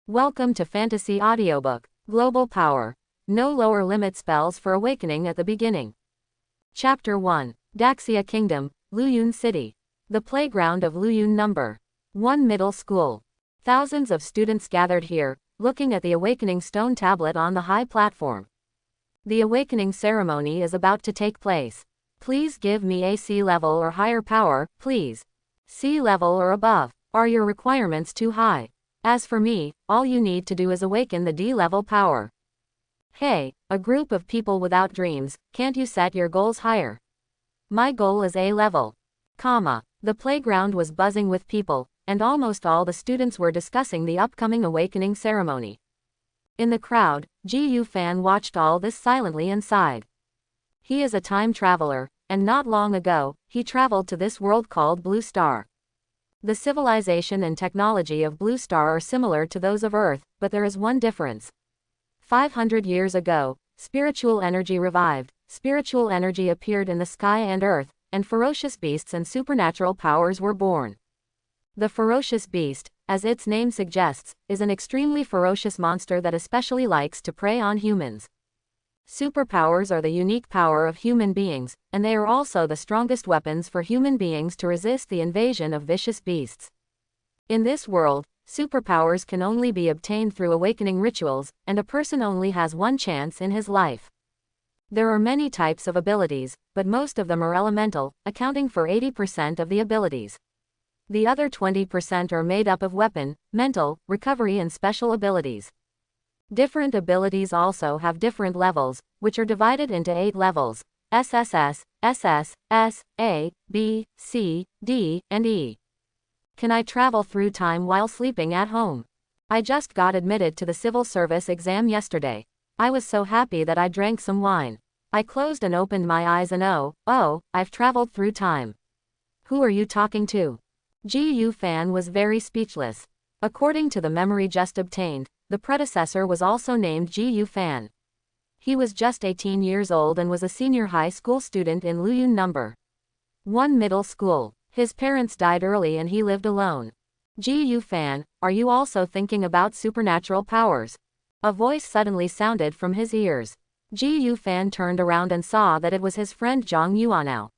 Welcome to Fantasy Audiobook, Global Power. No lower limit spells for awakening at the beginning. Chapter 1. Daxia Kingdom, Luyun City. The playground of Luyun Number 1 Middle School. Thousands of students gathered here, looking at the awakening stone tablet on the high platform. The awakening ceremony is about to take place. Please give me a C level or higher power, please. C level or above. Are your requirements too high? As for me, all you need to do is awaken the D-level power. Hey, a group of people without dreams, can't you set your goals higher? My goal is A-level. The playground was buzzing with people, and almost all the students were discussing the upcoming awakening ceremony. In the crowd, Gu Fan watched all this silently and sighed. He is a time traveler, and not long ago, he traveled to this world called Blue Star. The civilization and technology of Blue Star are similar to those of Earth, but there is one difference. 500 years ago, spiritual energy revived, spiritual energy appeared in the sky and earth, and ferocious beasts and supernatural powers were born. The ferocious beast, as its name suggests, is an extremely ferocious monster that especially likes to prey on humans. Superpowers are the unique power of human beings, and they are also the strongest weapons for human beings to resist the invasion of vicious beasts. In this world, superpowers can only be obtained through awakening rituals, and a person only has one chance in his life. There are many types of abilities, but most of them are elemental, accounting for 80% of the abilities. The other 20% are made up of weapon, mental, recovery and special abilities. Different abilities also have different levels, which are divided into 8 levels: SSS, SS, S, A, B, C, D, and E. Can I travel through time while sleeping at home? I just got admitted to the civil service exam yesterday. I was so happy that I drank some wine. I closed and opened my eyes and oh, I've traveled through time. Who are you talking to? Gu Fan was very speechless. According to the memory just obtained, the predecessor was also named Gu Fan. He was just 18 years old and was a senior high school student in Luyun Number 1 Middle School. His parents died early and he lived alone. Gu Fan, are you also thinking about supernatural powers? A voice suddenly sounded from his ears. Gu Fan turned around and saw that it was his friend Zhang Yuanao.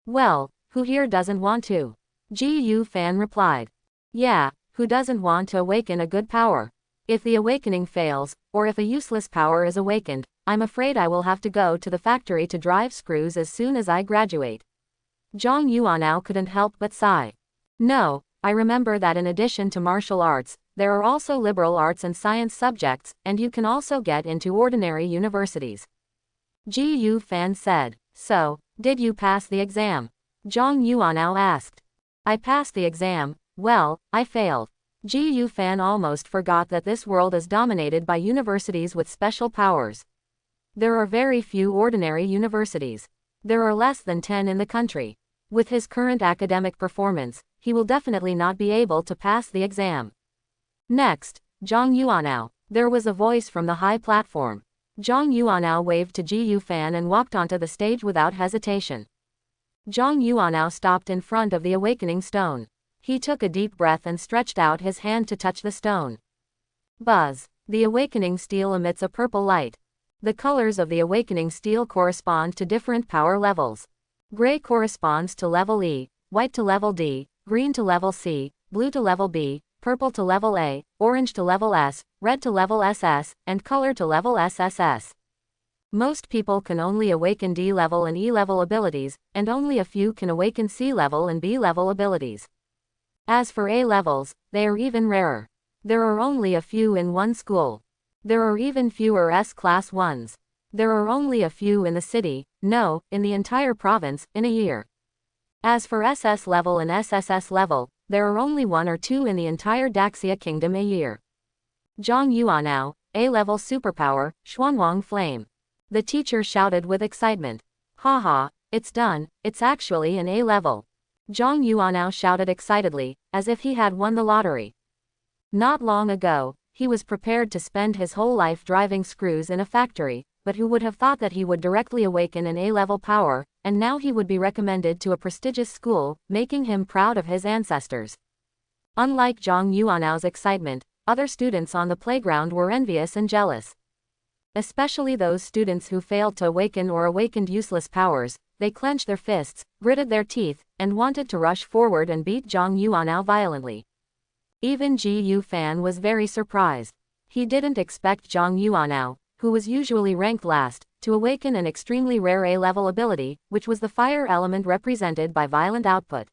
Well, who here doesn't want to? Gu Fan replied. Yeah, who doesn't want to awaken a good power? If the awakening fails, or if a useless power is awakened, I'm afraid I will have to go to the factory to drive screws as soon as I graduate. Zhang Yuanao couldn't help but sigh. No, I remember that in addition to martial arts, there are also liberal arts and science subjects, and you can also get into ordinary universities. Gu Fan said. So, did you pass the exam? Zhang Yuanao asked. I passed the exam. Well, I failed. Gu Fan almost forgot that this world is dominated by universities with special powers. There are very few ordinary universities. There are less than 10 in the country. With his current academic performance, he will definitely not be able to pass the exam. Next, Zhang Yuanao. There was a voice from the high platform. Zhang Yuanao waved to Gu Fan and walked onto the stage without hesitation. Zhang Yuanao stopped in front of the awakening stone. He took a deep breath and stretched out his hand to touch the stone. Buzz. The awakening steel emits a purple light. The colors of the awakening steel correspond to different power levels. Gray corresponds to level E, white to level D, green to level C, blue to level B, purple to level A, orange to level S, red to level SS, and color to level SSS. Most people can only awaken D-level and E-level abilities, and only a few can awaken C-level and B-level abilities. As for A levels, they are even rarer. There are only a few in one school. There are even fewer S-class ones. There are only a few in the city, no, in the entire province, in a year. As for SS level and SSS level, there are only 1 or 2 in the entire Daxia Kingdom a year. Zhang Yuanao, A-level superpower, Xuanwang Flame. The teacher shouted with excitement. Haha, it's done, it's actually an A-level. Zhang Yuanao shouted excitedly, as if he had won the lottery. Not long ago, he was prepared to spend his whole life driving screws in a factory, but who would have thought that he would directly awaken an A-level power, and now he would be recommended to a prestigious school, making him proud of his ancestors. Unlike Zhang Yuanao's excitement, other students on the playground were envious and jealous. Especially those students who failed to awaken or awakened useless powers. They clenched their fists, gritted their teeth, and wanted to rush forward and beat Zhang Yuanao violently. Even Ji Yu Fan was very surprised. He didn't expect Zhang Yuanao, who was usually ranked last, to awaken an extremely rare A-level ability, which was the fire element represented by violent output.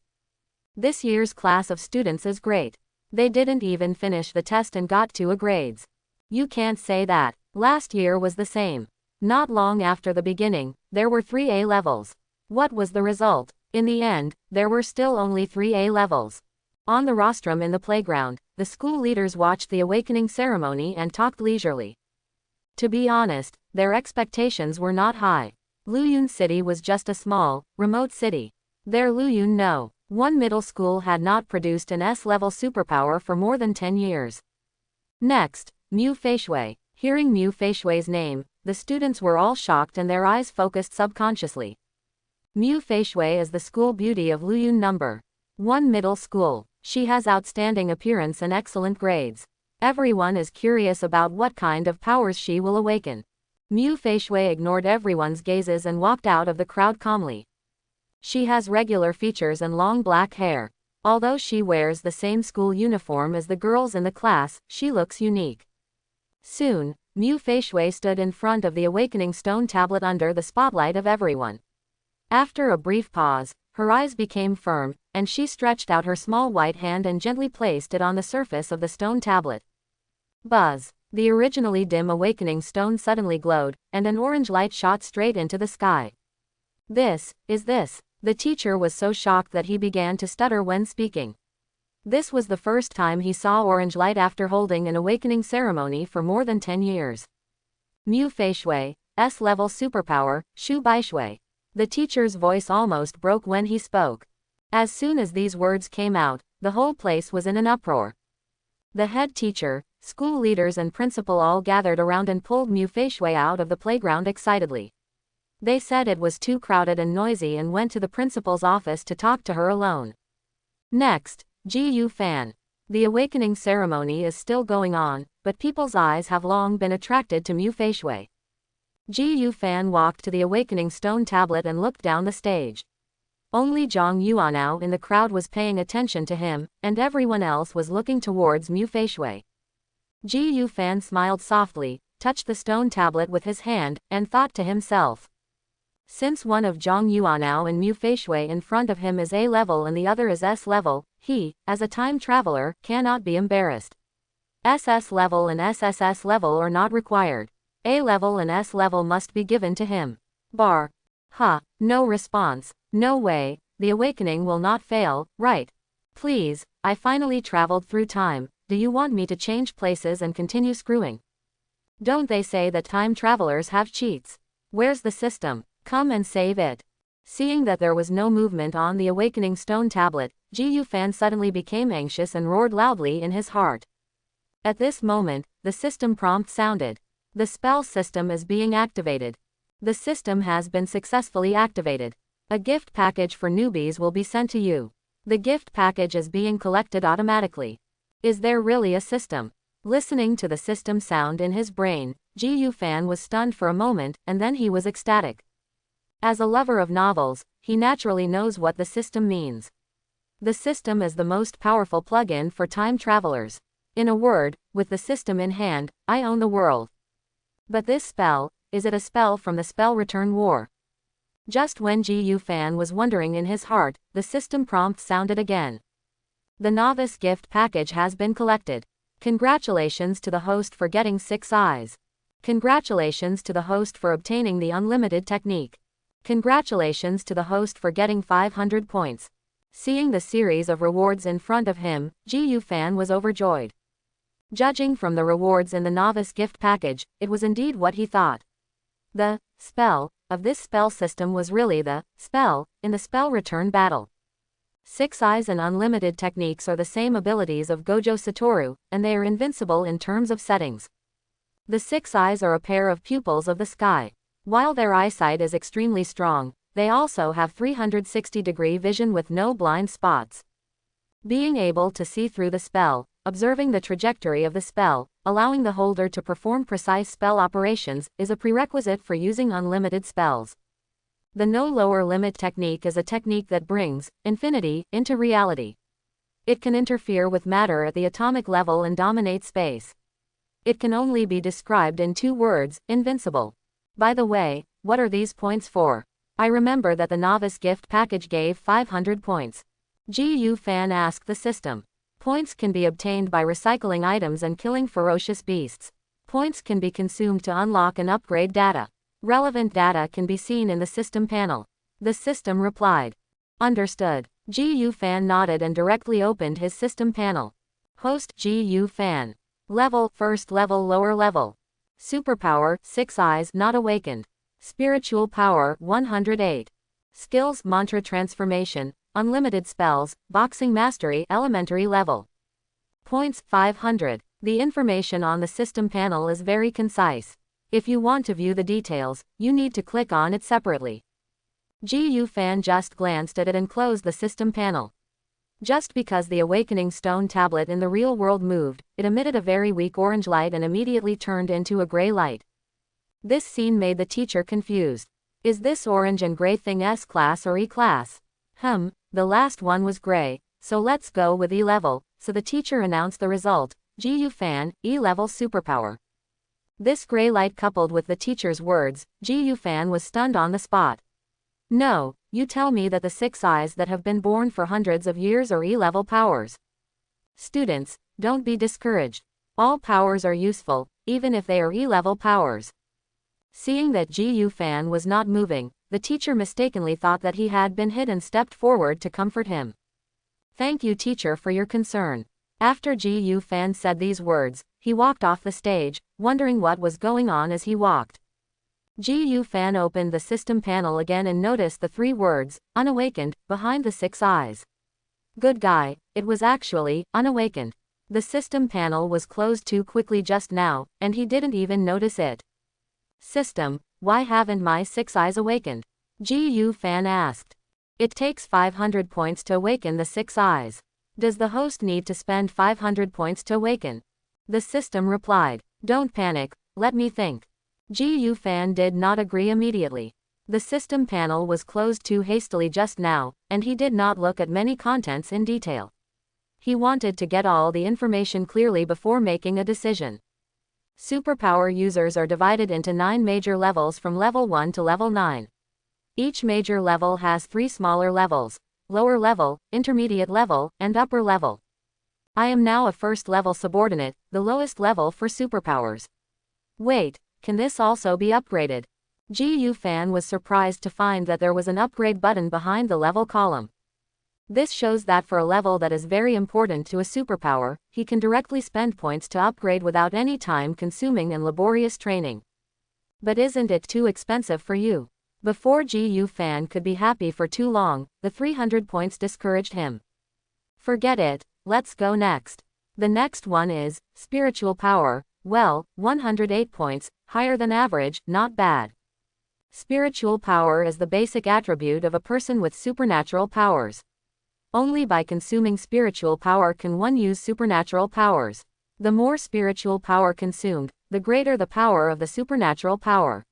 This year's class of students is great. They didn't even finish the test and got 2 A grades. You can't say that. Last year was the same. Not long after the beginning, there were 3 A levels. What was the result? In the end, there were still only 3 A levels. On the rostrum in the playground, the school leaders watched the awakening ceremony and talked leisurely. To be honest, their expectations were not high. Luyun City was just a small, remote city. Their Luyun no. 1 middle school had not produced an S-level superpower for more than 10 years. Next, Mu Feishui. Hearing Mu Feishui's name, the students were all shocked and their eyes focused subconsciously. Mu Feishui is the school beauty of Luyun No. 1 middle school. She has outstanding appearance and excellent grades. Everyone is curious about what kind of powers she will awaken. Mu Feishui ignored everyone's gazes and walked out of the crowd calmly. She has regular features and long black hair. Although she wears the same school uniform as the girls in the class, she looks unique. Soon, Mu Feishui stood in front of the awakening stone tablet under the spotlight of everyone. After a brief pause, her eyes became firm, and she stretched out her small white hand and gently placed it on the surface of the stone tablet. Buzz! The originally dim awakening stone suddenly glowed, and an orange light shot straight into the sky. This. The teacher was so shocked that he began to stutter when speaking. This was the first time he saw orange light after holding an awakening ceremony for more than 10 years. Mu Feishui, S-level superpower, Shu Baishui. The teacher's voice almost broke when he spoke. As soon as these words came out, the whole place was in an uproar. The head teacher, school leaders and principal all gathered around and pulled Mu Feishui out of the playground excitedly. They said it was too crowded and noisy and went to the principal's office to talk to her alone. Next, Ji Yu Fan. The awakening ceremony is still going on, but people's eyes have long been attracted to Mu Feishui. Ji Yu Fan walked to the awakening stone tablet and looked down the stage. Only Zhang Yuanao in the crowd was paying attention to him, and everyone else was looking towards Mu Feishui. Ji Yu Fan smiled softly, touched the stone tablet with his hand, and thought to himself. Since one of Zhang Yuanao and Mu Feishui in front of him is A-level and the other is S-level, he, as a time traveler, cannot be embarrassed. SS level and SSS level are not required. A-level and S-level must be given to him. Bar. No response. No way, the awakening will not fail, right? Please, I finally traveled through time, do you want me to change places and continue screwing? Don't they say that time travelers have cheats? Where's the system? Come and save it. Seeing that there was no movement on the awakening stone tablet, Ji Yu Fan suddenly became anxious and roared loudly in his heart. At this moment, the system prompt sounded. The spell system is being activated. The system has been successfully activated. A gift package for newbies will be sent to you. The gift package is being collected automatically. Is there really a system? Listening to the system sound in his brain, Ji Yu Fan was stunned for a moment, and then he was ecstatic. As a lover of novels, he naturally knows what the system means. The system is the most powerful plugin for time travelers. In a word, with the system in hand, I own the world. But this spell, is it a spell from the Spell Return War? Just when Ji Yu Fan was wondering in his heart, the system prompt sounded again. The novice gift package has been collected. Congratulations to the host for getting 6 eyes. Congratulations to the host for obtaining the unlimited technique. Congratulations to the host for getting 500 points. Seeing the series of rewards in front of him, Ji Yu Fan was overjoyed. Judging from the rewards in the novice gift package, it was indeed what he thought. The spell of this spell system was really the spell in the spell return battle. 6 eyes and unlimited techniques are the same abilities of Gojo Satoru, and they are invincible in terms of settings. The 6 eyes are a pair of pupils of the sky. While their eyesight is extremely strong, they also have 360-degree vision with no blind spots. Being able to see through the spell, observing the trajectory of the spell, allowing the holder to perform precise spell operations, is a prerequisite for using unlimited spells. The no lower limit technique is a technique that brings infinity into reality. It can interfere with matter at the atomic level and dominate space. It can only be described in 2 words, invincible. By the way, what are these points for? I remember that the novice gift package gave 500 points. Gu Fan asked the system. Points can be obtained by recycling items and killing ferocious beasts. Points can be consumed to unlock and upgrade data. Relevant data can be seen in the system panel. The system replied. Understood. Gu Fan nodded and directly opened his system panel. Host Gu Fan. Level, first level, lower level. Superpower, 6 eyes, not awakened. Spiritual power, 108. Skills, mantra transformation, unlimited spells, boxing mastery, elementary level. Points, 500. The information on the system panel is very concise. If you want to view the details, you need to click on it separately. Gu Fan just glanced at it and closed the system panel. Just because the awakening stone tablet in the real world moved, it emitted a very weak orange light and immediately turned into a gray light. This scene made the teacher confused. Is this orange and gray thing S class or E class? The last one was gray, so let's go with E level, so the teacher announced the result, Gu Fan, E level superpower. This gray light coupled with the teacher's words, Gu Fan was stunned on the spot. No, you tell me that the 6 eyes that have been born for hundreds of years are E-level powers. Students, don't be discouraged. All powers are useful, even if they are E-level powers. Seeing that Gu Fan was not moving, the teacher mistakenly thought that he had been hit and stepped forward to comfort him. Thank you, teacher, for your concern. After Gu Fan said these words, he walked off the stage, wondering what was going on as he walked. Gu Fan opened the system panel again and noticed the 3 words, unawakened, behind the 6 eyes. Good guy, it was actually unawakened. The system panel was closed too quickly just now, and he didn't even notice it. System, why haven't my 6 eyes awakened? Gu Fan asked. It takes 500 points to awaken the 6 eyes. Does the host need to spend 500 points to awaken? The system replied. Don't panic, let me think. Gu Fan did not agree immediately. The system panel was closed too hastily just now, and he did not look at many contents in detail. He wanted to get all the information clearly before making a decision. Superpower users are divided into 9 major levels from level 1 to level 9. Each major level has 3 smaller levels: lower level, intermediate level, and upper level. I am now a first level subordinate, the lowest level for superpowers. Wait. Can this also be upgraded? Gu Fan was surprised to find that there was an upgrade button behind the level column. This shows that for a level that is very important to a superpower, he can directly spend points to upgrade without any time-consuming and laborious training. But isn't it too expensive for you? Before Gu Fan could be happy for too long, the 300 points discouraged him. Forget it, let's go next. The next one is spiritual power. Well, 108 points, higher than average, not bad. Spiritual power is the basic attribute of a person with supernatural powers. Only by consuming spiritual power can one use supernatural powers. The more spiritual power consumed, the greater the power of the supernatural power.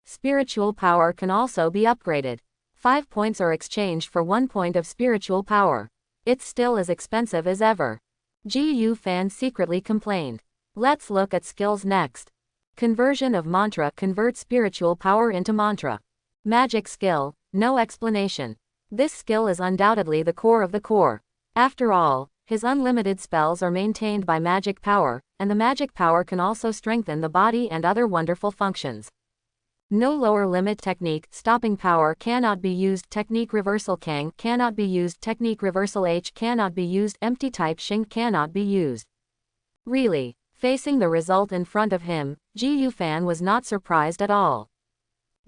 Spiritual power can also be upgraded. 5 points are exchanged for 1 point of spiritual power. It's still as expensive as ever. Gu Fan secretly complained. Let's look at skills next. Conversion of mantra converts spiritual power into mantra. Magic skill, no explanation. This skill is undoubtedly the core of the core. After all, his unlimited spells are maintained by magic power, and the magic power can also strengthen the body and other wonderful functions. No lower limit technique, stopping power cannot be used, technique reversal Kang cannot be used, technique reversal H cannot be used, empty type Xing cannot be used. Really? Facing the result in front of him, Gu Fan was not surprised at all.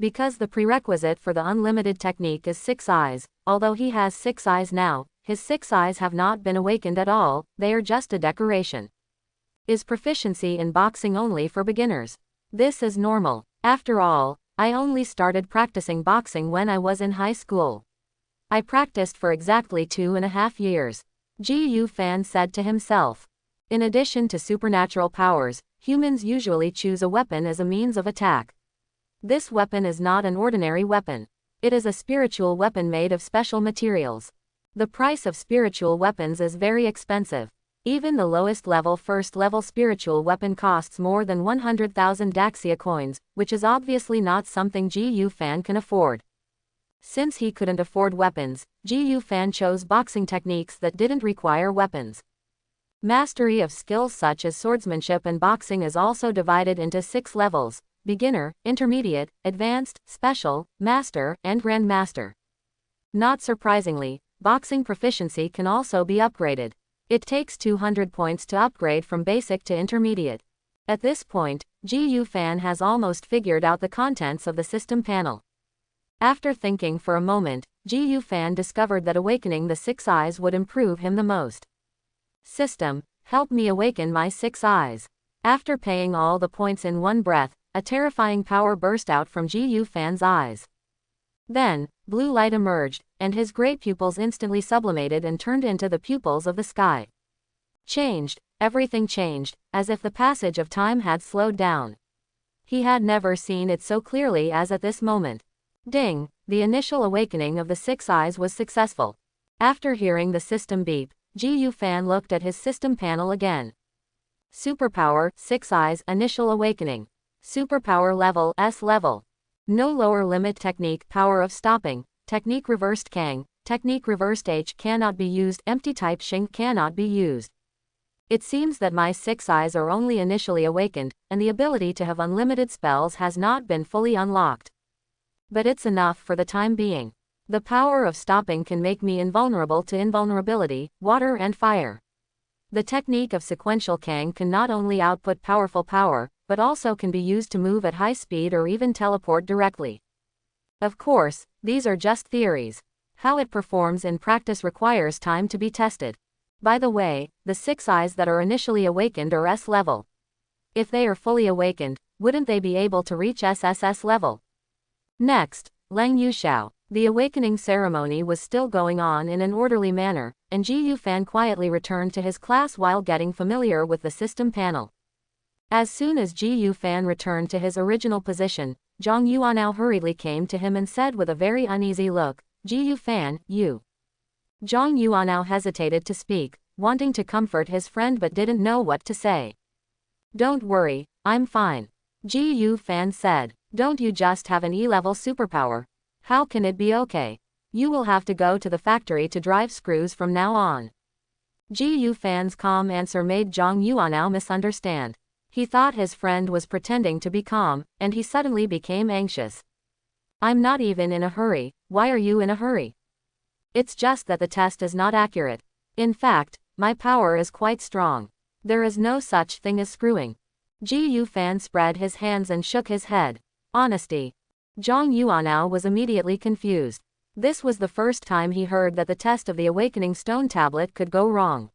Because the prerequisite for the unlimited technique is 6 eyes, although he has 6 eyes now, his 6 eyes have not been awakened at all, they are just a decoration. Is proficiency in boxing only for beginners? This is normal. After all, I only started practicing boxing when I was in high school. I practiced for exactly 2.5 years. Gu Fan said to himself. In addition to supernatural powers, humans usually choose a weapon as a means of attack. This weapon is not an ordinary weapon. It is a spiritual weapon made of special materials. The price of spiritual weapons is very expensive. Even the lowest level first-level spiritual weapon costs more than 100,000 Daxia coins, which is obviously not something Ji Yu Fan can afford. Since he couldn't afford weapons, Ji Yu Fan chose boxing techniques that didn't require weapons. Mastery of skills such as swordsmanship and boxing is also divided into 6 levels: beginner, intermediate, advanced, special, master, and grandmaster. Not surprisingly, boxing proficiency can also be upgraded. It takes 200 points to upgrade from basic to intermediate. At this point, Ji Yu Fan has almost figured out the contents of the system panel. After thinking for a moment, Ji Yu Fan discovered that awakening the 6 eyes would improve him the most. System, help me awaken my 6 eyes. After paying all the points in one breath, a terrifying power burst out from Ji Yu Fan's eyes. Then, blue light emerged, and his gray pupils instantly sublimated and turned into the pupils of the sky. Changed, everything changed, as if the passage of time had slowed down. He had never seen it so clearly as at this moment. Ding, the initial awakening of the 6 eyes was successful. After hearing the system beep, Ji Yu Fan looked at his system panel again. Superpower, 6 eyes, initial awakening. Superpower level, S level. No lower limit technique, power of stopping, technique reversed Kang, technique reversed H cannot be used, empty type Xing cannot be used. It seems that my 6 eyes are only initially awakened, and the ability to have unlimited spells has not been fully unlocked. But it's enough for the time being. The power of stopping can make me invulnerable to invulnerability, water and fire. The technique of sequential Kang can not only output powerful power, but also can be used to move at high speed or even teleport directly. Of course, these are just theories. How it performs in practice requires time to be tested. By the way, the 6 eyes that are initially awakened are S level. If they are fully awakened, wouldn't they be able to reach SSS level? Next, Leng Yuxiao. The awakening ceremony was still going on in an orderly manner, and Ji Yu Fan quietly returned to his class while getting familiar with the system panel. As soon as Ji Yu Fan returned to his original position, Zhang Yuanao hurriedly came to him and said with a very uneasy look, "Ji Yu Fan, you." Zhang Yuanao hesitated to speak, wanting to comfort his friend but didn't know what to say. "Don't worry, I'm fine," Ji Yu Fan said. "Don't you just have an E-level superpower? How can it be okay? You will have to go to the factory to drive screws from now on." Ji Yu Fan's calm answer made Zhang Yuanao misunderstand. He thought his friend was pretending to be calm, and he suddenly became anxious. "I'm not even in a hurry, why are you in a hurry? It's just that the test is not accurate. In fact, my power is quite strong. There is no such thing as screwing." Ji Yu Fan spread his hands and shook his head. Honesty. Zhang Yuanao was immediately confused. This was the first time he heard that the test of the awakening stone tablet could go wrong.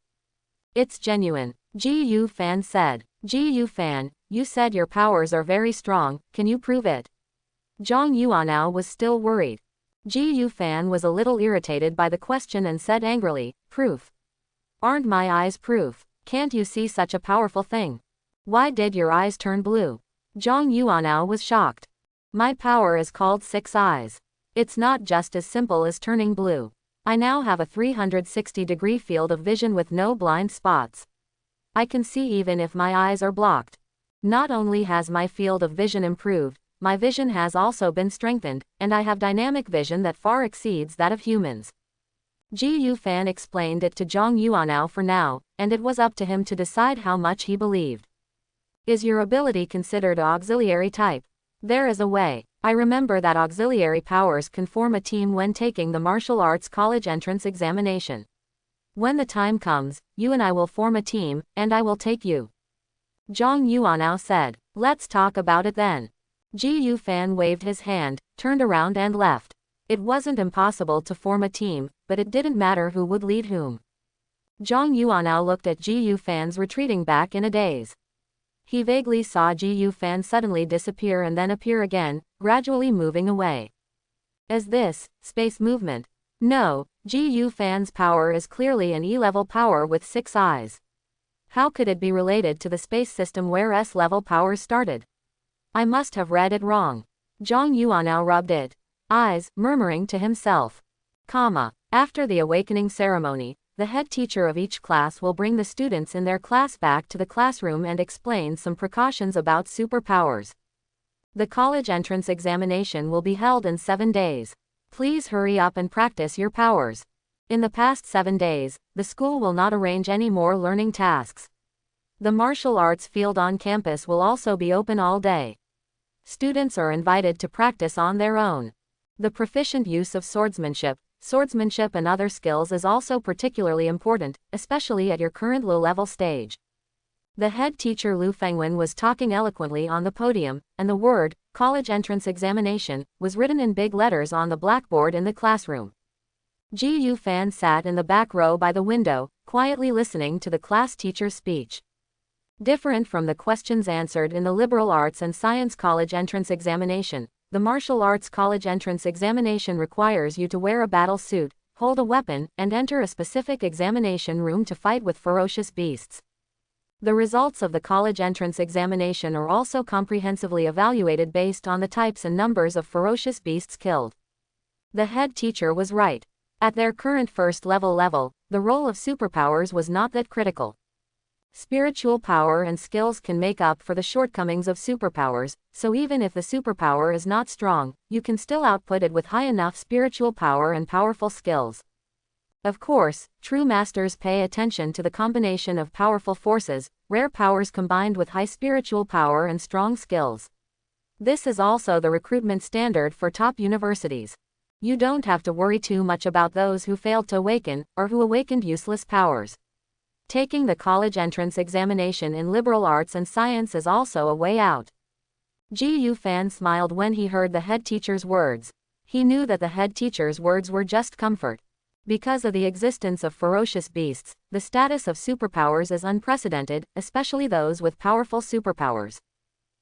"It's genuine," Ji Yu Fan said. "Ji Yu Fan, you said your powers are very strong, can you prove it?" Zhang Yuanao was still worried. Ji Yu Fan was a little irritated by the question and said angrily, "Proof? Aren't my eyes proof? Can't you see such a powerful thing? Why did your eyes turn blue?" Zhang Yuanao was shocked. "My power is called 6 eyes. It's not just as simple as turning blue. I now have a 360-degree field of vision with no blind spots. I can see even if my eyes are blocked. Not only has my field of vision improved, my vision has also been strengthened, and I have dynamic vision that far exceeds that of humans." Ji Yu Fan explained it to Zhang Yuanao for now, and it was up to him to decide how much he believed. "Is your ability considered auxiliary type? There is a way. I remember that auxiliary powers can form a team when taking the martial arts college entrance examination. When the time comes, you and I will form a team, and I will take you." Zhang Yuanao said. "Let's talk about it then." Ji Yu Fan waved his hand, turned around and left. It wasn't impossible to form a team, but it didn't matter who would lead whom. Zhang Yuanao looked at Ji Yu Fan's retreating back in a daze. He vaguely saw Ji Yu Fan suddenly disappear and then appear again, gradually moving away. Is this space movement? No, Ji Yu Fan's power is clearly an E-level power with 6 eyes. How could it be related to the space system where S-level powers started? I must have read it wrong. Zhang Yuanao rubbed it eyes, murmuring to himself. After the awakening ceremony, the head teacher of each class will bring the students in their class back to the classroom and explain some precautions about superpowers. The college entrance examination will be held in 7 days. Please hurry up and practice your powers. In the past 7 days, the school will not arrange any more learning tasks. The martial arts field on campus will also be open all day. Students are invited to practice on their own. The proficient use of swordsmanship and other skills is also particularly important, especially at your current low-level stage. The head teacher Lu Fengwen was talking eloquently on the podium, and the word, college entrance examination, was written in big letters on the blackboard in the classroom. Ji Yufan sat in the back row by the window, quietly listening to the class teacher's speech. Different from the questions answered in the liberal arts and science college entrance examination, the martial arts college entrance examination requires you to wear a battle suit, hold a weapon, and enter a specific examination room to fight with ferocious beasts. The results of the college entrance examination are also comprehensively evaluated based on the types and numbers of ferocious beasts killed. The head teacher was right. At their current first level, the role of superpowers was not that critical. Spiritual power and skills can make up for the shortcomings of superpowers, so even if the superpower is not strong, you can still output it with high enough spiritual power and powerful skills. Of course, true masters pay attention to the combination of powerful forces, rare powers combined with high spiritual power and strong skills. This is also the recruitment standard for top universities. You don't have to worry too much about those who failed to awaken, or who awakened useless powers. Taking the college entrance examination in liberal arts and science is also a way out. Ji Yufan smiled when he heard the head teacher's words. He knew that the head teacher's words were just comfort. Because of the existence of ferocious beasts, the status of superpowers is unprecedented, especially those with powerful superpowers.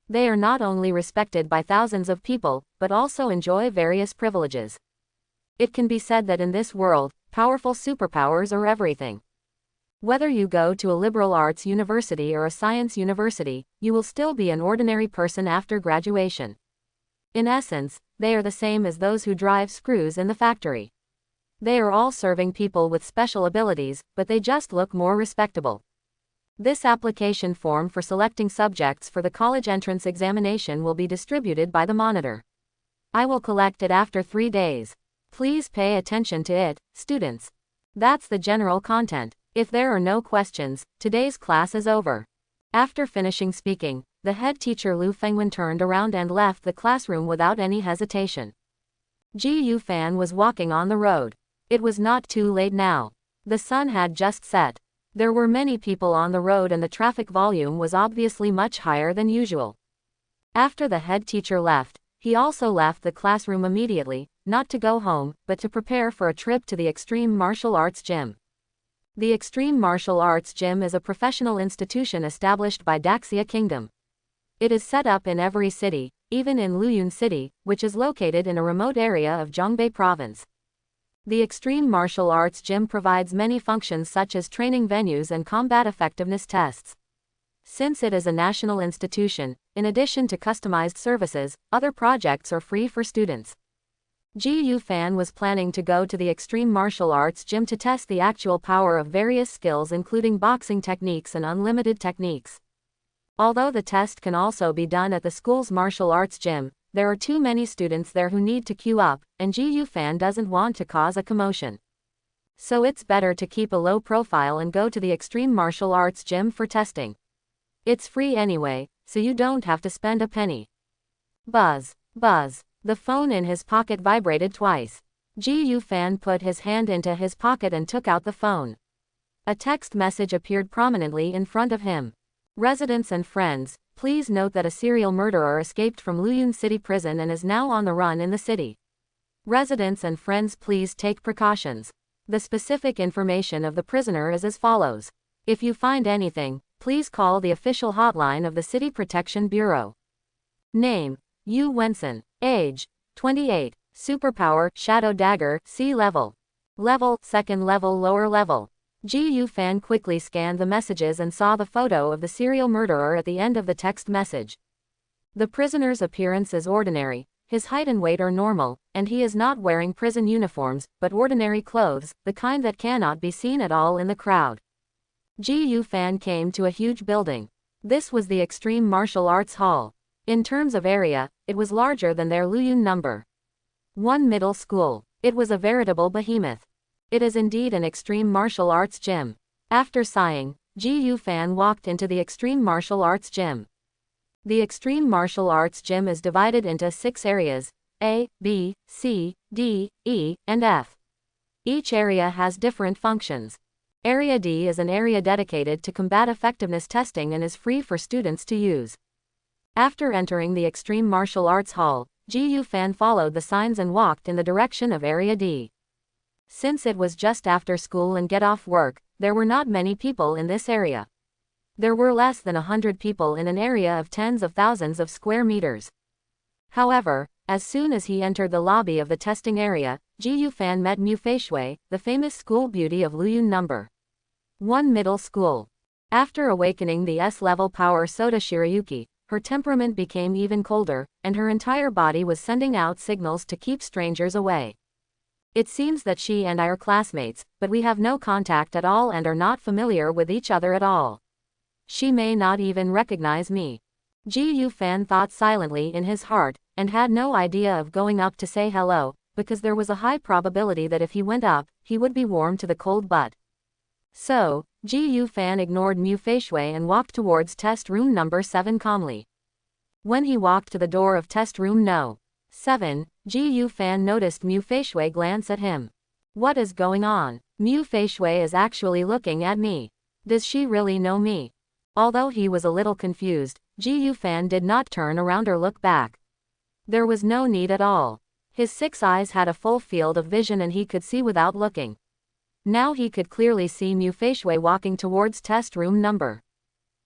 They are not only respected by thousands of people, but also enjoy various privileges. It can be said that in this world, powerful superpowers are everything. Whether you go to a liberal arts university or a science university, you will still be an ordinary person after graduation. In essence, they are the same as those who drive screws in the factory. They are all serving people with special abilities, but they just look more respectable. This application form for selecting subjects for the college entrance examination will be distributed by the monitor. I will collect it after 3 days. Please pay attention to it, students. That's the general content. If there are no questions, today's class is over. After finishing speaking, the head teacher Lu Fengwen turned around and left the classroom without any hesitation. Ji Yufan was walking on the road. It was not too late now. The sun had just set. There were many people on the road and the traffic volume was obviously much higher than usual. After the head teacher left, he also left the classroom immediately, not to go home, but to prepare for a trip to the Extreme Martial Arts Gym. The Extreme Martial Arts Gym is a professional institution established by Daxia Kingdom. It is set up in every city, even in Luyun City, which is located in a remote area of Zhongbei Province. The Extreme Martial Arts Gym provides many functions such as training venues and combat effectiveness tests. Since it is a national institution, in addition to customized services, other projects are free for students. Ji Yufan was planning to go to the Extreme Martial Arts Gym to test the actual power of various skills including boxing techniques and unlimited techniques. Although the test can also be done at the school's martial arts gym, there are too many students there who need to queue up, and Ji Yufan doesn't want to cause a commotion. So it's better to keep a low profile and go to the Extreme Martial Arts Gym for testing. It's free anyway, so you don't have to spend a penny. Buzz, buzz. The phone in his pocket vibrated twice. Ji Yufan put his hand into his pocket and took out the phone. A text message appeared prominently in front of him. Residents and friends, please note that a serial murderer escaped from Luyun City Prison and is now on the run in the city. Residents and friends, please take precautions. The specific information of the prisoner is as follows. If you find anything, please call the official hotline of the City Protection Bureau. Name: Yu Wenson. Age: 28. Superpower: Shadow Dagger, C level. Level: second level, lower level. Ji Yu Fan quickly scanned the messages and saw the photo of the serial murderer at the end of the text message. The prisoner's appearance is ordinary, his height and weight are normal, and he is not wearing prison uniforms, but ordinary clothes, the kind that cannot be seen at all in the crowd. Ji Yu Fan came to a huge building. This was the Extreme Martial Arts Hall. In terms of area, it was larger than their Luyun number 1 middle school. It was a veritable behemoth. It is indeed an extreme martial arts gym. After sighing, Ji Yu Fan walked into the Extreme Martial Arts Gym. The Extreme Martial Arts Gym is divided into 6 areas, A, B, C, D, E, and F. Each area has different functions. Area D is an area dedicated to combat effectiveness testing and is free for students to use. After entering the Extreme Martial Arts Hall, Ji Yu Fan followed the signs and walked in the direction of Area D. Since it was just after school and get off work, there were not many people in this area. There were less than 100 people in an area of tens of thousands of square meters. However, as soon as he entered the lobby of the testing area, Ji Yu Fan met Mu Feishui, the famous school beauty of Luyun number 1 middle school. After awakening the S-level power Soda Shirayuki, her temperament became even colder, and her entire body was sending out signals to keep strangers away. It seems that she and I are classmates, but we have no contact at all and are not familiar with each other at all. She may not even recognize me. Ji Yu Fan thought silently in his heart, and had no idea of going up to say hello, because there was a high probability that if he went up, he would be warm to the cold butt. So, Ji Yu Fan ignored Mu Feishui and walked towards test room number 7 calmly. When he walked to the door of test room No. 7, Ji Yu Fan noticed Mu Feishui glance at him. What is going on? Mu Feishui is actually looking at me. Does she really know me? Although he was a little confused, Ji Yu Fan did not turn around or look back. There was no need at all. His 6 eyes had a full field of vision and he could see without looking. Now he could clearly see Mu Feishui walking towards test room number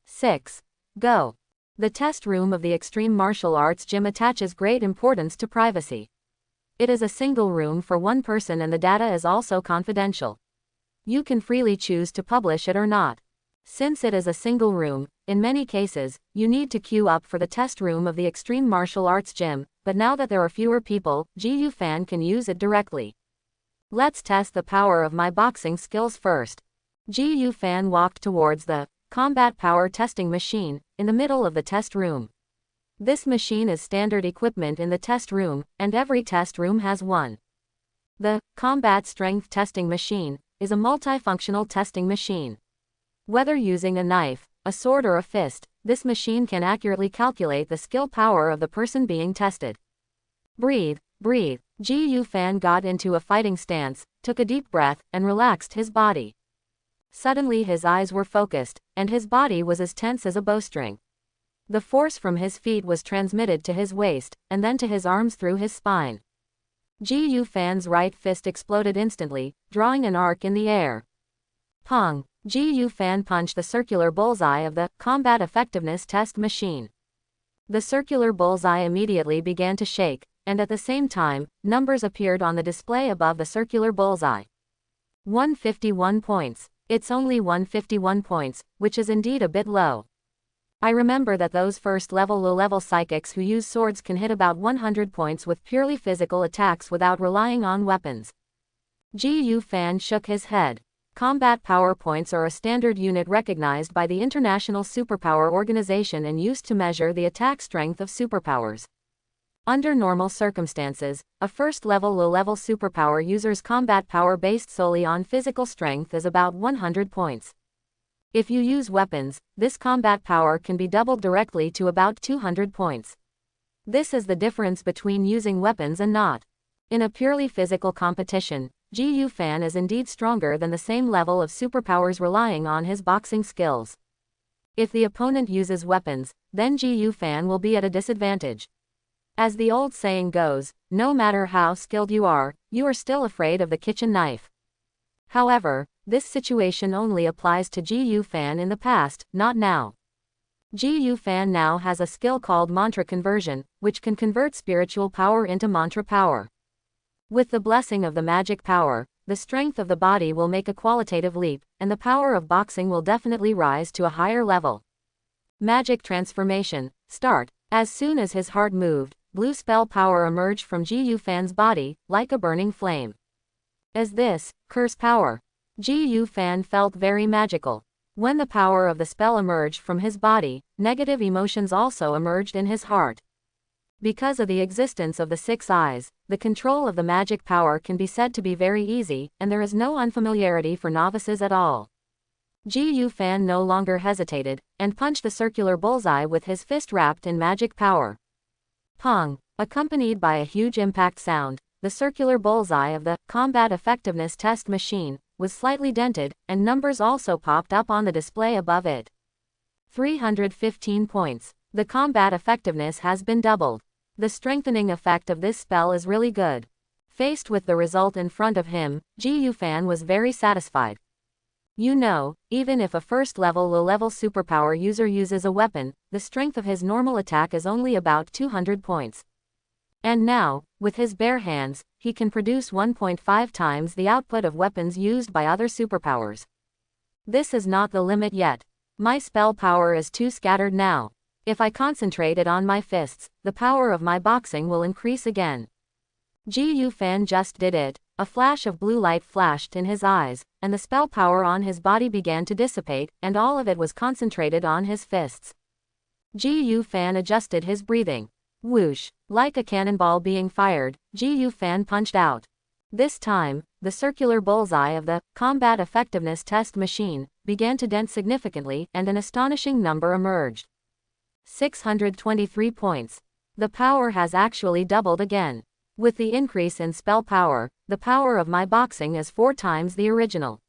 6. Go. The test room of the Extreme Martial Arts Gym attaches great importance to privacy. It is a single room for one person and the data is also confidential. You can freely choose to publish it or not. Since it is a single room, in many cases, you need to queue up for the test room of the Extreme Martial Arts Gym, but now that there are fewer people, Ji Yu Fan can use it directly. Let's test the power of my boxing skills first. Ji Yu Fan walked towards the combat power testing machine in the middle of the test room. This machine is standard equipment in the test room, and every test room has one. The combat strength testing machine is a multifunctional testing machine. Whether using a knife, a sword or a fist, this machine can accurately calculate the skill power of the person being tested. Breathe, breathe. Ji Yu Fan got into a fighting stance, took a deep breath, and relaxed his body. Suddenly his eyes were focused, and his body was as tense as a bowstring. The force from his feet was transmitted to his waist, and then to his arms through his spine. Ji Yu Fan's right fist exploded instantly, drawing an arc in the air. Pong! Ji Yu Fan punched the circular bullseye of the combat effectiveness test machine. The circular bullseye immediately began to shake, and at the same time, numbers appeared on the display above the circular bullseye. 151 points. It's only 151 points, which is indeed a bit low. I remember that those first-level low-level psychics who use swords can hit about 100 points with purely physical attacks without relying on weapons. Ji Yu Fan shook his head. Combat power points are a standard unit recognized by the International Superpower Organization and used to measure the attack strength of superpowers. Under normal circumstances, a first-level low-level superpower user's combat power based solely on physical strength is about 100 points. If you use weapons, this combat power can be doubled directly to about 200 points. This is the difference between using weapons and not. In a purely physical competition, Ji Yu Fan is indeed stronger than the same level of superpowers relying on his boxing skills. If the opponent uses weapons, then Ji Yu Fan will be at a disadvantage. As the old saying goes, no matter how skilled you are still afraid of the kitchen knife. However, this situation only applies to Ji Yu Fan in the past, not now. Ji Yu Fan now has a skill called mantra conversion, which can convert spiritual power into mantra power. With the blessing of the magic power, the strength of the body will make a qualitative leap, and the power of boxing will definitely rise to a higher level. Magic transformation. Start. As soon as his heart moved, blue spell power emerged from Ji Yufan's body, like a burning flame. As this, curse power. Ji Yufan felt very magical. When the power of the spell emerged from his body, negative emotions also emerged in his heart. Because of the existence of the 6 eyes, the control of the magic power can be said to be very easy, and there is no unfamiliarity for novices at all. Ji Yufan no longer hesitated, and punched the circular bullseye with his fist wrapped in magic power. Pong! Accompanied by a huge impact sound, the circular bullseye of the combat effectiveness test machine was slightly dented, and numbers also popped up on the display above it. 315 points. The combat effectiveness has been doubled. The strengthening effect of this spell is really good. Faced with the result in front of him, Ji Yufan was very satisfied. You know, even if a first-level low-level superpower user uses a weapon, the strength of his normal attack is only about 200 points. And now, with his bare hands, he can produce 1.5 times the output of weapons used by other superpowers. This is not the limit yet. My spell power is too scattered now. If I concentrate it on my fists, the power of my boxing will increase again. Ji Yufan just did it. A flash of blue light flashed in his eyes, and the spell power on his body began to dissipate, and all of it was concentrated on his fists. Ji Yufan adjusted his breathing. Whoosh! Like a cannonball being fired, Ji Yufan punched out. This time, the circular bullseye of the combat effectiveness test machine began to dent significantly, and an astonishing number emerged. 623 points. The power has actually doubled again. With the increase in spell power, the power of my boxing is 4 times the original.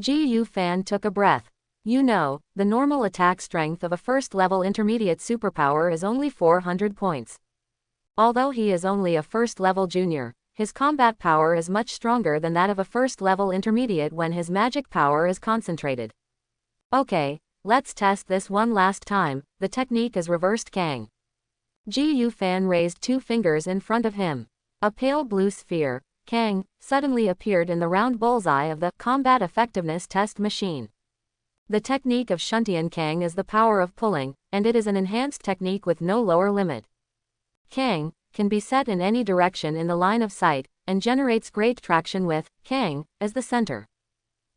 Ji Yufan took a breath. You know, the normal attack strength of a first-level intermediate superpower is only 400 points. Although he is only a first-level junior, his combat power is much stronger than that of a first-level intermediate when his magic power is concentrated. Okay, let's test this one last time. The technique is reversed Kang. Ji Yufan raised 2 fingers in front of him. A pale blue sphere, Kang, suddenly appeared in the round bullseye of the combat effectiveness test machine. The technique of Shuntian Kang is the power of pulling, and it is an enhanced technique with no lower limit. Kang can be set in any direction in the line of sight, and generates great traction with Kang as the center.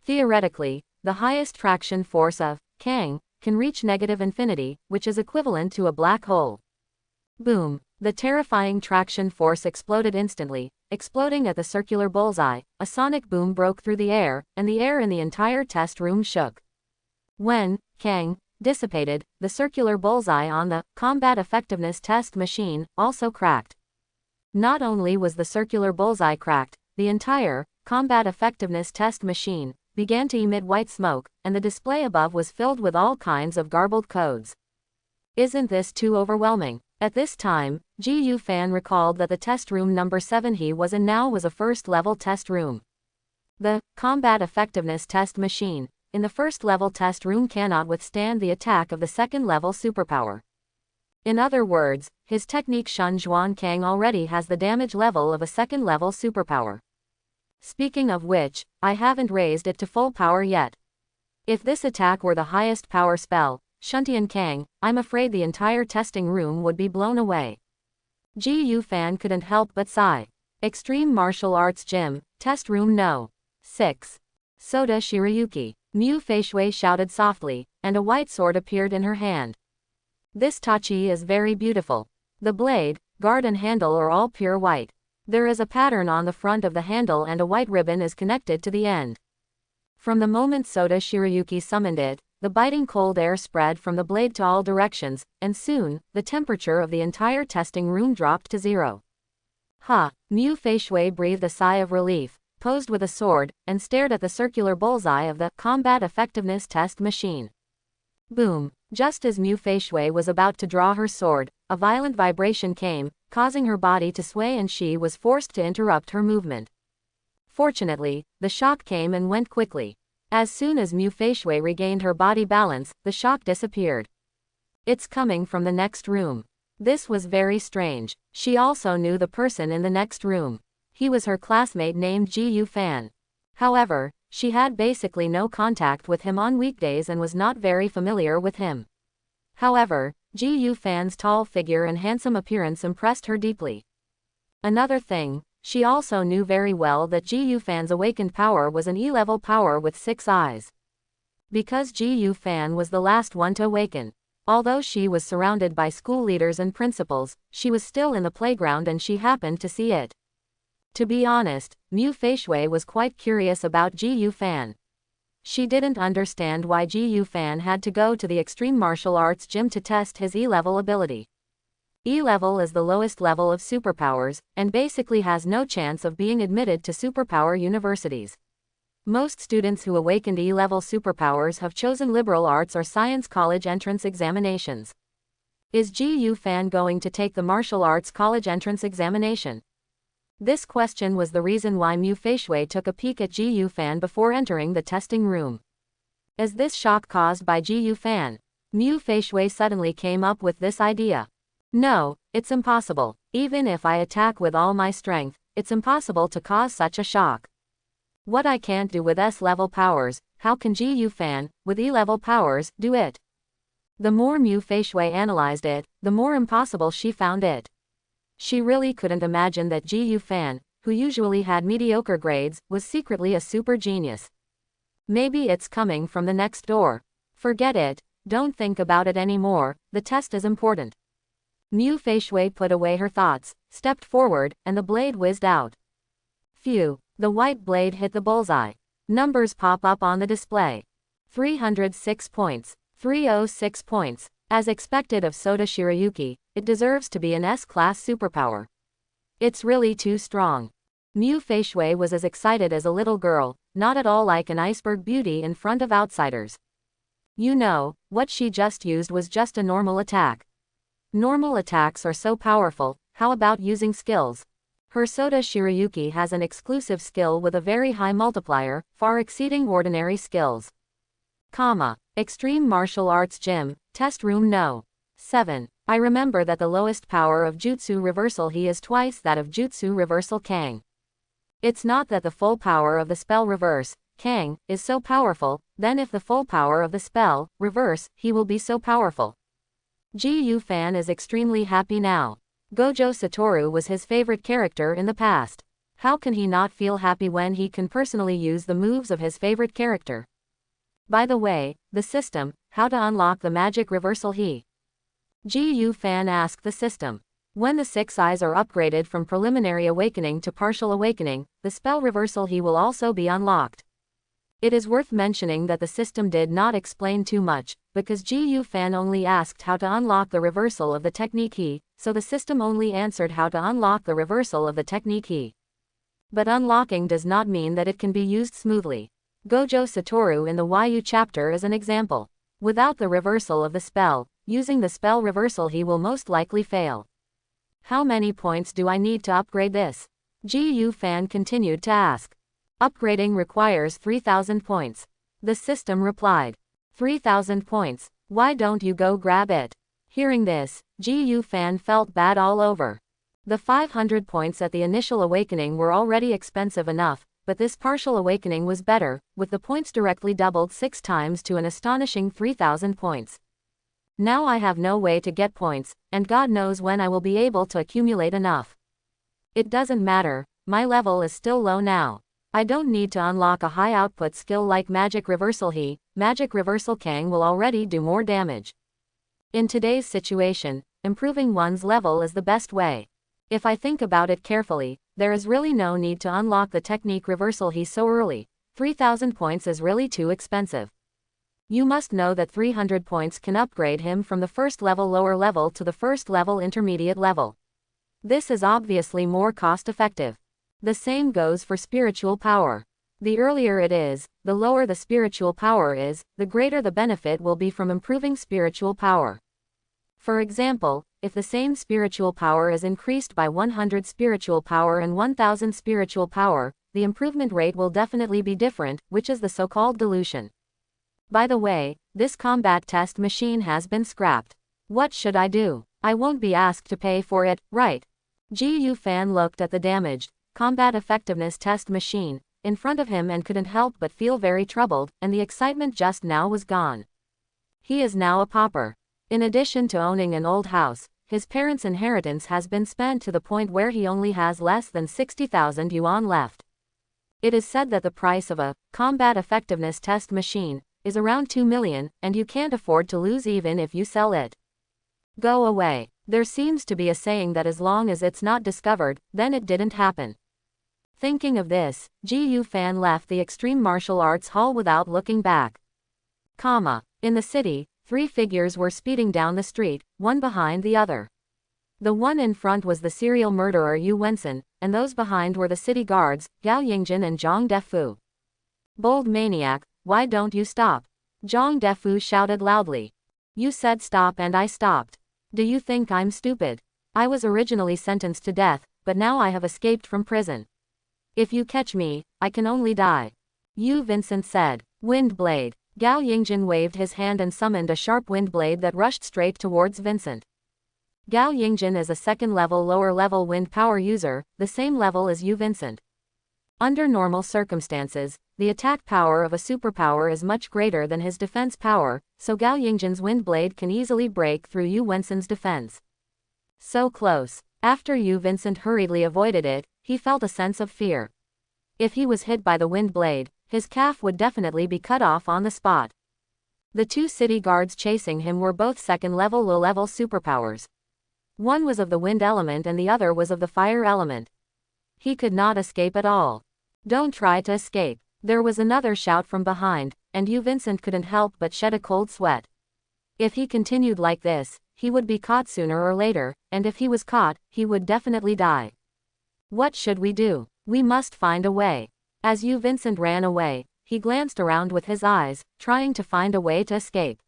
Theoretically, the highest traction force of Kang can reach negative infinity, which is equivalent to a black hole. Boom! The terrifying traction force exploded instantly, exploding at the circular bullseye. A sonic boom broke through the air, and the air in the entire test room shook. When Kang dissipated, the circular bullseye on the combat effectiveness test machine also cracked. Not only was the circular bullseye cracked, the entire combat effectiveness test machine began to emit white smoke, and the display above was filled with all kinds of garbled codes. Isn't this too overwhelming? At this time, Ji Yufan recalled that the test room number 7 he was in now was a first-level test room. The combat effectiveness test machine in the first-level test room cannot withstand the attack of the second-level superpower. In other words, his technique Shun Zhuan Kang already has the damage level of a second-level superpower. Speaking of which, I haven't raised it to full power yet. If this attack were the highest power spell, Shuntian Kang, I'm afraid the entire testing room would be blown away. Ji Yufan couldn't help but sigh. Extreme Martial Arts Gym, Test Room No. 6. Soda Shirayuki. Mu Feishui shouted softly, and a white sword appeared in her hand. This tachi is very beautiful. The blade, guard and handle are all pure white. There is a pattern on the front of the handle and a white ribbon is connected to the end. From the moment Soda Shirayuki summoned it, the biting cold air spread from the blade to all directions, and soon, the temperature of the entire testing room dropped to 0. Ha! Mu Feishui breathed a sigh of relief, posed with a sword, and stared at the circular bullseye of the combat effectiveness test machine. Boom! Just as Mu Feishui was about to draw her sword, a violent vibration came, causing her body to sway and she was forced to interrupt her movement. Fortunately, the shock came and went quickly. As soon as Mu Feishui regained her body balance, the shock disappeared. It's coming from the next room. This was very strange. She also knew the person in the next room. He was her classmate named Ji Yufan. However, she had basically no contact with him on weekdays and was not very familiar with him. However, Ji Yu Fan's tall figure and handsome appearance impressed her deeply. Another thing, she also knew very well that Ji Yu Fan's awakened power was an E-level power with 6 eyes. Because Ji Yu Fan was the last one to awaken, although she was surrounded by school leaders and principals, she was still in the playground and she happened to see it. To be honest, Mu Feishui was quite curious about Ji Yu Fan. She didn't understand why Ji Yu Fan had to go to the extreme martial arts gym to test his E-level ability. E-level is the lowest level of superpowers, and basically has no chance of being admitted to superpower universities. Most students who awakened E-level superpowers have chosen liberal arts or science college entrance examinations. Is Ji Yu Fan going to take the martial arts college entrance examination? This question was the reason why Mu Feishui took a peek at Ji Yu Fan before entering the testing room. Is this shock caused by Ji Yu Fan? Mu Feishui suddenly came up with this idea. No, it's impossible. Even if I attack with all my strength, it's impossible to cause such a shock. What I can't do with S-level powers, how can Ji Yu Fan, with E-level powers, do it? The more Mu Feishui analyzed it, the more impossible she found it. She really couldn't imagine that Ji Yu Fan, who usually had mediocre grades, was secretly a super genius. Maybe it's coming from the next door. Forget it, don't think about it anymore, the test is important. Mu Feishui put away her thoughts, stepped forward, and the blade whizzed out. Phew, the white blade hit the bullseye. Numbers pop up on the display. 306 points. 306 points. As expected of Soda Shirayuki, it deserves to be an S-class superpower. It's really too strong. Mu Feishui was as excited as a little girl, not at all like an iceberg beauty in front of outsiders. You know, what she just used was just a normal attack. Normal attacks are so powerful, how about using skills? Her Soda Shirayuki has an exclusive skill with a very high multiplier, far exceeding ordinary skills. Extreme Martial Arts Gym, Test Room No. 7. I remember that the lowest power of Jutsu Reversal He is twice that of Jutsu Reversal Kang. It's not that the full power of the spell Reverse, Kang, is so powerful, then if the full power of the spell, Reverse, He will be so powerful. Ji Yu Fan is extremely happy now. Gojo Satoru was his favorite character in the past. How can he not feel happy when he can personally use the moves of his favorite character? By the way, the system, how to unlock the magic reversal He? Ji Yu Fan asked the system. When the 6 eyes are upgraded from preliminary awakening to partial awakening, the spell reversal He will also be unlocked. It is worth mentioning that the system did not explain too much, because Ji Yu Fan only asked how to unlock the reversal of the technique He, so the system only answered how to unlock the reversal of the technique He. But unlocking does not mean that it can be used smoothly. Gojo Satoru in the YU chapter is an example. Without the reversal of the spell, using the spell reversal He will most likely fail. How many points do I need to upgrade this? Ji Yu Fan continued to ask. Upgrading requires 3,000 points. The system replied. 3,000 points, why don't you go grab it? Hearing this, Ji Yu Fan felt bad all over. The 500 points at the initial awakening were already expensive enough, but this partial awakening was better, with the points directly doubled 6 times to an astonishing 3,000 points. Now I have no way to get points, and God knows when I will be able to accumulate enough. It doesn't matter, my level is still low now. I don't need to unlock a high output skill like Magic Reversal He, Magic Reversal Kang will already do more damage. In today's situation, improving one's level is the best way. If I think about it carefully, there is really no need to unlock the technique Reversal He so early. 3,000 points is really too expensive. You must know that 300 points can upgrade him from the first level lower level to the first level intermediate level. This is obviously more cost effective. The same goes for spiritual power. The earlier it is, the lower the spiritual power is, the greater the benefit will be from improving spiritual power. For example, if the same spiritual power is increased by 100 spiritual power and 1000 spiritual power, the improvement rate will definitely be different, which is the so-called dilution. By the way, this combat test machine has been scrapped. What should I do? I won't be asked to pay for it, right? Ji Yu Fan looked at the damaged combat effectiveness test machine, in front of him and couldn't help but feel very troubled, and the excitement just now was gone. He is now a pauper. In addition to owning an old house, his parents' inheritance has been spent to the point where he only has less than 60,000 yuan left. It is said that the price of a combat effectiveness test machine is around 2 million, and you can't afford to lose even if you sell it. Go away. There seems to be a saying that as long as it's not discovered, then it didn't happen. Thinking of this, Ji Fan left the Extreme Martial Arts Hall without looking back. In the city, 3 figures were speeding down the street, one behind the other. The one in front was the serial murderer Vincent, and those behind were the city guards, Gao Yingjin and Zhang Defu. Bold maniac, why don't you stop? Zhang Defu shouted loudly. You said stop and I stopped. Do you think I'm stupid? I was originally sentenced to death, but now I have escaped from prison. If you catch me, I can only die. Vincent said. Wind blade. Gao Yingjin waved his hand and summoned a sharp wind blade that rushed straight towards Vincent. Gao Yingjin is a second-level lower-level wind power user, the same level as Vincent. Under normal circumstances, the attack power of a superpower is much greater than his defense power, so Gao Yingjin's wind blade can easily break through Vincent's defense. So close. After Vincent hurriedly avoided it, he felt a sense of fear. If he was hit by the wind blade, his calf would definitely be cut off on the spot. The 2 city guards chasing him were both second-level low-level superpowers. One was of the wind element and the other was of the fire element. He could not escape at all. Don't try to escape. There was another shout from behind, and Vincent couldn't help but shed a cold sweat. If he continued like this, he would be caught sooner or later, and if he was caught, he would definitely die. What should we do? We must find a way. As Vincent ran away, he glanced around with his eyes, trying to find a way to escape.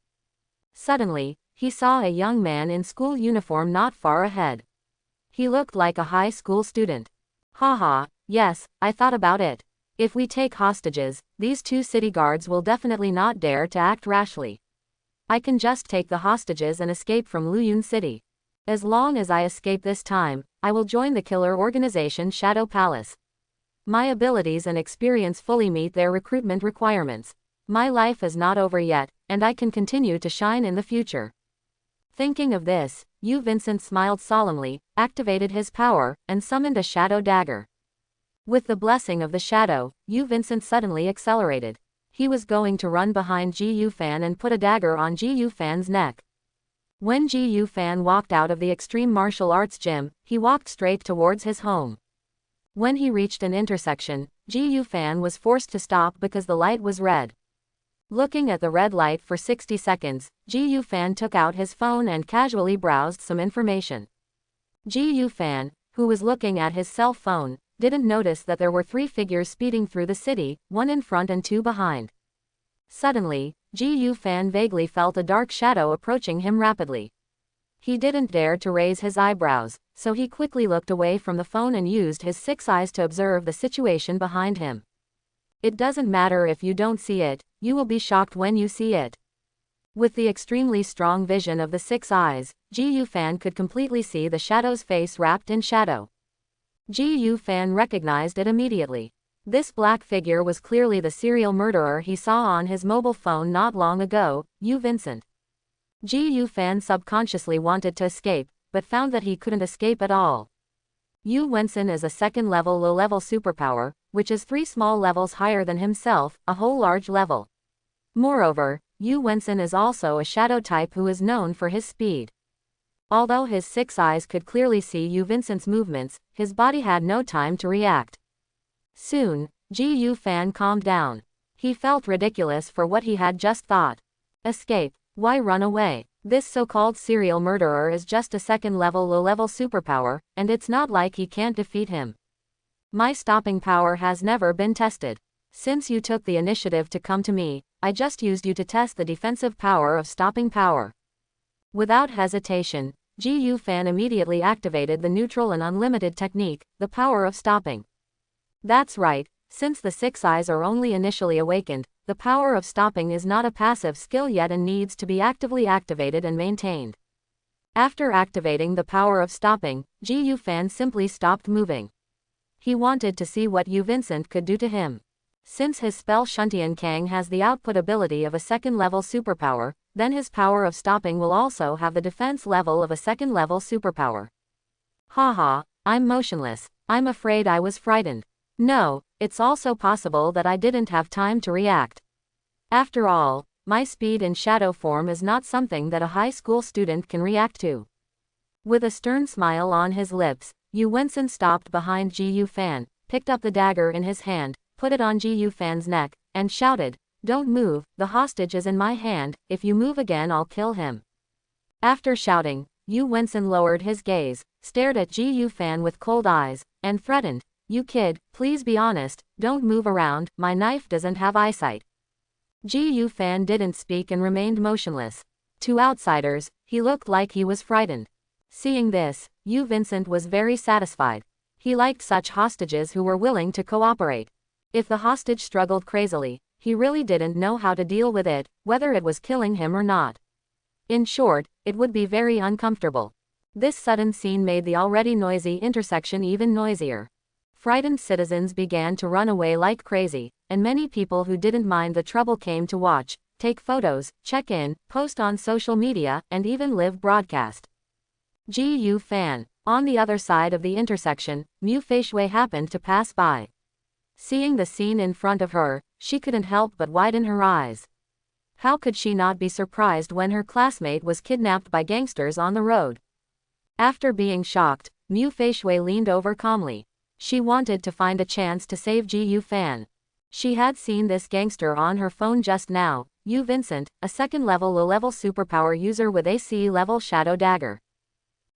Suddenly, he saw a young man in school uniform not far ahead. He looked like a high school student. Haha, yes, I thought about it. If we take hostages, these 2 city guards will definitely not dare to act rashly. I can just take the hostages and escape from Luyun City. As long as I escape this time, I will join the killer organization Shadow Palace. My abilities and experience fully meet their recruitment requirements. My life is not over yet, and I can continue to shine in the future. Thinking of this, Vincent smiled solemnly, activated his power, and summoned a shadow dagger. With the blessing of the shadow, Vincent suddenly accelerated. He was going to run behind Ji Fan and put a dagger on Ji Fan's neck. When Ji Fan walked out of the Extreme Martial Arts Gym, he walked straight towards his home. When he reached an intersection, Ji Fan was forced to stop because the light was red. Looking at the red light for 60 seconds, Ji Fan took out his phone and casually browsed some information. Ji Fan, who was looking at his cell phone, didn't notice that there were 3 figures speeding through the city, 1 in front and 2 behind. Suddenly, Ji Fan vaguely felt a dark shadow approaching him rapidly. He didn't dare to raise his eyebrows, so he quickly looked away from the phone and used his 6 eyes to observe the situation behind him. It doesn't matter if you don't see it, you will be shocked when you see it. With the extremely strong vision of the 6 eyes, Ji Fan could completely see the shadow's face wrapped in shadow. Ji Fan recognized it immediately. This black figure was clearly the serial murderer he saw on his mobile phone not long ago, Vincent. Ji Fan subconsciously wanted to escape, but found that he couldn't escape at all. Vincent is a second-level low-level superpower, which is 3 small levels higher than himself, a whole large level. Moreover, Vincent is also a shadow type who is known for his speed. Although his 6 eyes could clearly see Vincent's movements, his body had no time to react. Soon, Ji Fan calmed down. He felt ridiculous for what he had just thought. Escape. Why run away? This so-called serial murderer is just a second-level low-level superpower, and it's not like he can't defeat him. My stopping power has never been tested. Since you took the initiative to come to me, I just used you to test the defensive power of stopping power. Without hesitation, Ji Fan immediately activated the neutral and unlimited technique, the power of stopping. That's right, since the 6 eyes are only initially awakened, the power of stopping is not a passive skill yet and needs to be actively activated and maintained. After activating the power of stopping, Ji Fan simply stopped moving. He wanted to see what Vincent could do to him. Since his spell Shuntian Kang has the output ability of a second-level superpower, then his power of stopping will also have the defense level of a second-level superpower. Haha, I'm motionless. I'm afraid I was frightened. No, it's also possible that I didn't have time to react. After all, my speed in shadow form is not something that a high school student can react to. With a stern smile on his lips, Vincent stopped behind Ji Fan, picked up the dagger in his hand, put it on Ji Fan's neck, and shouted, "Don't move, the hostage is in my hand, if you move again I'll kill him." After shouting, Vincent lowered his gaze, stared at Ji Fan with cold eyes, and threatened, "You kid, please be honest, don't move around, my knife doesn't have eyesight." Ji Fan didn't speak and remained motionless. To outsiders, he looked like he was frightened. Seeing this, Vincent was very satisfied. He liked such hostages who were willing to cooperate. If the hostage struggled crazily, he really didn't know how to deal with it, whether it was killing him or not. In short, it would be very uncomfortable. This sudden scene made the already noisy intersection even noisier. Frightened citizens began to run away like crazy, and many people who didn't mind the trouble came to watch, take photos, check in, post on social media, and even live broadcast. Ji Fan. On the other side of the intersection, Mu Feishui happened to pass by. Seeing the scene in front of her, she couldn't help but widen her eyes. How could she not be surprised when her classmate was kidnapped by gangsters on the road? After being shocked, Mu Feishui leaned over calmly. She wanted to find a chance to save Ji Fan. She had seen this gangster on her phone just now, Vincent, a second-level low-level superpower user with a C-level shadow dagger.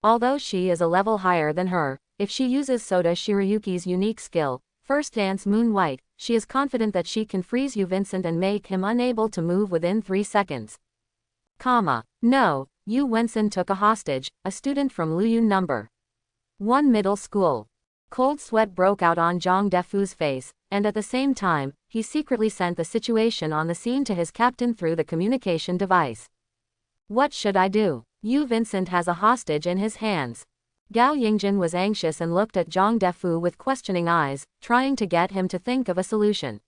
Although she is a level higher than her, if she uses Soda Shiryuki's unique skill, First Dance Moon White, she is confident that she can freeze Vincent and make him unable to move within 3 seconds. No, Vincent took a hostage, a student from Luyun No. 1 middle school. Cold sweat broke out on Zhang Defu's face, and at the same time, he secretly sent the situation on the scene to his captain through the communication device. What should I do? Vincent has a hostage in his hands. Gao Yingjin was anxious and looked at Zhang Defu with questioning eyes, trying to get him to think of a solution.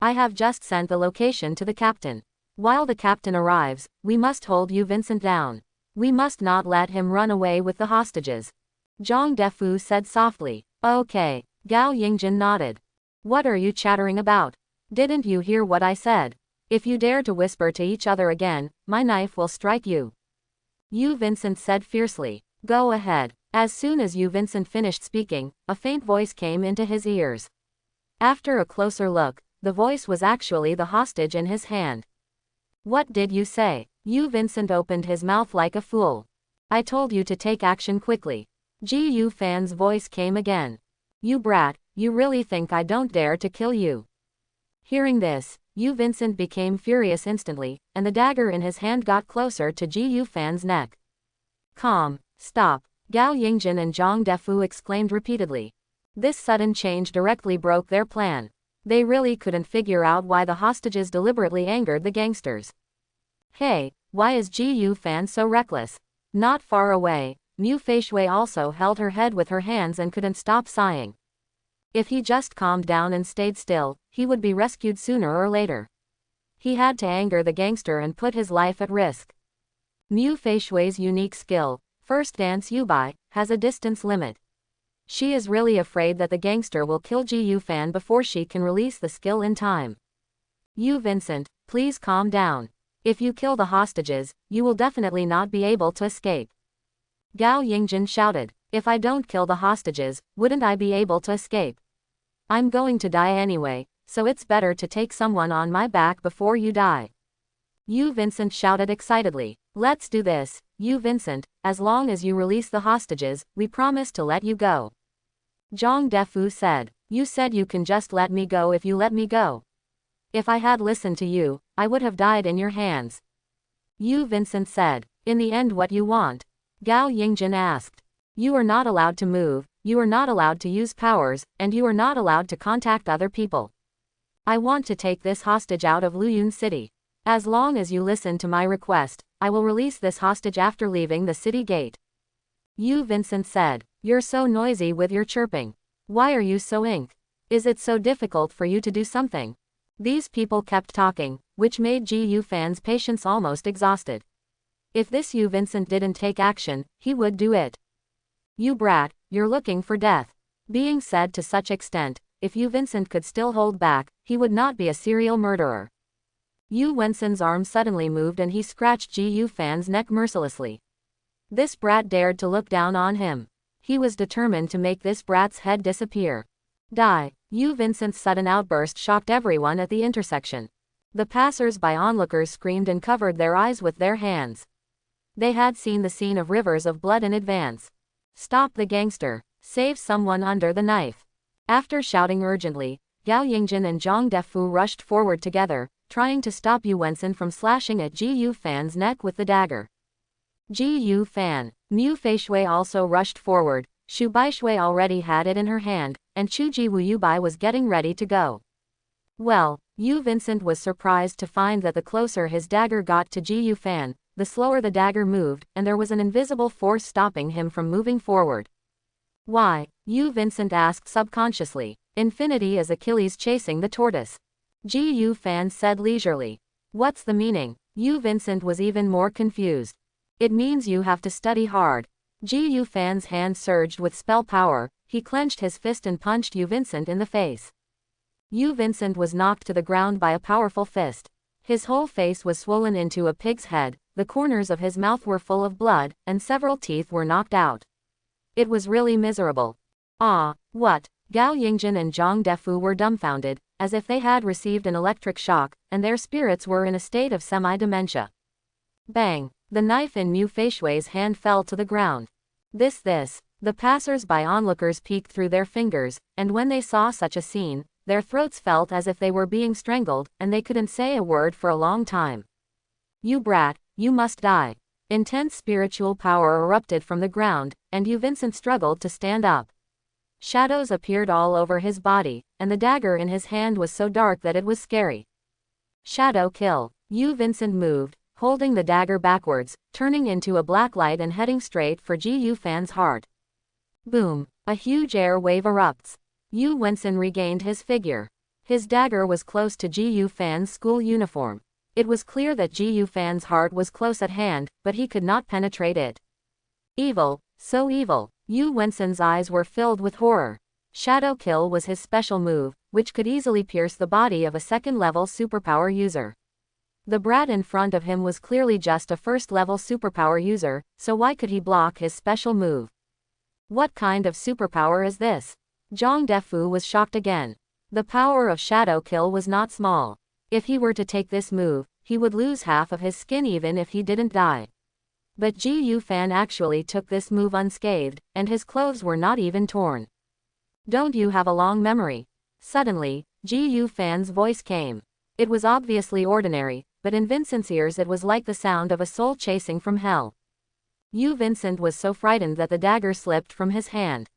I have just sent the location to the captain. While the captain arrives, we must hold Vincent down. We must not let him run away with the hostages. Zhang Defu said softly. Okay. Gao Yingjin nodded. What are you chattering about? Didn't you hear what I said? If you dare to whisper to each other again, my knife will strike you. Vincent said fiercely. Go ahead. As soon as Vincent finished speaking, a faint voice came into his ears. After a closer look, the voice was actually the hostage in his hand. What did you say? Vincent opened his mouth like a fool. I told you to take action quickly. Ji Fan's voice came again. You brat, you really think I don't dare to kill you? Hearing this, Vincent became furious instantly, and the dagger in his hand got closer to Ji Fan's neck. Calm, stop, Gao Yingjin and Zhang Defu exclaimed repeatedly. This sudden change directly broke their plan. They really couldn't figure out why the hostages deliberately angered the gangsters. Hey, why is Ji Fan so reckless? Not far away, Mu Feishui also held her head with her hands and couldn't stop sighing. If he just calmed down and stayed still, he would be rescued sooner or later. He had to anger the gangster and put his life at risk. Mu Feishui's unique skill, First Dance Yubai, has a distance limit. She is really afraid that the gangster will kill Ji Fan before she can release the skill in time. Vincent, please calm down. If you kill the hostages, you will definitely not be able to escape. Gao Yingjin shouted. If I don't kill the hostages, wouldn't I be able to escape? I'm going to die anyway, so it's better to take someone on my back before you die. Vincent shouted excitedly. Let's do this, Vincent, as long as you release the hostages, we promise to let you go. Zhang Defu said. You said you can just let me go if you let me go. If I had listened to you, I would have died in your hands. Vincent said. In the end, what you want? Gao Yingjin asked. You are not allowed to move, you are not allowed to use powers, and you are not allowed to contact other people. I want to take this hostage out of Luyun City. As long as you listen to my request, I will release this hostage after leaving the city gate. Vincent said. You're so noisy with your chirping. Why are you so ink? Is it so difficult for you to do something? These people kept talking, which made Gu Fan's patience almost exhausted. If this Yu Vincent didn't take action, he would do it. You brat, you're looking for death. Being said to such extent, if Yu Vincent could still hold back, he would not be a serial murderer. Yu Vincent's arm suddenly moved and he scratched Gu Fan's neck mercilessly. This brat dared to look down on him. He was determined to make this brat's head disappear. Die. Yu Vincent's sudden outburst shocked everyone at the intersection. The passers-by onlookers screamed and covered their eyes with their hands. They had seen the scene of rivers of blood in advance. Stop the gangster. Save someone under the knife. After shouting urgently, Gao Yingjin and Zhang Defu rushed forward together, trying to stop Yu Vincent from slashing at Gu Fan's neck with the dagger. Gu Fan. Mu Feishui also rushed forward. Shu Baishui already had it in her hand, and Chu Ji Wuyubai was getting ready to go. Well, Yu Vincent was surprised to find that the closer his dagger got to Gu Fan, the slower the dagger moved, and there was an invisible force stopping him from moving forward. Why? Yu Vincent asked subconsciously. Infinity is Achilles chasing the tortoise. Gu Fan said leisurely. What's the meaning? Yu Vincent was even more confused. It means you have to study hard. Gu Fan's hand surged with spell power, he clenched his fist and punched Yu Vincent in the face. Yu Vincent was knocked to the ground by a powerful fist. His whole face was swollen into a pig's head, the corners of his mouth were full of blood, and several teeth were knocked out. It was really miserable. Ah, what? Gao Yingjin and Zhang Defu were dumbfounded, as if they had received an electric shock, and their spirits were in a state of semi-dementia. Bang! The knife in Mu Feishui's hand fell to the ground. This. The passers-by onlookers peeked through their fingers, and when they saw such a scene, their throats felt as if they were being strangled, and they couldn't say a word for a long time. You brat, you must die. Intense spiritual power erupted from the ground, and Yu Vincent struggled to stand up. Shadows appeared all over his body, and the dagger in his hand was so dark that it was scary. Shadow kill. Yu Vincent moved, holding the dagger backwards, turning into a black light and heading straight for Gu Fan's heart. Boom! A huge air wave erupts. Yu Vincent regained his figure. His dagger was close to Gu Fan's school uniform. It was clear that Gu Fan's heart was close at hand, but he could not penetrate it. Evil, so evil. Yu Vincent's eyes were filled with horror. Shadow kill was his special move, which could easily pierce the body of a second-level superpower user. The brat in front of him was clearly just a first-level superpower user, so why could he block his special move? What kind of superpower is this? Zhang Defu was shocked again. The power of shadow kill was not small. If he were to take this move, he would lose half of his skin even if he didn't die. But Gu Fan actually took this move unscathed, and his clothes were not even torn. Don't you have a long memory? Suddenly, Gu Fan's voice came. It was obviously ordinary, but in Vincent's ears it was like the sound of a soul chasing from hell. Yu Vincent was so frightened that the dagger slipped from his hand.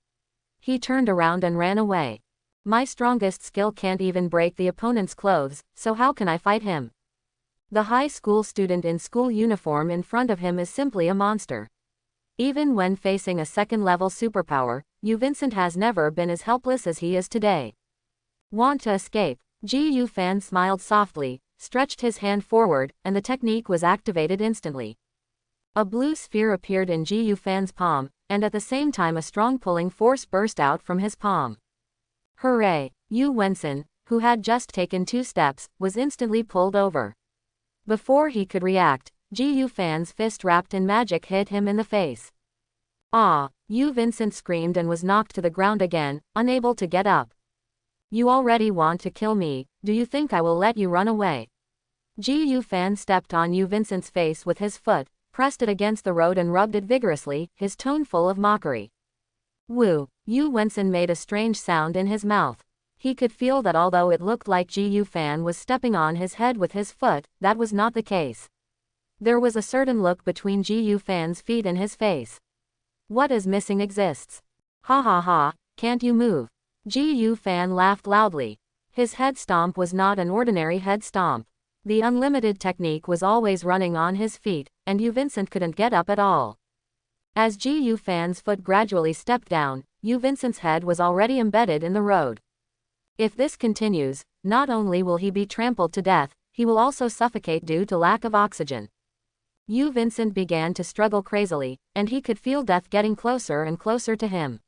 He turned around and ran away. My strongest skill can't even break the opponent's clothes, so how can I fight him? The high school student in school uniform in front of him is simply a monster. Even when facing a second-level superpower, Yu Vincent has never been as helpless as he is today. Want to escape? Gu Fan smiled softly, stretched his hand forward, and the technique was activated instantly. A blue sphere appeared in Gu Fan's palm, and at the same time a strong pulling force burst out from his palm. Hooray! Yu Vincent, who had just taken 2 steps, was instantly pulled over. Before he could react, Gu Fan's fist wrapped in magic hit him in the face. Ah! Yu Vincent screamed and was knocked to the ground again, unable to get up. You already want to kill me, do you think I will let you run away? Gu Fan stepped on Yu Vincent's face with his foot, pressed it against the road and rubbed it vigorously, his tone full of mockery. Woo! Yu Vincent made a strange sound in his mouth. He could feel that although it looked like Gu Fan was stepping on his head with his foot, that was not the case. There was a certain look between Gu Fan's feet and his face. What is missing exists. Ha ha ha, can't you move? Gu Fan laughed loudly. His head stomp was not an ordinary head stomp. The unlimited technique was always running on his feet, and Yu Vincent couldn't get up at all. As Gu Fan's foot gradually stepped down, Yu Vincent's head was already embedded in the road. If this continues, not only will he be trampled to death, he will also suffocate due to lack of oxygen. Vincent began to struggle crazily, and he could feel death getting closer and closer to him.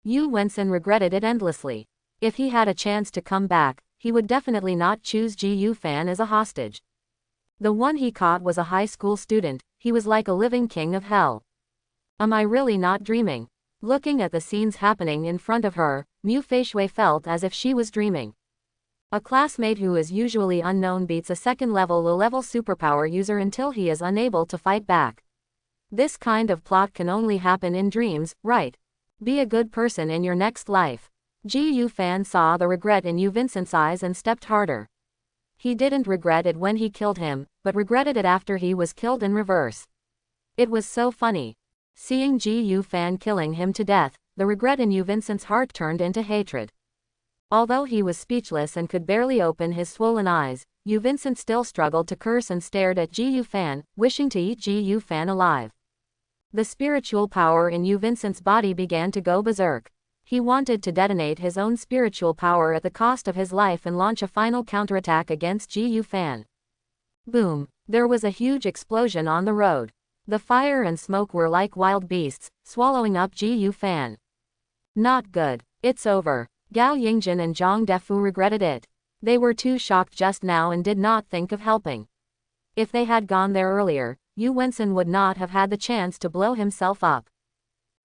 Vincent regretted it endlessly. If he had a chance to come back, he would definitely not choose Ji Fan as a hostage. The one he caught was a high school student. He was like a living king of hell. Am I really not dreaming? Looking at the scenes happening in front of her, Mu Feishui felt as if she was dreaming. A classmate who is usually unknown beats a second-level low-level superpower user until he is unable to fight back. This kind of plot can only happen in dreams, right? Be a good person in your next life. Ji Fan saw the regret in Vincent's eyes and stepped harder. He didn't regret it when he killed him, but regretted it after he was killed in reverse. It was so funny. Seeing Ji Fan killing him to death, the regret in Vincent's heart turned into hatred. Although he was speechless and could barely open his swollen eyes, Vincent still struggled to curse and stared at Ji Fan, wishing to eat Ji Fan alive. The spiritual power in Vincent's body began to go berserk. He wanted to detonate his own spiritual power at the cost of his life and launch a final counterattack against Ji Fan. Boom! There was a huge explosion on the road. The fire and smoke were like wild beasts, swallowing up Ji Fan. Not good. It's over. Gao Yingjin and Zhang Defu regretted it. They were too shocked just now and did not think of helping. If they had gone there earlier, Vincent would not have had the chance to blow himself up.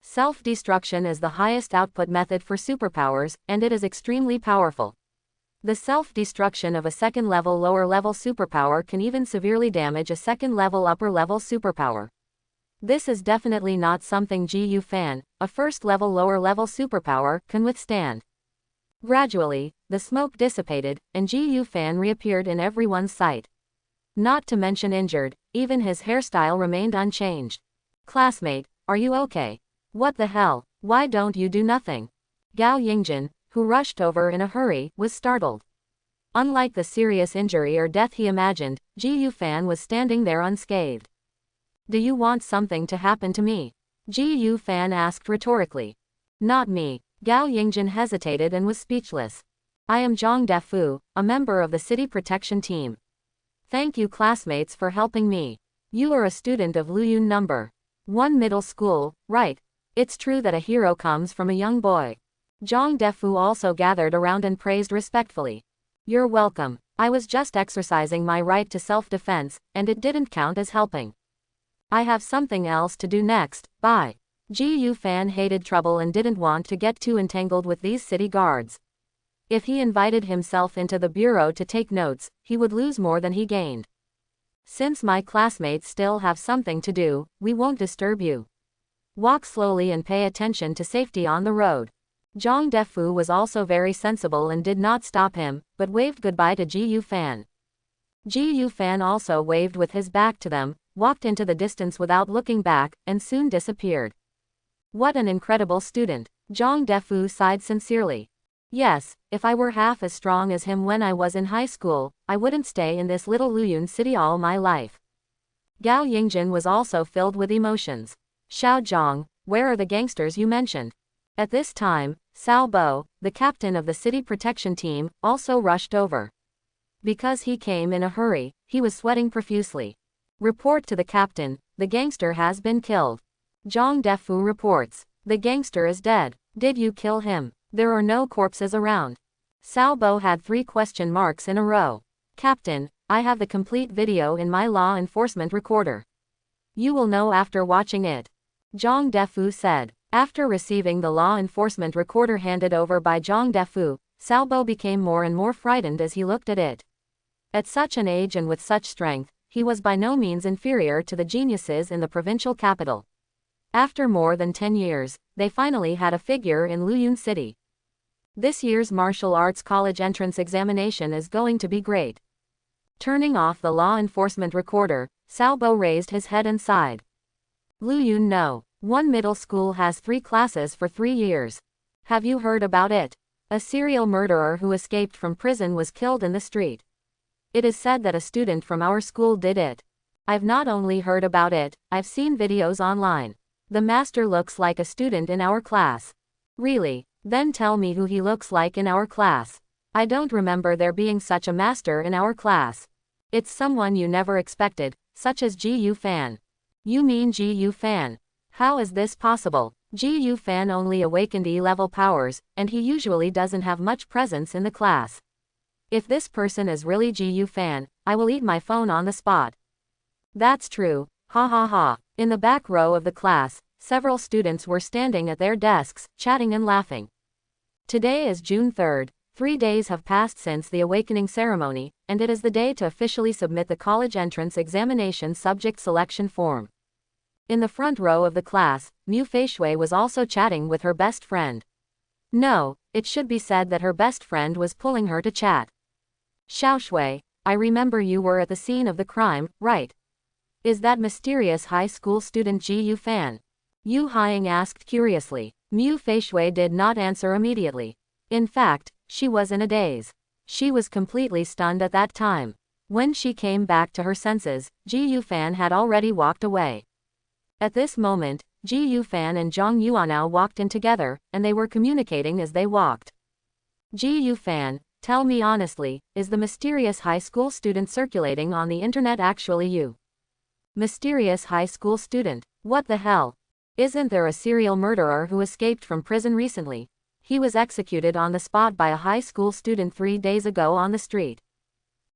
Self-destruction is the highest output method for superpowers, and it is extremely powerful. The self-destruction of a second-level lower-level superpower can even severely damage a second-level upper-level superpower. This is definitely not something Ji Fan, a first-level lower-level superpower, can withstand. Gradually, the smoke dissipated, and Ji Fan reappeared in everyone's sight. Not to mention injured, even his hairstyle remained unchanged. Classmate, are you okay? What the hell, why don't you do nothing? Gao Yingjin, who rushed over in a hurry, was startled. Unlike the serious injury or death he imagined, Ji Fan was standing there unscathed. Do you want something to happen to me? Ji Fan asked rhetorically. Not me. Gao Yingjin hesitated and was speechless. I am Zhang Defu, a member of the city protection team. Thank you classmates for helping me. You are a student of Luyun number 1 middle school, right? It's true that a hero comes from a young boy. Zhang Defu also gathered around and praised respectfully. You're welcome. I was just exercising my right to self-defense, and it didn't count as helping. I have something else to do next, bye. Ji Fan hated trouble and didn't want to get too entangled with these city guards. If he invited himself into the bureau to take notes, he would lose more than he gained. Since my classmates still have something to do, we won't disturb you. Walk slowly and pay attention to safety on the road. Zhang Defu was also very sensible and did not stop him, but waved goodbye to Ji Fan. Ji Fan also waved with his back to them, walked into the distance without looking back, and soon disappeared. What an incredible student. Zhang Defu sighed sincerely. Yes, if I were half as strong as him when I was in high school, I wouldn't stay in this little Luyun city all my life. Gao Yingjin was also filled with emotions. Xiao Zhang, where are the gangsters you mentioned? At this time, Cao Bo, the captain of the city protection team, also rushed over. Because he came in a hurry, he was sweating profusely. Report to the captain, the gangster has been killed. Zhang Defu reports. The gangster is dead. Did you kill him? There are no corpses around. Cao Bo had 3 question marks in a row. Captain, I have the complete video in my law enforcement recorder. You will know after watching it. Zhang Defu said. After receiving the law enforcement recorder handed over by Zhang Defu, Cao Bo became more and more frightened as he looked at it. At such an age and with such strength, he was by no means inferior to the geniuses in the provincial capital. After more than 10 years, they finally had a figure in Luyun City. This year's martial arts college entrance examination is going to be great. Turning off the law enforcement recorder, Cao Bo raised his head and sighed. Luyun No. 1 middle school has 3 classes for 3 years. Have you heard about it? A serial murderer who escaped from prison was killed in the street. It is said that a student from our school did it. I've not only heard about it, I've seen videos online. The master looks like a student in our class. Really? Then tell me who he looks like in our class. I don't remember there being such a master in our class. It's someone you never expected, such as Gu Fan. You mean Gu Fan? How is this possible? Gu Fan only awakened E-level powers, and he usually doesn't have much presence in the class. If this person is really Gu Fan, I will eat my phone on the spot. That's true, ha ha ha. In the back row of the class, several students were standing at their desks, chatting and laughing. Today is June 3rd. 3 days have passed since the awakening ceremony, and it is the day to officially submit the college entrance examination subject selection form. In the front row of the class, Mu Feishui was also chatting with her best friend. No, it should be said that her best friend was pulling her to chat. Xiaoshui, I remember you were at the scene of the crime, right? Is that mysterious high school student Gu Fan? Yu Haiying asked curiously. Mu Feishui did not answer immediately. In fact, she was in a daze. She was completely stunned at that time. When she came back to her senses, Gu Fan had already walked away. At this moment, Gu Fan and Zhang Yuanao walked in together, and they were communicating as they walked. Gu Fan, tell me honestly, is the mysterious high school student circulating on the internet actually you? Mysterious high school student? What the hell? Isn't there a serial murderer who escaped from prison recently? He was executed on the spot by a high school student 3 days ago on the street.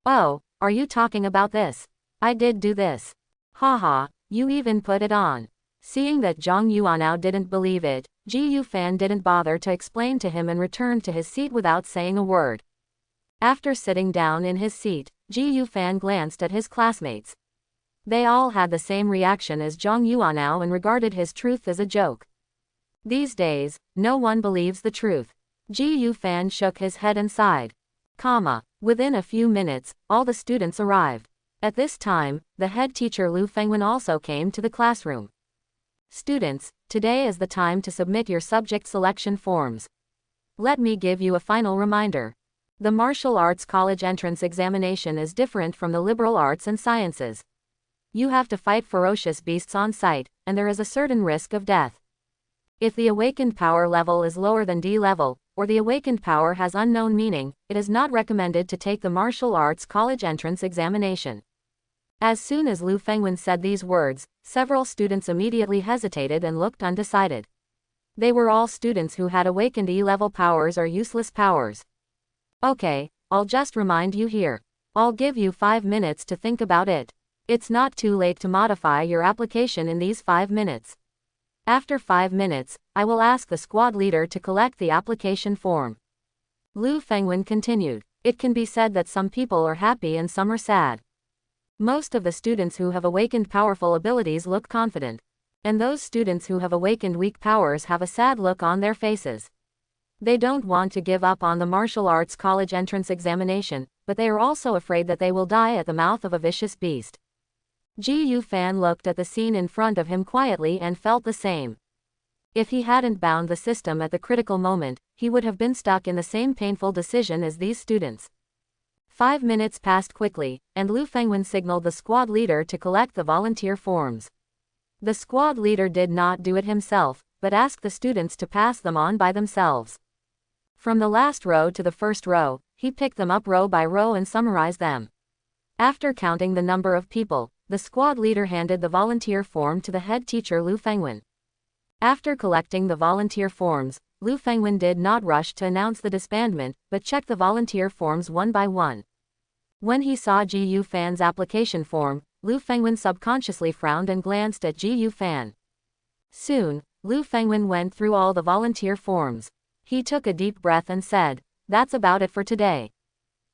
Oh, are you talking about this? I did do this. Haha, you even put it on. Seeing that Zhang Yuanao didn't believe it, Gu Fan didn't bother to explain to him and returned to his seat without saying a word. After sitting down in his seat, Gu Fan glanced at his classmates. They all had the same reaction as Zhang Yuanao and regarded his truth as a joke. These days, no one believes the truth. Gu Fan shook his head and sighed. Within a few minutes, all the students arrived. At this time, the head teacher Lu Fengwen also came to the classroom. Students, today is the time to submit your subject selection forms. Let me give you a final reminder. The martial arts college entrance examination is different from the liberal arts and sciences. You have to fight ferocious beasts on sight, and there is a certain risk of death. If the awakened power level is lower than D level, or the awakened power has unknown meaning, it is not recommended to take the martial arts college entrance examination. As soon as Lu Fengwen said these words, several students immediately hesitated and looked undecided. They were all students who had awakened E-level powers or useless powers. Okay, I'll just remind you here. I'll give you 5 minutes to think about it. It's not too late to modify your application in these 5 minutes. After 5 minutes, I will ask the squad leader to collect the application form. Lu Fengwen continued. It can be said that some people are happy and some are sad. Most of the students who have awakened powerful abilities look confident. And those students who have awakened weak powers have a sad look on their faces. They don't want to give up on the martial arts college entrance examination, but they are also afraid that they will die at the mouth of a vicious beast. Gu Fan looked at the scene in front of him quietly and felt the same. If he hadn't bound the system at the critical moment, he would have been stuck in the same painful decision as these students. 5 minutes passed quickly, and Lu Fengwen signaled the squad leader to collect the volunteer forms. The squad leader did not do it himself, but asked the students to pass them on by themselves. From the last row to the first row, he picked them up row by row and summarized them. After counting the number of people, the squad leader handed the volunteer form to the head teacher Lu Fengwen. After collecting the volunteer forms, Lu Fengwen did not rush to announce the disbandment, but checked the volunteer forms one by one. When he saw Gu Fan's application form, Lu Fengwen subconsciously frowned and glanced at Gu Fan. Soon, Lu Fengwen went through all the volunteer forms. He took a deep breath and said, "That's about it for today.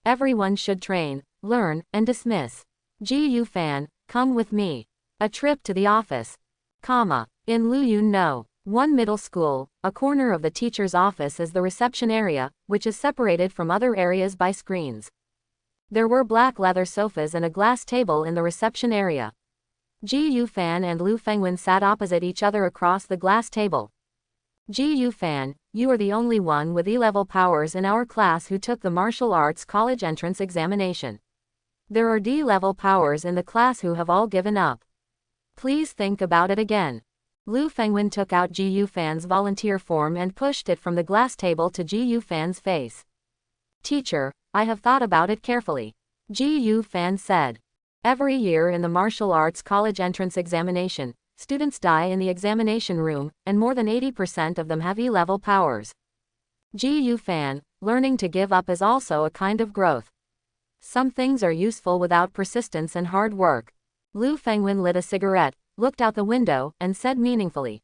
Everyone should train, learn, and dismiss. Gu Fan, come with me. A trip to the office. In Luyun No. 1 middle school, a corner of the teacher's office is the reception area, which is separated from other areas by screens. There were black leather sofas and a glass table in the reception area. Gu Fan and Lu Fengwen sat opposite each other across the glass table. Gu Fan, you are the only one with E-level powers in our class who took the martial arts college entrance examination. There are D-level powers in the class who have all given up. Please think about it again." Lu Fengwen took out Gu Fan's volunteer form and pushed it from the glass table to Gu Fan's face. Teacher, I have thought about it carefully. Ji Fan said. Every year in the martial arts college entrance examination, students die in the examination room, and more than 80% of them have E-level powers. Ji Fan, learning to give up is also a kind of growth. Some things are useful without persistence and hard work. Lu Fengwen lit a cigarette, looked out the window, and said meaningfully.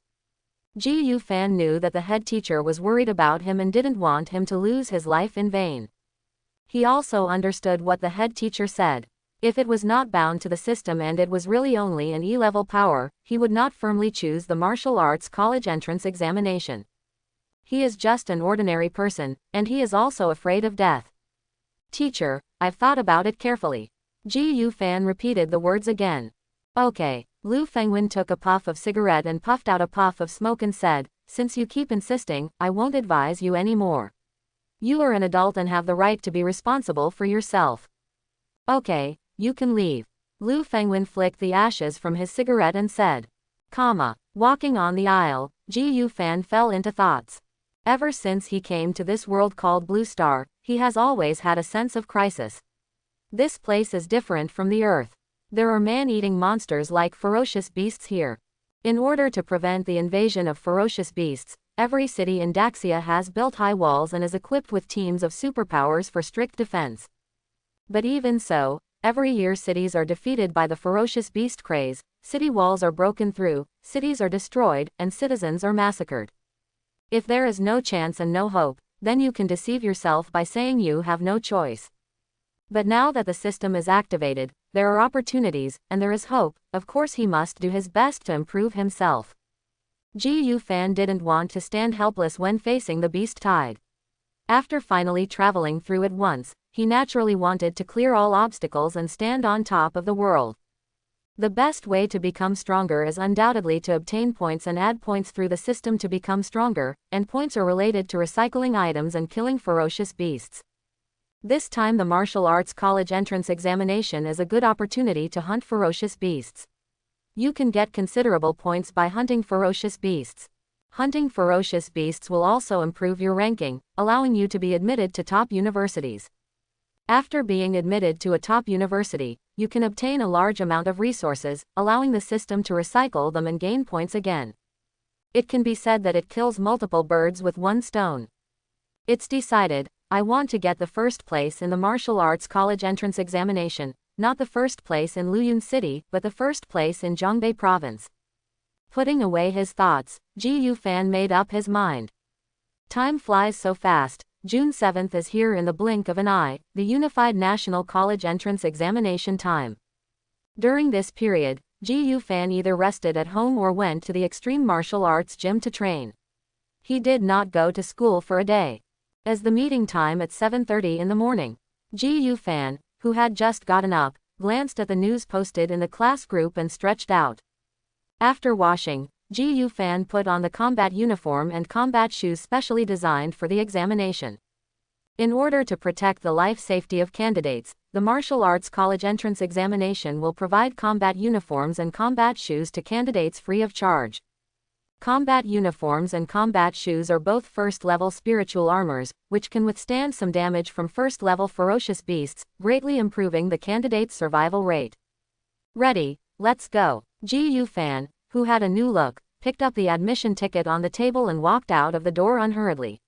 Ji Fan knew that the head teacher was worried about him and didn't want him to lose his life in vain. He also understood what the head teacher said. If it was not bound to the system and it was really only an E-level power, he would not firmly choose the martial arts college entrance examination. He is just an ordinary person, and he is also afraid of death. Teacher, I've thought about it carefully. Ji Fan repeated the words again. Okay. Lu Fengwen took a puff of cigarette and puffed out a puff of smoke and said, since you keep insisting, I won't advise you anymore. You are an adult and have the right to be responsible for yourself. Okay, you can leave. Lu Fengwen flicked the ashes from his cigarette and said. Walking on the aisle, Ji Fan fell into thoughts. Ever since he came to this world called Blue Star, he has always had a sense of crisis. This place is different from the Earth. There are man-eating monsters like ferocious beasts here. In order to prevent the invasion of ferocious beasts, every city in Daxia has built high walls and is equipped with teams of superpowers for strict defense. But even so, every year cities are defeated by the ferocious beast craze, city walls are broken through, cities are destroyed, and citizens are massacred. If there is no chance and no hope, then you can deceive yourself by saying you have no choice. But now that the system is activated, there are opportunities, and there is hope. Of course he must do his best to improve himself. Ji Fan didn't want to stand helpless when facing the beast tide. After finally traveling through it once, he naturally wanted to clear all obstacles and stand on top of the world. The best way to become stronger is undoubtedly to obtain points and add points through the system to become stronger, and points are related to recycling items and killing ferocious beasts. This time the martial arts college entrance examination is a good opportunity to hunt ferocious beasts. You can get considerable points by hunting ferocious beasts. Hunting ferocious beasts will also improve your ranking, allowing you to be admitted to top universities. After being admitted to a top university, you can obtain a large amount of resources, allowing the system to recycle them and gain points again. It can be said that it kills multiple birds with one stone. It's decided. I want to get the first place in the martial arts college entrance examination, not the first place in Luyun City, but the first place in Zhongbei province. Putting away his thoughts, Ji Fan made up his mind. Time flies so fast. June 7th is here in the blink of an eye, the Unified National College Entrance Examination time. During this period, Ji Fan either rested at home or went to the Extreme Martial Arts Gym to train. He did not go to school for a day. As the meeting time at 7:30 in the morning, Ji Fan, who had just gotten up, glanced at the news posted in the class group and stretched out. After washing, Ji Fan put on the combat uniform and combat shoes specially designed for the examination. In order to protect the life safety of candidates, the martial arts college entrance examination will provide combat uniforms and combat shoes to candidates free of charge. Combat uniforms and combat shoes are both first-level spiritual armors, which can withstand some damage from first-level ferocious beasts, greatly improving the candidate's survival rate. Ready, let's go. Ji Fan, who had a new look, picked up the admission ticket on the table and walked out of the door unhurriedly.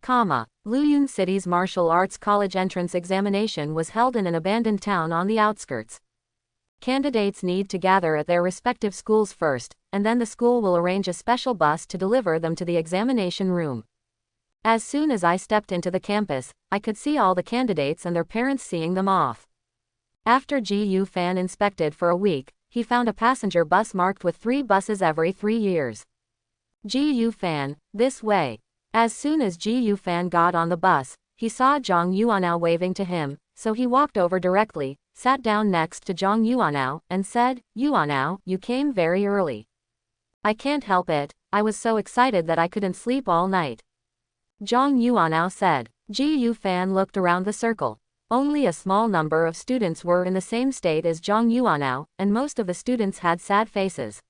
Luyun City's martial arts college entrance examination was held in an abandoned town on the outskirts. Candidates need to gather at their respective schools first, and then the school will arrange a special bus to deliver them to the examination room. As soon as I stepped into the campus, I could see all the candidates and their parents seeing them off. After Ji Fan inspected for a week, he found a passenger bus marked with 3 buses every 3 years. Ji Fan, this way. As soon as Ji Fan got on the bus, he saw Zhang Yuanao waving to him, so he walked over directly, sat down next to Zhang Yuanao, and said, "Yuanao, you came very early." "I can't help it, I was so excited that I couldn't sleep all night," Zhang Yuanao said. Ji Fan looked around the circle. Only a small number of students were in the same state as Zhang Yuanao, and most of the students had sad faces.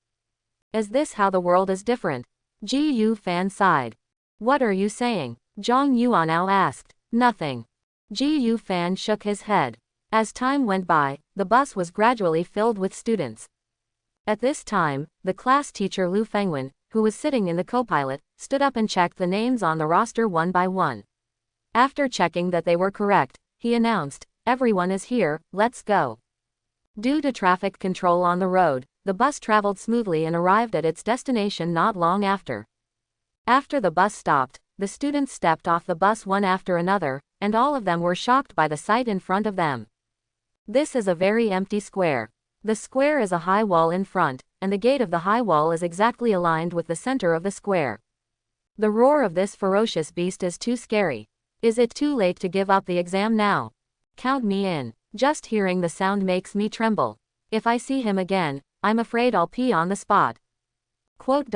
"Is this how the world is different?" Ji Fan sighed. "What are you saying?" Zhang Yuanao asked. "Nothing. Ji Yu Fan shook his head. As time went by, the bus was gradually filled with students. At this time, the class teacher Lu Fengwen, who was sitting in the co-pilot, stood up and checked the names on the roster one by one. After checking that they were correct, he announced, "Everyone is here, let's go." Due to traffic control on the road, the bus traveled smoothly and arrived at its destination not long after. After the bus stopped, the students stepped off the bus one after another, and all of them were shocked by the sight in front of them. This is a very empty square. The square is a high wall in front, and the gate of the high wall is exactly aligned with the center of the square. The roar of this ferocious beast is too scary. Is it too late to give up the exam now? Count me in. Just hearing the sound makes me tremble. If I see him again, I'm afraid I'll pee on the spot. Quote.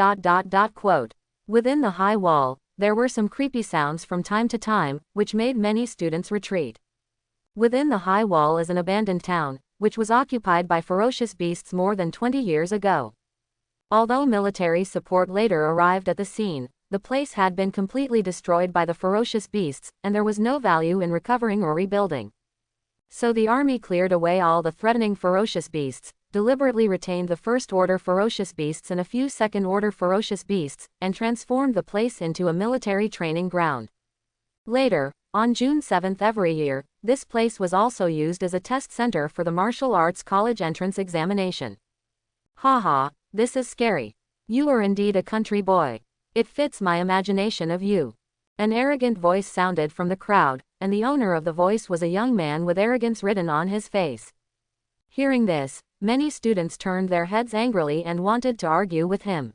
Within the high wall, there were some creepy sounds from time to time, which made many students retreat. Within the high wall is an abandoned town, which was occupied by ferocious beasts more than 20 years ago. Although military support later arrived at the scene, the place had been completely destroyed by the ferocious beasts, and there was no value in recovering or rebuilding. So the army cleared away all the threatening ferocious beasts, deliberately retained the first-order ferocious beasts and a few second-order ferocious beasts, and transformed the place into a military training ground. Later, on June 7 every year, this place was also used as a test center for the martial arts college entrance examination. Haha, this is scary. You are indeed a country boy. It fits my imagination of you. An arrogant voice sounded from the crowd, and the owner of the voice was a young man with arrogance written on his face. Hearing this, many students turned their heads angrily and wanted to argue with him.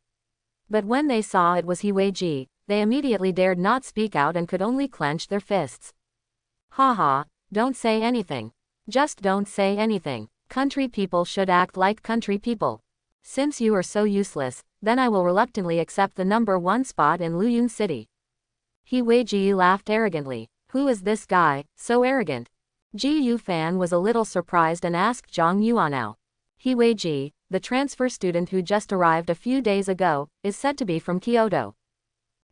But when they saw it was He Wei-ji, they immediately dared not speak out and could only clench their fists. Haha, don't say anything. Just don't say anything. Country people should act like country people. Since you are so useless, then I will reluctantly accept the number 1 spot in Luyun City. He Wei-ji laughed arrogantly. Who is this guy, so arrogant? Ji Yu Fan was a little surprised and asked Zhang Yuanao. He Wei-ji, the transfer student who just arrived a few days ago, is said to be from Kyoto.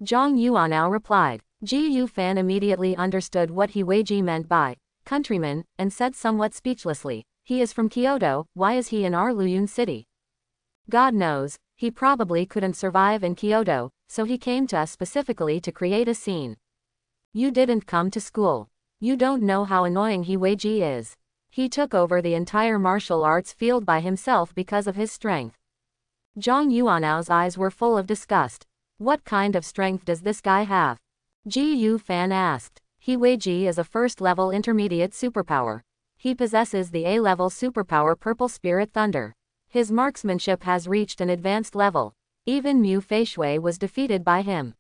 Zhang Yuanao replied. Ji Yu Fan immediately understood what He Wei-ji meant by countryman, and said somewhat speechlessly, he is from Kyoto, why is he in our Luyun City? God knows, he probably couldn't survive in Kyoto, so he came to us specifically to create a scene. You didn't come to school. You don't know how annoying He Wei-ji is. He took over the entire martial arts field by himself because of his strength. Zhang Yuanao's eyes were full of disgust. What kind of strength does this guy have? Ji Yu Fan asked. He Wei-ji is a first-level intermediate superpower. He possesses the A-level superpower Purple Spirit Thunder. His marksmanship has reached an advanced level. Even Mu Feishui was defeated by him.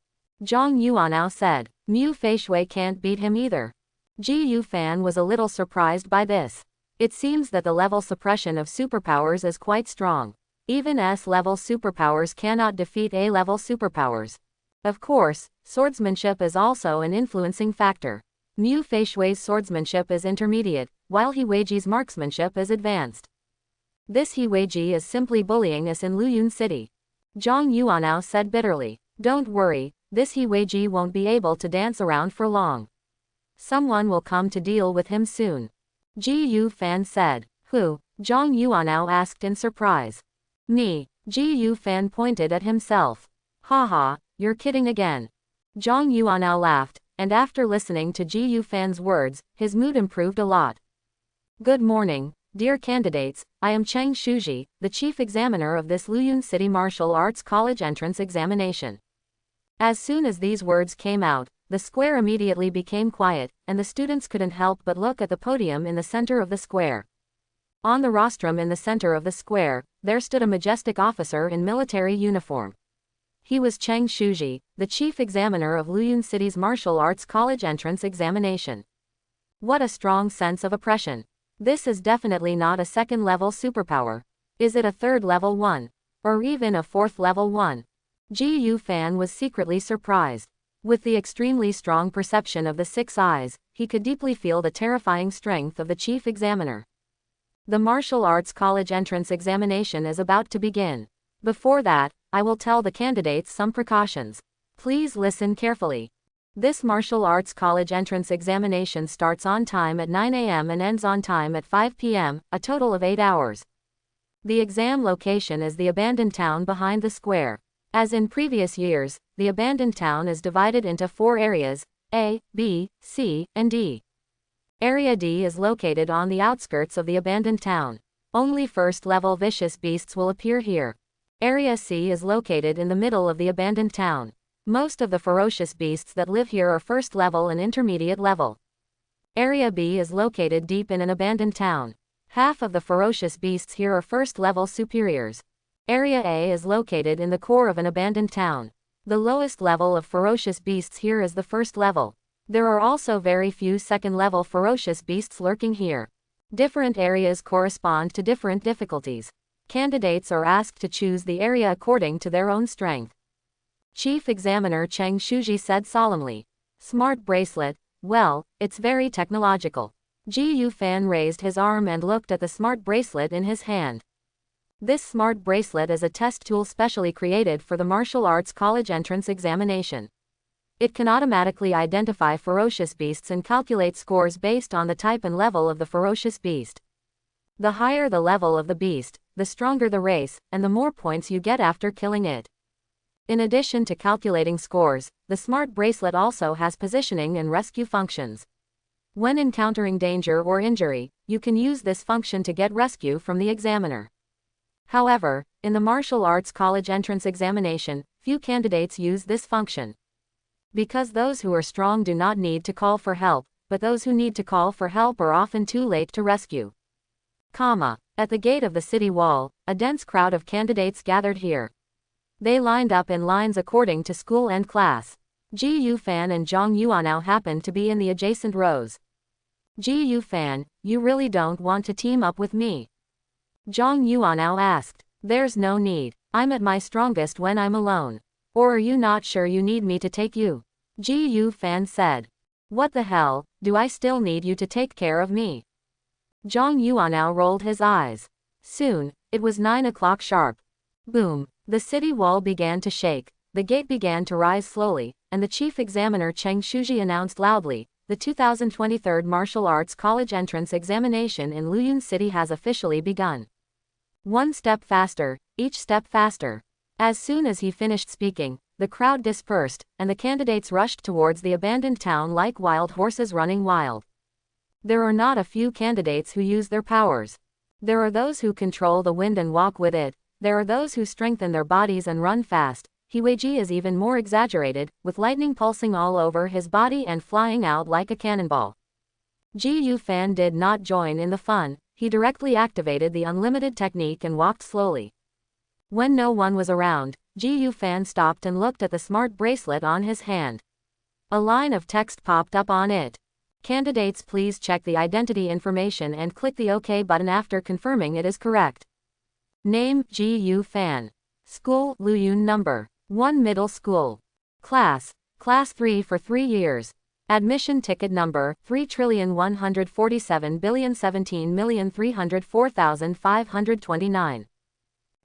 Zhang Yuanao said. Mu Feishui can't beat him either. Ji Yu Fan was a little surprised by this. It seems that the level suppression of superpowers is quite strong. Even S-level superpowers cannot defeat A-level superpowers. Of course, swordsmanship is also an influencing factor. Mu Feishui's swordsmanship is intermediate, while He Wei-ji's marksmanship is advanced. This He Wei-ji is simply bullying us in Luyun City. Zhang Yuanao said bitterly. Don't worry, this He Wei-ji won't be able to dance around for long. Someone will come to deal with him soon. Ji Yu Fan said. Who? Zhang Yuanao asked in surprise. Me. Ji Yu Fan pointed at himself. Haha, you're kidding again. Zhang Yuanao laughed, and after listening to Ji Yu Fan's words, his mood improved a lot. Good morning, dear candidates, I am Cheng Shuji, the chief examiner of this Luyun City Martial Arts College entrance examination. As soon as these words came out, the square immediately became quiet, and the students couldn't help but look at the podium in the center of the square. On the rostrum in the center of the square, there stood a majestic officer in military uniform. He was Cheng Shuji, the chief examiner of Luyun City's Martial Arts College entrance examination. What a strong sense of oppression. This is definitely not a second-level superpower. Is it a third-level one? Or even a fourth-level one? Ji Yu Fan was secretly surprised. With the extremely strong perception of the 6 eyes, he could deeply feel the terrifying strength of the chief examiner. The Martial Arts College entrance examination is about to begin. Before that, I will tell the candidates some precautions. Please listen carefully. This martial arts college entrance examination starts on time at 9 a.m. and ends on time at 5 p.m., a total of 8 hours. The exam location is the abandoned town behind the square. As in previous years, the abandoned town is divided into 4 areas, A, B, C, and D. Area D is located on the outskirts of the abandoned town. Only first-level vicious beasts will appear here. Area C is located in the middle of the abandoned town. Most of the ferocious beasts that live here are first level and intermediate level. Area B is located deep in an abandoned town. Half of the ferocious beasts here are first level superiors. Area A is located in the core of an abandoned town. The lowest level of ferocious beasts here is the first level. There are also very few second-level ferocious beasts lurking here. Different areas correspond to different difficulties. Candidates are asked to choose the area according to their own strength. Chief Examiner Cheng Shuji said solemnly. Smart bracelet, well, it's very technological. Ji Yu Fan raised his arm and looked at the smart bracelet in his hand. This smart bracelet is a test tool specially created for the martial arts college entrance examination. It can automatically identify ferocious beasts and calculate scores based on the type and level of the ferocious beast. The higher the level of the beast, the stronger the race, and the more points you get after killing it. In addition to calculating scores, the smart bracelet also has positioning and rescue functions. When encountering danger or injury, you can use this function to get rescue from the examiner. However, in the martial arts college entrance examination, few candidates use this function. Because those who are strong do not need to call for help, but those who need to call for help are often too late to rescue. At the gate of the city wall, a dense crowd of candidates gathered here. They lined up in lines according to school and class. Ji Yu Fan and Zhang Yuanao happened to be in the adjacent rows. Ji Yu Fan, you really don't want to team up with me? Zhang Yuanao asked. There's no need. I'm at my strongest when I'm alone. Or are you not sure you need me to take you? Ji Yu Fan said. What the hell, do I still need you to take care of me? Zhang Yuanao rolled his eyes. Soon, it was 9 o'clock sharp. Boom. The city wall began to shake, the gate began to rise slowly, and the chief examiner Cheng Shuji announced loudly, the 2023 Martial Arts College Entrance Examination in Luyun City has officially begun. One step faster, each step faster. As soon as he finished speaking, the crowd dispersed, and the candidates rushed towards the abandoned town like wild horses running wild. There are not a few candidates who use their powers. There are those who control the wind and walk with it. There are those who strengthen their bodies and run fast. Hiweiji is even more exaggerated, with lightning pulsing all over his body and flying out like a cannonball. Ji Yu Fan did not join in the fun. He directly activated the unlimited technique and walked slowly. When no one was around, Ji Yu Fan stopped and looked at the smart bracelet on his hand. A line of text popped up on it. Candidates, please check the identity information and click the OK button after confirming it is correct. Name, Ji Yu Fan. School, Luyun Number 1 Middle School. Class 3 for 3 years. Admission ticket number, 3,147,017,304,529.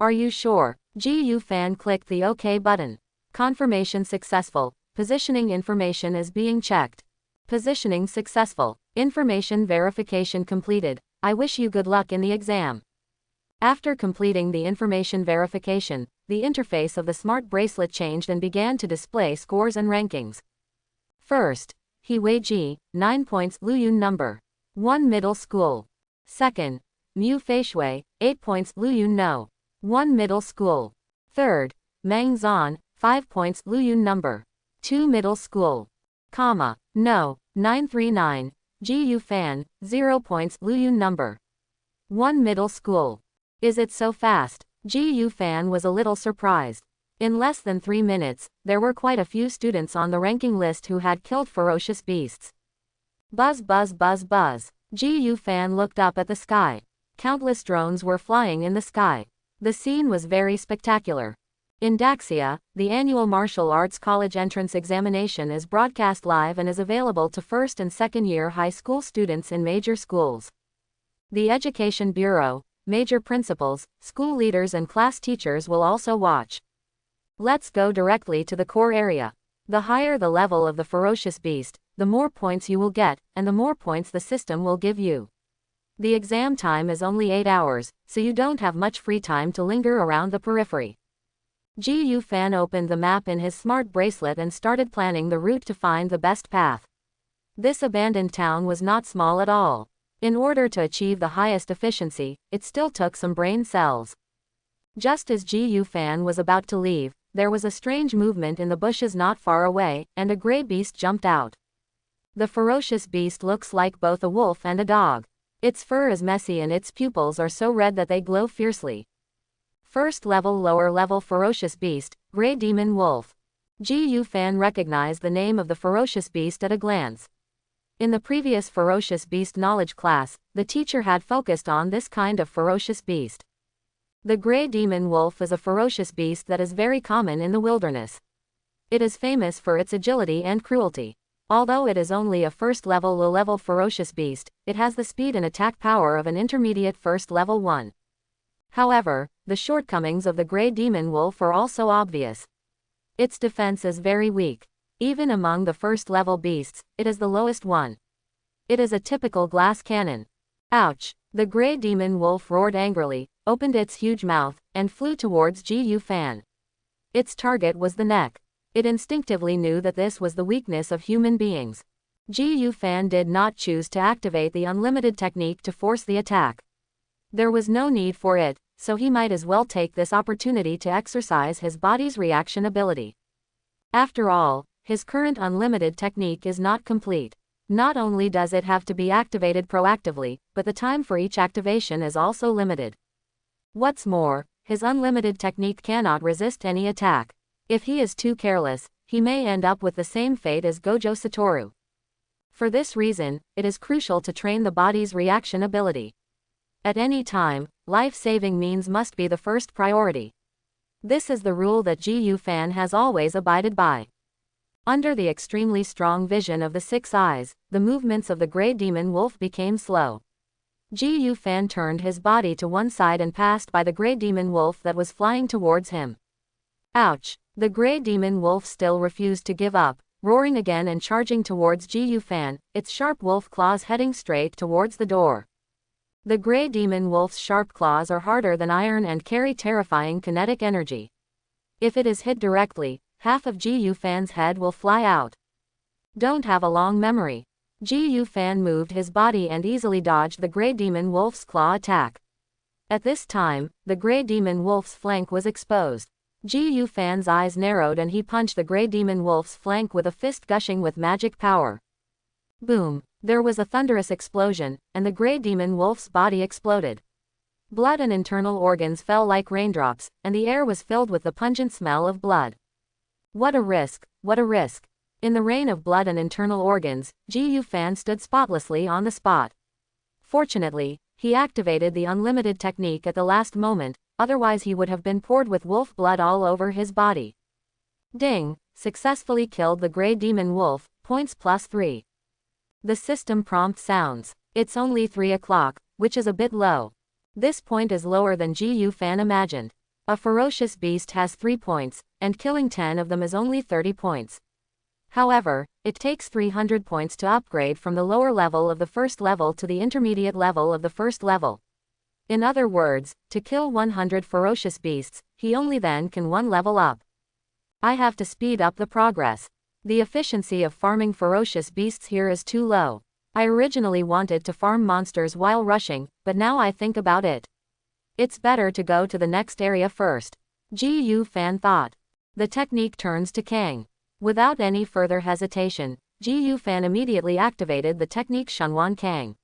Are you sure? Ji Yu Fan clicked the OK button. Confirmation successful. Positioning information is being checked. Positioning successful. Information verification completed. I wish you good luck in the exam. After completing the information verification, the interface of the smart bracelet changed and began to display scores and rankings. First, Hiweiji, 9 points, Luyun Number 1 Middle School. Second, Mu Feishui, 8 points, Luyun No. 1 Middle School. Third, Meng Zhan, 5 points, Luyun Number 2 Middle School. No. 939, Ji Yu Fan, 0 points, Luyun Number 1 Middle School. Is it so fast? Ji Yu Fan was a little surprised. In less than 3 minutes, there were quite a few students on the ranking list who had killed ferocious beasts. Buzz buzz buzz buzz. Ji Yu Fan looked up at the sky. Countless drones were flying in the sky. The scene was very spectacular. In Daxia, the annual martial arts college entrance examination is broadcast live and is available to first and second year high school students in major schools. The Education Bureau, major principals, school leaders and class teachers will also watch. Let's go directly to the core area. The higher the level of the ferocious beast, the more points you will get, and the more points the system will give you. The exam time is only 8 hours, so you don't have much free time to linger around the periphery. Ji Yu Fan opened the map in his smart bracelet and started planning the route to find the best path. This abandoned town was not small at all. In order to achieve the highest efficiency, it still took some brain cells. Just as Ji Yu Fan was about to leave, there was a strange movement in the bushes not far away, and a gray beast jumped out. The ferocious beast looks like both a wolf and a dog. Its fur is messy and its pupils are so red that they glow fiercely. First level, lower level ferocious beast, Gray Demon Wolf. Ji Yu Fan recognized the name of the ferocious beast at a glance. In the previous ferocious beast knowledge class, the teacher had focused on this kind of ferocious beast. The Gray Demon Wolf is a ferocious beast that is very common in the wilderness. It is famous for its agility and cruelty. Although it is only a first-level low-level ferocious beast, it has the speed and attack power of an intermediate first-level one. However, the shortcomings of the Gray Demon Wolf are also obvious. Its defense is very weak. Even among the first-level beasts, it is the lowest one. It is a typical glass cannon. Ouch! The Gray Demon Wolf roared angrily, opened its huge mouth, and flew towards Ji Yu Fan. Its target was the neck. It instinctively knew that this was the weakness of human beings. Ji Yu Fan did not choose to activate the unlimited technique to force the attack. There was no need for it, so he might as well take this opportunity to exercise his body's reaction ability. After all, his current unlimited technique is not complete. Not only does it have to be activated proactively, but the time for each activation is also limited. What's more, his unlimited technique cannot resist any attack. If he is too careless, he may end up with the same fate as Gojo Satoru. For this reason, it is crucial to train the body's reaction ability. At any time, life-saving means must be the first priority. This is the rule that Ji Yu Fan has always abided by. Under the extremely strong vision of the six eyes, the movements of the Gray Demon Wolf became slow. Ji Yu Fan turned his body to one side and passed by the Gray Demon Wolf that was flying towards him. Ouch! The Gray Demon Wolf still refused to give up, roaring again and charging towards Ji Yu Fan, its sharp wolf claws heading straight towards the door. The Gray Demon Wolf's sharp claws are harder than iron and carry terrifying kinetic energy. If it is hit directly, half of Ji Yu Fan's head will fly out. Don't have a long memory. Ji Yu Fan moved his body and easily dodged the Gray Demon Wolf's claw attack. At this time, the Gray Demon Wolf's flank was exposed. Ji Yu Fan's eyes narrowed and he punched the Gray Demon Wolf's flank with a fist gushing with magic power. Boom! There was a thunderous explosion, and the Gray Demon Wolf's body exploded. Blood and internal organs fell like raindrops, and the air was filled with the pungent smell of blood. What a risk! What a risk! In the rain of blood and internal organs, Ji Yu Fan stood spotlessly on the spot. Fortunately, he activated the unlimited technique at the last moment, otherwise he would have been poured with wolf blood all over his body. Ding! Successfully killed the Gray Demon Wolf, points +3. The system prompt sounds. It's only 3 o'clock, which is a bit low. This point is lower than Ji Yu Fan imagined. A ferocious beast has 3 points, and killing 10 of them is only 30 points. However, it takes 300 points to upgrade from the lower level of the first level to the intermediate level of the first level. In other words, to kill 100 ferocious beasts, he only then can 1 level up. I have to speed up the progress. The efficiency of farming ferocious beasts here is too low. I originally wanted to farm monsters while rushing, but now I think about it. It's better to go to the next area first. Ji Yu Fan thought. The technique turns to Kang. Without any further hesitation, Ji Yu Fan immediately activated the technique Shunwan Kang.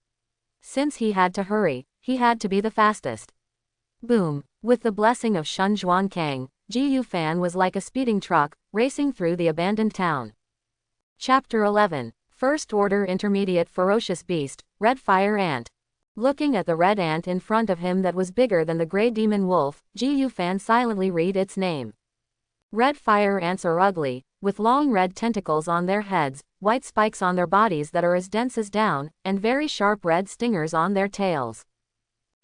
Since he had to hurry, he had to be the fastest. Boom! With the blessing of Shun Zhuan Kang, Ji Yu Fan was like a speeding truck, racing through the abandoned town. Chapter 11. First Order Intermediate Ferocious Beast, Red Fire Ant. Looking at the red ant in front of him that was bigger than the Gray Demon Wolf, Ji Yu Fan silently read its name. Red fire ants are ugly, with long red tentacles on their heads, white spikes on their bodies that are as dense as down, and very sharp red stingers on their tails.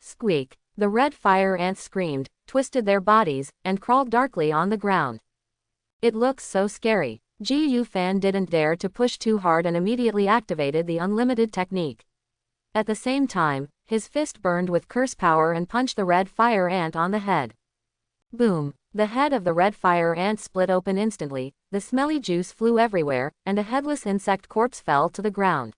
Squeak! The red fire ants screamed, twisted their bodies, and crawled darkly on the ground. It looks so scary. Ji Yu Fan didn't dare to push too hard and immediately activated the unlimited technique. At the same time, his fist burned with curse power and punched the red fire ant on the head. Boom! The head of the red fire ant split open instantly, the smelly juice flew everywhere, and a headless insect corpse fell to the ground.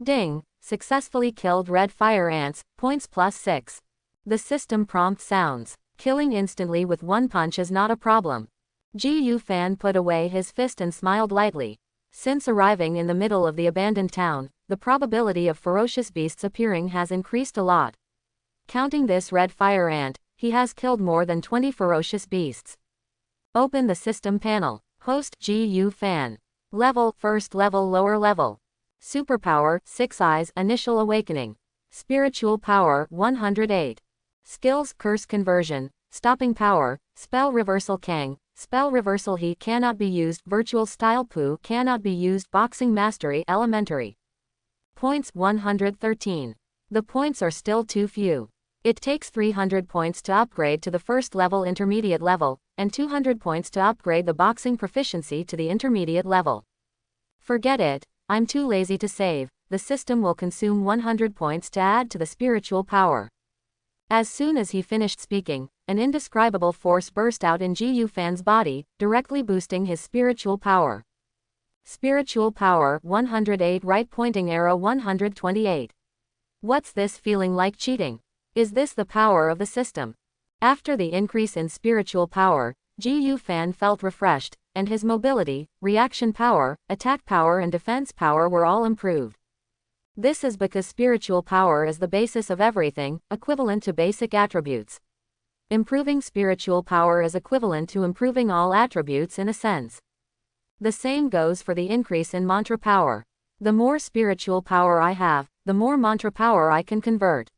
Ding! Successfully killed red fire ants, points +6. The system prompt sounds. Killing instantly with one punch is not a problem. Ji Yu Fan put away his fist and smiled lightly. Since arriving in the middle of the abandoned town, the probability of ferocious beasts appearing has increased a lot. Counting this red fire ant, he has killed more than 20 ferocious beasts. Open the system panel. Host Ji Yu Fan. Level, first level, lower level. Superpower, 6 eyes, initial awakening. Spiritual power, 108. Skills, curse conversion, stopping power, spell reversal Kang, spell reversal He cannot be used, virtual style Pu cannot be used, boxing mastery, elementary. Points, 113. The points are still too few. It takes 300 points to upgrade to the first level intermediate level, and 200 points to upgrade the boxing proficiency to the intermediate level. Forget it, I'm too lazy to save, the system will consume 100 points to add to the spiritual power. As soon as he finished speaking, an indescribable force burst out in Ji Yu Fan's body, directly boosting his spiritual power. Spiritual power, 108, right pointing arrow 128. What's this feeling like cheating? Is this the power of the system? After the increase in spiritual power, Ji Yu Fan felt refreshed, and his mobility, reaction power, attack power and defense power were all improved. This is because spiritual power is the basis of everything, equivalent to basic attributes. Improving spiritual power is equivalent to improving all attributes in a sense. The same goes for the increase in mantra power. The more spiritual power I have, the more mantra power I can convert.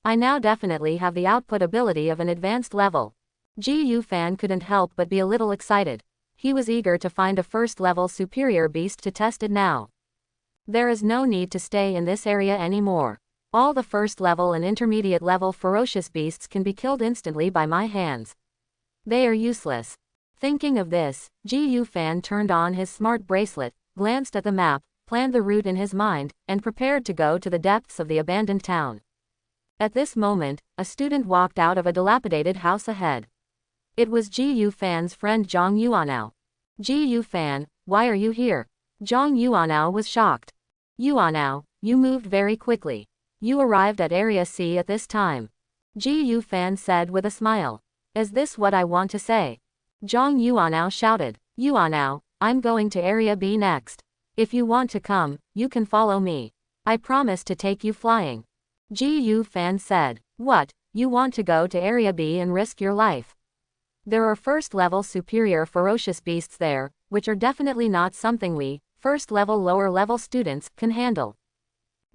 I now definitely have the output ability of an advanced level. Ji Yu Fan couldn't help but be a little excited. He was eager to find a first-level superior beast to test it now. There is no need to stay in this area anymore. All the first-level and intermediate-level ferocious beasts can be killed instantly by my hands. They are useless. Thinking of this, Ji Yu Fan turned on his smart bracelet, glanced at the map, planned the route in his mind, and prepared to go to the depths of the abandoned town. At this moment, a student walked out of a dilapidated house ahead. It was Ji Yu Fan's friend Zhang Yuanao. Ji Yu Fan, why are you here? Zhang Yuanao was shocked. Yuanao, you moved very quickly. You arrived at Area C at this time. Ji Yu Fan said with a smile. Is this what I want to say? Zhang Yuanao shouted. Yuanao, I'm going to Area B next. If you want to come, you can follow me. I promise to take you flying. Ji Yu Fan said. What, you want to go to Area B and risk your life? There are first-level superior ferocious beasts there, which are definitely not something we, first-level lower-level students, can handle.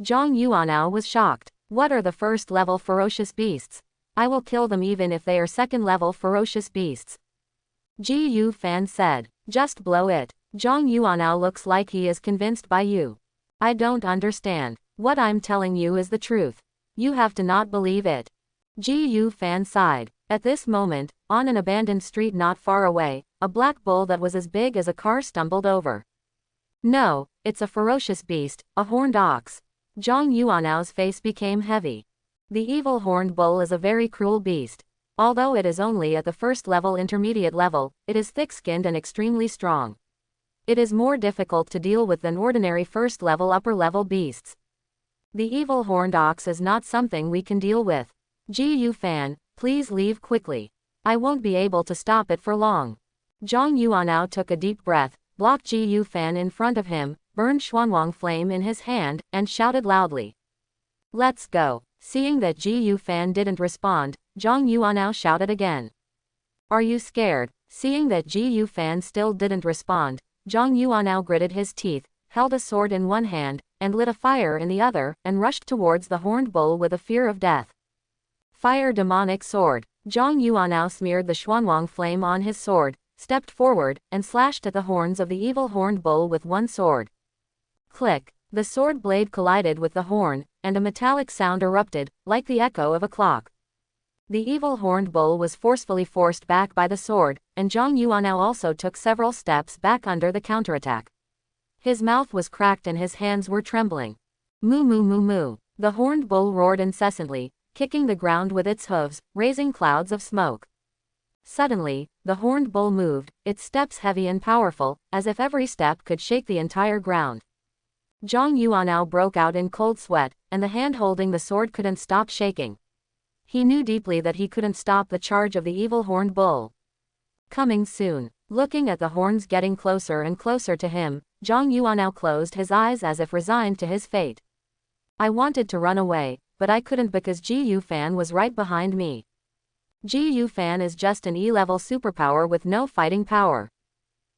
Zhang Yuanao was shocked. What are the first-level ferocious beasts? I will kill them even if they are second-level ferocious beasts. Ji Yu Fan said. Just blow it. Zhang Yuanao looks like he is convinced by you. I don't understand. What I'm telling you is the truth. You have to not believe it. Ji Yu Fan sighed. At this moment, on an abandoned street not far away, a black bull that was as big as a car stumbled over. No, it's a ferocious beast, a horned ox. Zhang Yuanao's face became heavy. The evil horned bull is a very cruel beast. Although it is only at the first level intermediate level, it is thick-skinned and extremely strong. It is more difficult to deal with than ordinary first level upper level beasts. The evil horned ox is not something we can deal with. Ji Yu Fan, please leave quickly. I won't be able to stop it for long. Zhang Yuanao took a deep breath, blocked Ji Yu Fan in front of him, burned Xuanwang flame in his hand, and shouted loudly. Let's go. Seeing that Ji Yu Fan didn't respond, Zhang Yuanao shouted again. Are you scared? Seeing that Ji Yu Fan still didn't respond, Zhang Yuanao gritted his teeth, held a sword in one hand, and lit a fire in the other, and rushed towards the horned bull with a fear of death. Fire demonic sword. Zhang Yuanao smeared the Xuanwang flame on his sword, stepped forward, and slashed at the horns of the evil horned bull with one sword. Click. The sword blade collided with the horn, and a metallic sound erupted, like the echo of a clock. The evil horned bull was forcefully forced back by the sword, and Zhang Yuanao also took several steps back under the counterattack. His mouth was cracked and his hands were trembling. Moo moo moo moo. The horned bull roared incessantly, kicking the ground with its hooves, raising clouds of smoke. Suddenly, the horned bull moved, its steps heavy and powerful, as if every step could shake the entire ground. Zhang Yuanao broke out in cold sweat, and the hand holding the sword couldn't stop shaking. He knew deeply that he couldn't stop the charge of the evil horned bull. Coming soon. Looking at the horns getting closer and closer to him, Zhang Yuanao closed his eyes as if resigned to his fate. I wanted to run away, but I couldn't because Ji Yufan was right behind me. Ji Yufan is just an E-level superpower with no fighting power.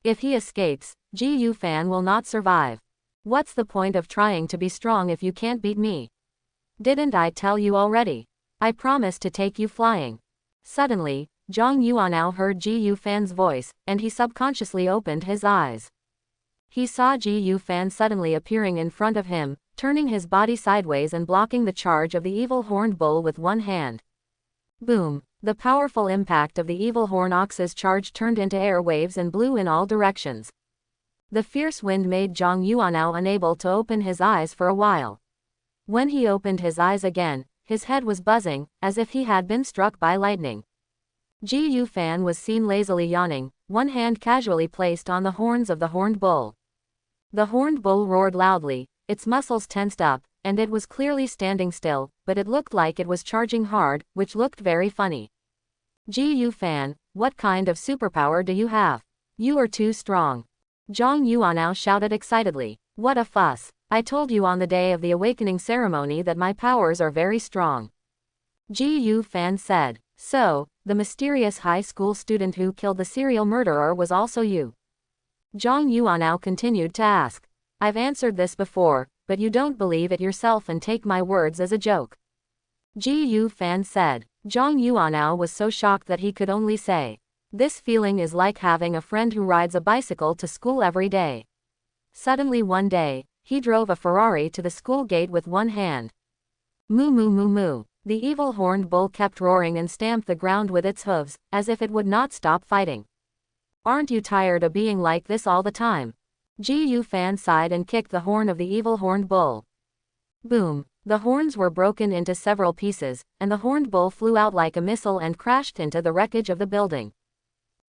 If he escapes, Ji Yufan will not survive. What's the point of trying to be strong if you can't beat me? Didn't I tell you already? I promised to take you flying. Suddenly, Zhang Yuanao heard Ji Yufan's voice, and he subconsciously opened his eyes. He saw Ji Yufan suddenly appearing in front of him, turning his body sideways and blocking the charge of the evil horned bull with one hand. Boom! The powerful impact of the evil horn ox's charge turned into air waves and blew in all directions. The fierce wind made Zhang Yuanao unable to open his eyes for a while. When he opened his eyes again, his head was buzzing, as if he had been struck by lightning. Ji Yufan was seen lazily yawning, one hand casually placed on the horns of the horned bull. The horned bull roared loudly, its muscles tensed up, and it was clearly standing still, but it looked like it was charging hard, which looked very funny. Ji Yufan, what kind of superpower do you have? You are too strong. Zhang Yuanao shouted excitedly. What a fuss. I told you on the day of the awakening ceremony that my powers are very strong. Ji Yufan said. So, the mysterious high school student who killed the serial murderer was also you? Zhang Yuanao continued to ask. I've answered this before, but you don't believe it yourself and take my words as a joke. Ji Yufan said. Zhang Yuanao was so shocked that he could only say, this feeling is like having a friend who rides a bicycle to school every day. Suddenly one day, he drove a Ferrari to the school gate with one hand. Moo moo moo moo. The evil horned bull kept roaring and stamped the ground with its hooves, as if it would not stop fighting. Aren't you tired of being like this all the time? Ji Yufan sighed and kicked the horn of the evil horned bull. Boom! The horns were broken into several pieces, and the horned bull flew out like a missile and crashed into the wreckage of the building.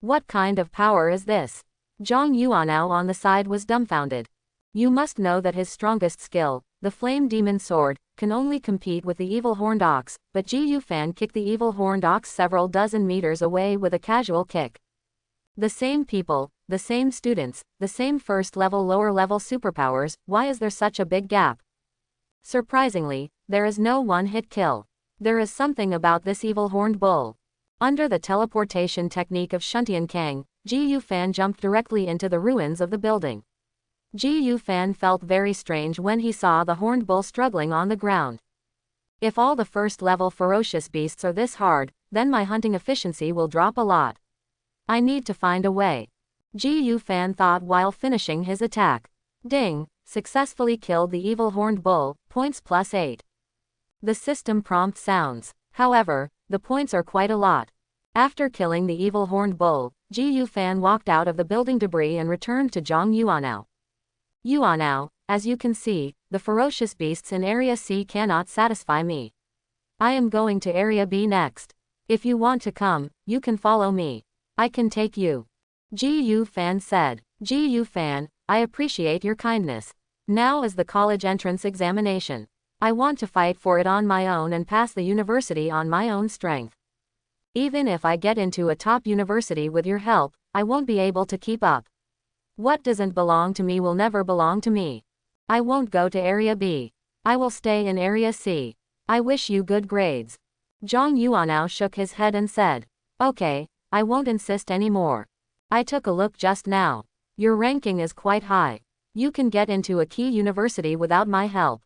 What kind of power is this? Zhang Yuanao on the side was dumbfounded. You must know that his strongest skill, the flame demon sword, can only compete with the evil horned ox, but Ji Yufan kicked the evil horned ox several dozen meters away with a casual kick. The same people, the same students, the same first-level lower-level superpowers, why is there such a big gap? Surprisingly, there is no one-hit kill. There is something about this evil horned bull. Under the teleportation technique of Shuntian Kang, Ji Yufan jumped directly into the ruins of the building. Ji Yufan felt very strange when he saw the horned bull struggling on the ground. If all the first-level ferocious beasts are this hard, then my hunting efficiency will drop a lot. I need to find a way. Ji Yufan thought while finishing his attack. Ding! Successfully killed the evil horned bull, points +8. The system prompt sounds. However, the points are quite a lot. After killing the evil horned bull, Ji Yufan walked out of the building debris and returned to Zhang Yuanao. Yuanao, as you can see, the ferocious beasts in Area C cannot satisfy me. I am going to Area B next. If you want to come, you can follow me. I can take you. Ji Yufan said. Ji Yufan, I appreciate your kindness. Now is the college entrance examination. I want to fight for it on my own and pass the university on my own strength. Even if I get into a top university with your help, I won't be able to keep up. What doesn't belong to me will never belong to me. I won't go to Area B. I will stay in Area C. I wish you good grades. Zhang Yuanao shook his head and said, okay, I won't insist anymore. I took a look just now. Your ranking is quite high. You can get into a key university without my help.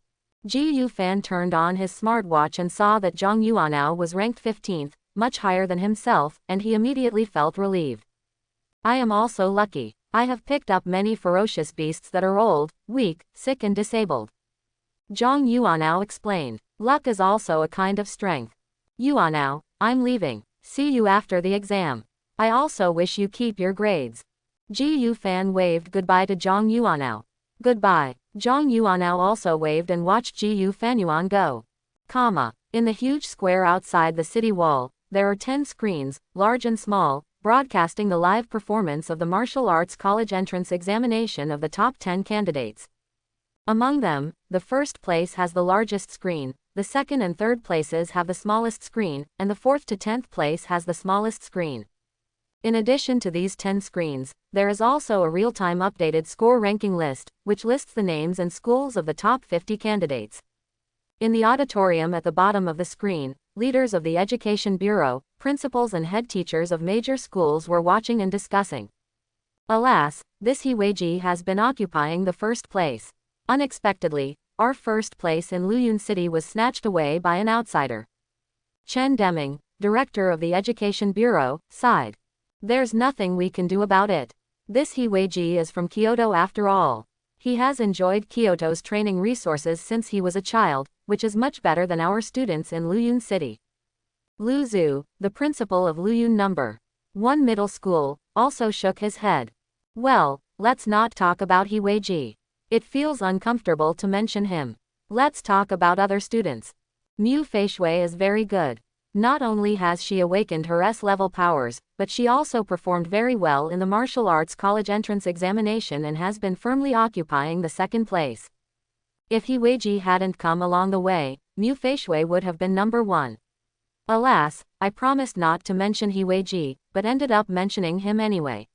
Ji Yufan turned on his smartwatch and saw that Zhang Yuanao was ranked 15th, much higher than himself, and he immediately felt relieved. I am also lucky. I have picked up many ferocious beasts that are old, weak, sick and disabled. Zhang Yuanao explained. Luck is also a kind of strength. Yuanao, I'm leaving. See you after the exam. I also wish you keep your grades. Ji Yu Fan waved goodbye to Zhang Yuanao. Goodbye. Zhang Yuanao also waved and watched Ji Yu Fanuan go. In the huge square outside the city wall, there are 10 screens, large and small, broadcasting the live performance of the martial arts college entrance examination of the top 10 candidates. Among them, the first place has the largest screen, the second and third places have the smallest screen, and the 4th to 10th place has the smallest screen. In addition to these 10 screens, there is also a real-time updated score ranking list, which lists the names and schools of the top 50 candidates. In the auditorium at the bottom of the screen, leaders of the Education Bureau, principals and head teachers of major schools were watching and discussing. Alas, this He Weiji has been occupying the first place. Unexpectedly, our first place in Luyun City was snatched away by an outsider. Chen Deming, director of the Education Bureau, sighed. There's nothing we can do about it. This He Weiji is from Kyoto after all. He has enjoyed Kyoto's training resources since he was a child, which is much better than our students in Luyun City. Lu Zhu, the principal of Luyun No. 1 Middle School, also shook his head. Well, let's not talk about He Weiji. It feels uncomfortable to mention him. Let's talk about other students. Mu Feishui is very good. Not only has she awakened her S-level powers, but she also performed very well in the martial arts college entrance examination and has been firmly occupying the second place. If He Weiji hadn't come along the way, Mu Feishui would have been number 1. Alas, I promised not to mention He Weiji, but ended up mentioning him anyway.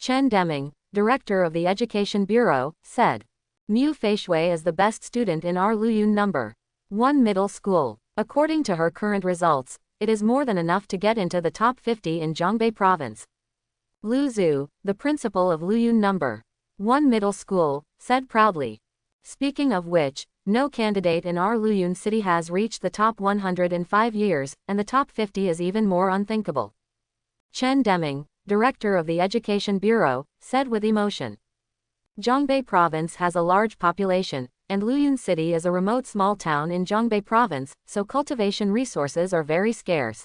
Chen Deming, director of the Education Bureau, said. Mu Feishui is the best student in our Luyun No. 1 Middle School. According to her current results, it is more than enough to get into the top 50 in Zhongbei Province. Lu Zhu, the principal of Luyun No. 1 Middle School, said proudly. Speaking of which, no candidate in our Luyun City has reached the top 100 in 5 years, and the top 50 is even more unthinkable. Chen Deming, director of the Education Bureau, said with emotion. Zhongbei Province has a large population, and Luyun City is a remote small town in Zhongbei Province, so cultivation resources are very scarce.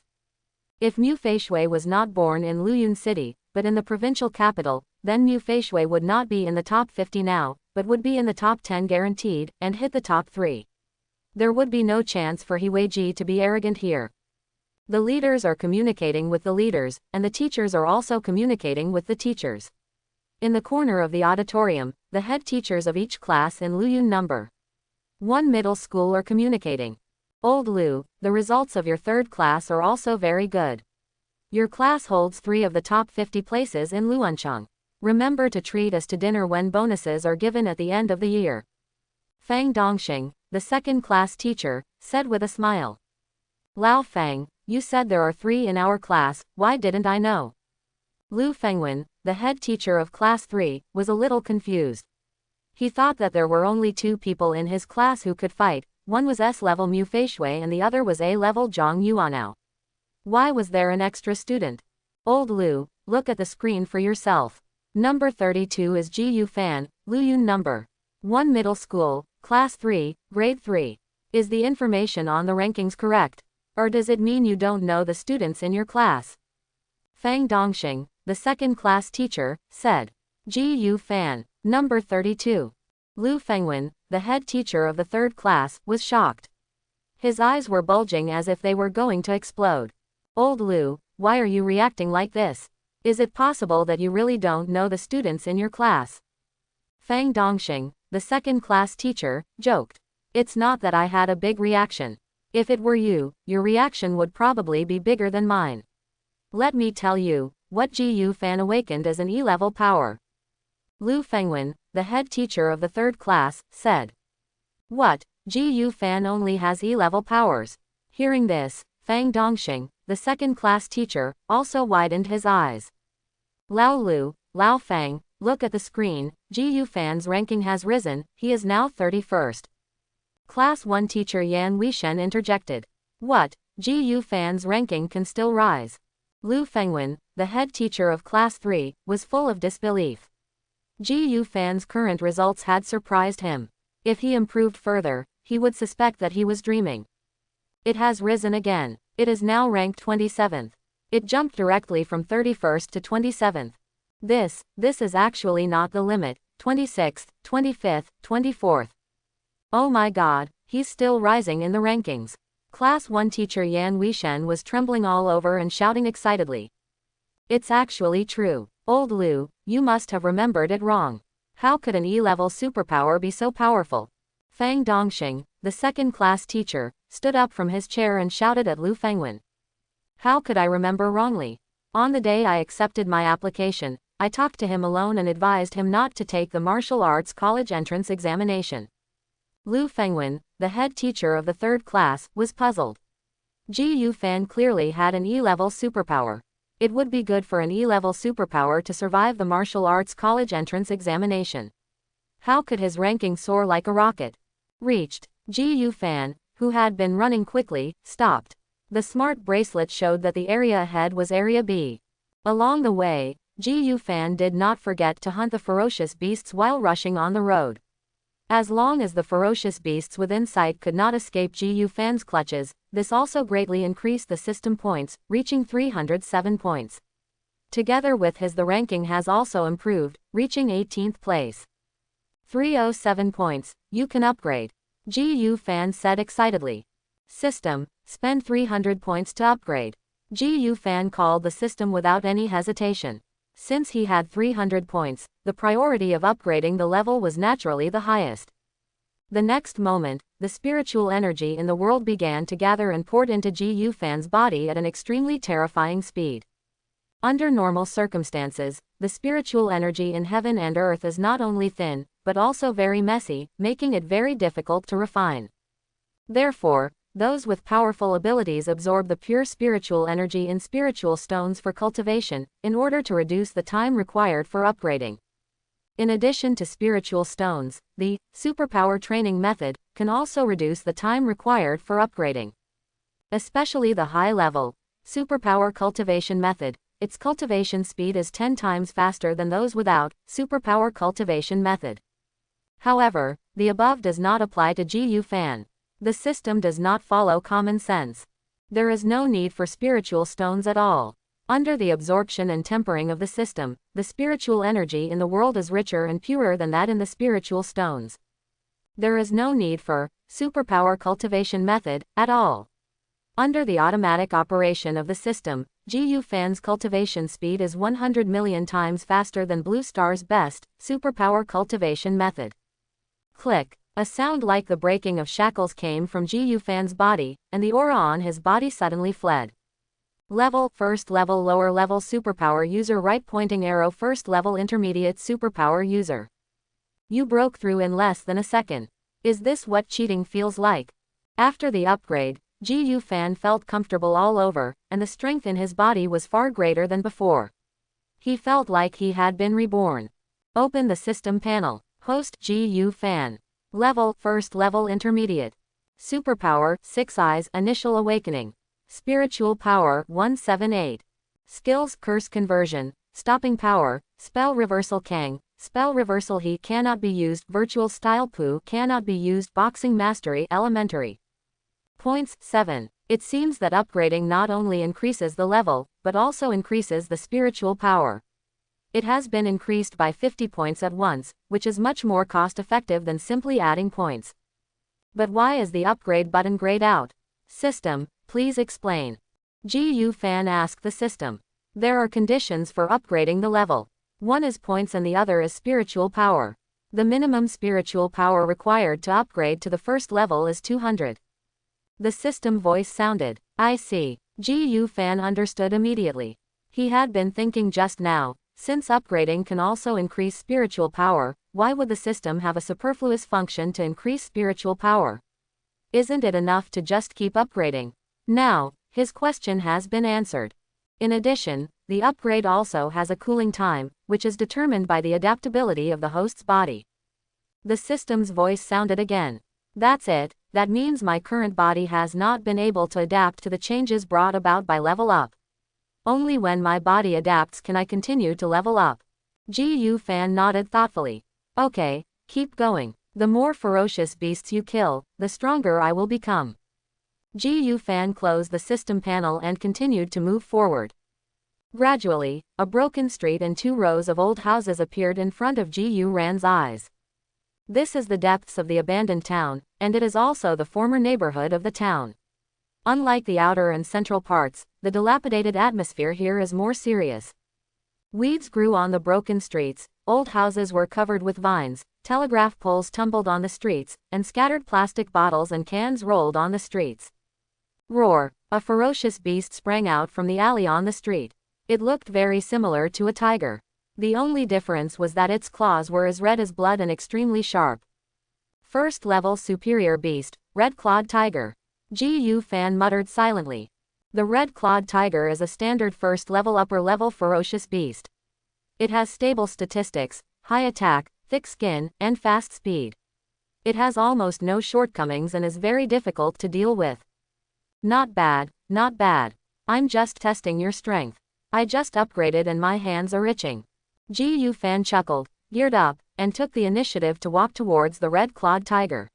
If Mu Feishui was not born in Luyun City, but in the provincial capital, then Mu Feishui would not be in the top 50 now, but would be in the top 10 guaranteed, and hit the top 3. There would be no chance for He Weiji to be arrogant here. The leaders are communicating with the leaders, and the teachers are also communicating with the teachers. In the corner of the auditorium, the head teachers of each class in Luyun No. 1 Middle School are communicating. Old Lu, the results of your third class are also very good. Your class holds 3 of the top 50 places in Luancheng. Remember to treat us to dinner when bonuses are given at the end of the year. Fang Dongxing, the second class teacher, said with a smile. Lao Fang, you said there are 3 in our class, why didn't I know? Lu Fengwen, the head teacher of class 3, was a little confused. He thought that there were only 2 people in his class who could fight, one was S-level Mu Feishui and the other was A-level Zhang Yuanao. Why was there an extra student? Old Lu, look at the screen for yourself. Number 32 is Ji Yu Fan, Luyun No. 1 Middle School, Class 3, Grade 3. Is the information on the rankings correct? Or does it mean you don't know the students in your class? Fang Dongxing, the second class teacher, said. Ji Yu Fan, number 32. Lu Fengwen, the head teacher of the third class, was shocked. His eyes were bulging as if they were going to explode. Old Lu, why are you reacting like this? Is it possible that you really don't know the students in your class? Fang Dongxing, the second class teacher, joked. It's not that I had a big reaction. If it were you, your reaction would probably be bigger than mine. Let me tell you, what Ji Yu Fan awakened as an E-level power. Lu Fengwen, the head teacher of the third class, said. What, Ji Yu Fan only has E-level powers? Hearing this, Fang Dongxing, the second class teacher, also widened his eyes. Lao Lu, Lao Fang, look at the screen, Ji Yu Fan's ranking has risen, he is now 31st. Class 1 teacher Yan Weishen interjected. What, Ji Yu Fan's ranking can still rise? Lu Fengwen, the head teacher of Class 3, was full of disbelief. Ji Yu Fan's current results had surprised him. If he improved further, he would suspect that he was dreaming. It has risen again. It is now ranked 27th. It jumped directly from 31st to 27th. This is actually not the limit. 26th, 25th, 24th. Oh my god, he's still rising in the rankings. Class 1 teacher Yan Weishen was trembling all over and shouting excitedly. It's actually true. Old Lu, you must have remembered it wrong. How could an E-level superpower be so powerful? Fang Dongxing, the second-class teacher, stood up from his chair and shouted at Lu Fengwen. How could I remember wrongly? On the day I accepted my application, I talked to him alone and advised him not to take the martial arts college entrance examination. Lu Fengwen, the head teacher of the third class, was puzzled. Ji Yufan clearly had an E-level superpower. It would be good for an E-level superpower to survive the martial arts college entrance examination. How could his ranking soar like a rocket? Reached. Ji Yufan, who had been running quickly, stopped. The smart bracelet showed that the area ahead was Area B. Along the way, Ji Yufan did not forget to hunt the ferocious beasts while rushing on the road. As long as the ferocious beasts within sight could not escape Ji Yufan's clutches, this also greatly increased the system points, reaching 307 points. Together with his, the ranking has also improved, reaching 18th place. 307 points, you can upgrade. Ji Yufan said excitedly. System, spend 300 points to upgrade. Ji Yufan called the system without any hesitation. Since he had 300 points, the priority of upgrading the level was naturally the highest. The next moment, the spiritual energy in the world began to gather and poured into Ji Yufan's body at an extremely terrifying speed. Under normal circumstances, the spiritual energy in heaven and earth is not only thin, but also very messy, making it very difficult to refine. Therefore, those with powerful abilities absorb the pure spiritual energy in spiritual stones for cultivation, in order to reduce the time required for upgrading. In addition to spiritual stones, the superpower training method can also reduce the time required for upgrading. Especially the high-level superpower cultivation method, its cultivation speed is 10 times faster than those without superpower cultivation method. However, the above does not apply to Ji Yufan. The system does not follow common sense. There is no need for spiritual stones at all. Under the absorption and tempering of the system, the spiritual energy in the world is richer and purer than that in the spiritual stones. There is no need for superpower cultivation method at all. Under the automatic operation of the system, Ji Yufan's cultivation speed is 100 million times faster than Blue Star's best superpower cultivation method. Click. A sound like the breaking of shackles came from Ji Yufan's body, and the aura on his body suddenly fled. Level, first level, lower level superpower user, right pointing arrow, first level, intermediate superpower user. You broke through in less than a second. Is this what cheating feels like? After the upgrade, Ji Yufan felt comfortable all over, and the strength in his body was far greater than before. He felt like he had been reborn. Open the system panel. Host Ji Yufan. Level, first level, intermediate. Superpower, 6 eyes, initial awakening. Spiritual power, 178. Skills, curse conversion, stopping power, spell reversal Kang, spell reversal He cannot be used, virtual style Pu cannot be used, boxing mastery, elementary. Points, 7. It seems that upgrading not only increases the level, but also increases the spiritual power. It has been increased by 50 points at once, which is much more cost-effective than simply adding points. But why is the upgrade button grayed out? System, please explain. Ji Yufan asked the system. There are conditions for upgrading the level. One is points and the other is spiritual power. The minimum spiritual power required to upgrade to the first level is 200. The system voice sounded. I see. Ji Yufan understood immediately. He had been thinking just now. Since upgrading can also increase spiritual power, why would the system have a superfluous function to increase spiritual power? Isn't it enough to just keep upgrading? Now, his question has been answered. In addition, the upgrade also has a cooling time, which is determined by the adaptability of the host's body. The system's voice sounded again. That's it, that means my current body has not been able to adapt to the changes brought about by level up. Only when my body adapts can I continue to level up. Ji Yufan nodded thoughtfully. Okay, keep going. The more ferocious beasts you kill, the stronger I will become. Gu Fan closed the system panel and continued to move forward. Gradually, a broken street and 2 rows of old houses appeared in front of Gu Ran's eyes. This is the depths of the abandoned town, and it is also the former neighborhood of the town. Unlike the outer and central parts, the dilapidated atmosphere here is more serious. Weeds grew on the broken streets, old houses were covered with vines, telegraph poles tumbled on the streets, and scattered plastic bottles and cans rolled on the streets. Roar! A ferocious beast sprang out from the alley on the street. It looked very similar to a tiger. The only difference was that its claws were as red as blood and extremely sharp. First level superior beast, red-clawed tiger. Gu Fan muttered silently. The red-clawed tiger is a standard first-level upper-level ferocious beast. It has stable statistics, high attack, thick skin, and fast speed. It has almost no shortcomings and is very difficult to deal with. Not bad, not bad. I'm just testing your strength. I just upgraded and my hands are itching. Gu Fan chuckled, geared up, and took the initiative to walk towards the red-clawed tiger.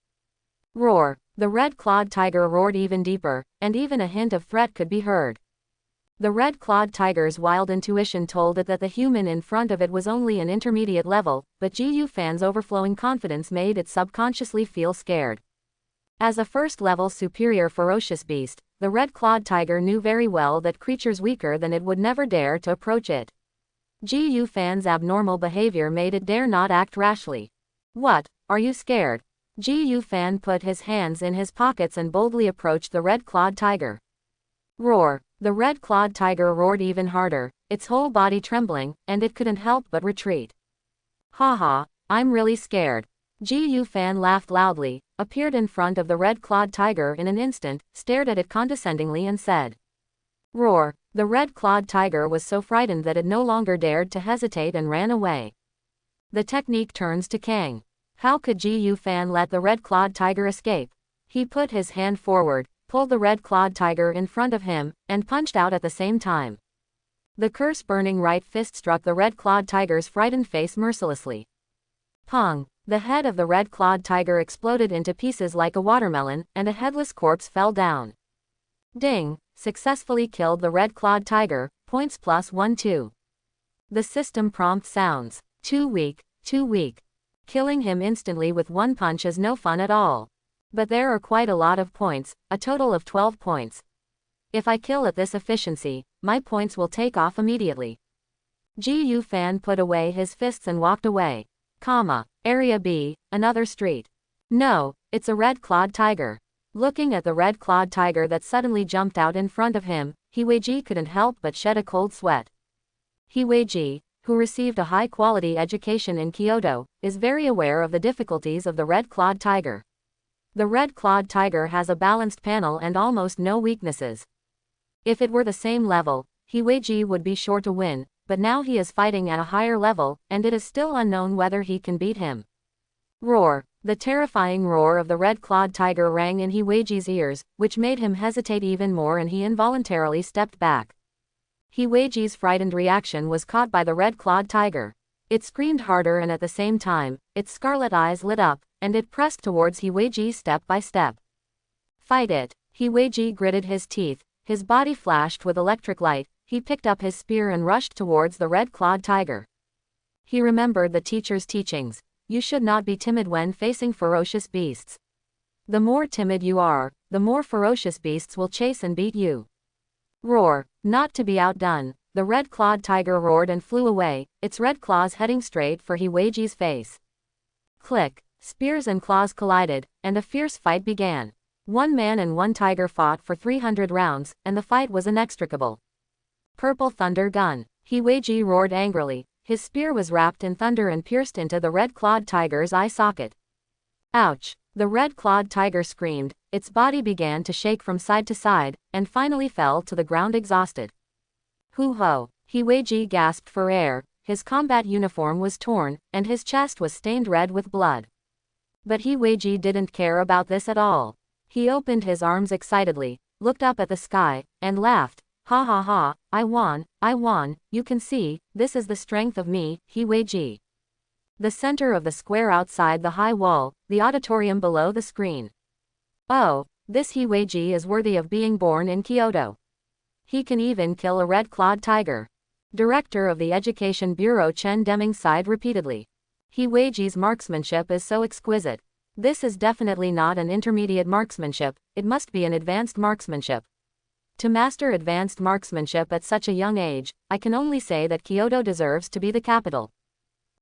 Roar! The red-clawed tiger roared even deeper, and even a hint of threat could be heard. The red-clawed tiger's wild intuition told it that the human in front of it was only an intermediate level, but Gu Fan's overflowing confidence made it subconsciously feel scared. As a first-level superior ferocious beast, the red-clawed tiger knew very well that creatures weaker than it would never dare to approach it. Gu Fan's abnormal behavior made it dare not act rashly. What, are you scared? Gu Fan put his hands in his pockets and boldly approached the red-clawed tiger. Roar! The red-clawed tiger roared even harder, its whole body trembling, and it couldn't help but retreat. Ha ha, I'm really scared. Gu Fan laughed loudly, appeared in front of the red-clawed tiger in an instant, stared at it condescendingly and said. Roar! The red-clawed tiger was so frightened that it no longer dared to hesitate and ran away. The technique turns to Kang. How could Gu Fan let the red-clawed tiger escape? He put his hand forward, pulled the red-clawed tiger in front of him, and punched out at the same time. The curse-burning right fist struck the red-clawed tiger's frightened face mercilessly. Pong! The head of the red-clawed tiger exploded into pieces like a watermelon, and a headless corpse fell down. Ding! Successfully killed the red-clawed tiger, points +1-2. The system prompt sounds. Too weak, too weak. Killing him instantly with one punch is no fun at all. But there are quite a lot of points, a total of 12 points. If I kill at this efficiency, my points will take off immediately. Gu Fan put away his fists and walked away. Area B, another street. No, it's a red-clawed tiger. Looking at the red-clawed tiger that suddenly jumped out in front of him, Hiweji couldn't help but shed a cold sweat. Hiweji, who received a high-quality education in Kyoto, is very aware of the difficulties of the red-clawed tiger. The red-clawed tiger has a balanced panel and almost no weaknesses. If it were the same level, Hiweji would be sure to win, but now he is fighting at a higher level, and it is still unknown whether he can beat him. Roar! The terrifying roar of the red-clawed tiger rang in Hiweji's ears, which made him hesitate even more and he involuntarily stepped back. Hiweji's frightened reaction was caught by the red-clawed tiger. It screamed harder and at the same time, its scarlet eyes lit up, and it pressed towards Hiweji step by step. Fight it! Hiweji gritted his teeth, his body flashed with electric light, he picked up his spear and rushed towards the red-clawed tiger. He remembered the teacher's teachings. You should not be timid when facing ferocious beasts. The more timid you are, the more ferocious beasts will chase and beat you. Roar! Not to be outdone, the red-clawed tiger roared and flew away, its red claws heading straight for Hiweji's face. Click! Spears and claws collided, and a fierce fight began. One man and one tiger fought for 300 rounds, and the fight was inextricable. Purple thunder gun! Hiweji roared angrily. His spear was wrapped in thunder and pierced into the red-clawed tiger's eye socket. Ouch! The red-clawed tiger screamed, its body began to shake from side to side, and finally fell to the ground exhausted. Hoo-ho! Hiweji gasped for air, his combat uniform was torn, and his chest was stained red with blood. But Hiweji didn't care about this at all. He opened his arms excitedly, looked up at the sky, and laughed. Ha ha ha, I won, you can see, this is the strength of me, Hiweji. The center of the square outside the high wall, the auditorium below the screen. Oh, This He Weiji is worthy of being born in Kyoto. He can even kill a red-clawed tiger. Director of the Education Bureau Chen Deming sighed repeatedly. He Weiji's marksmanship is so exquisite. This is definitely not an intermediate marksmanship, it must be an advanced marksmanship. To master advanced marksmanship at such a young age, I can only say that Kyoto deserves to be the capital.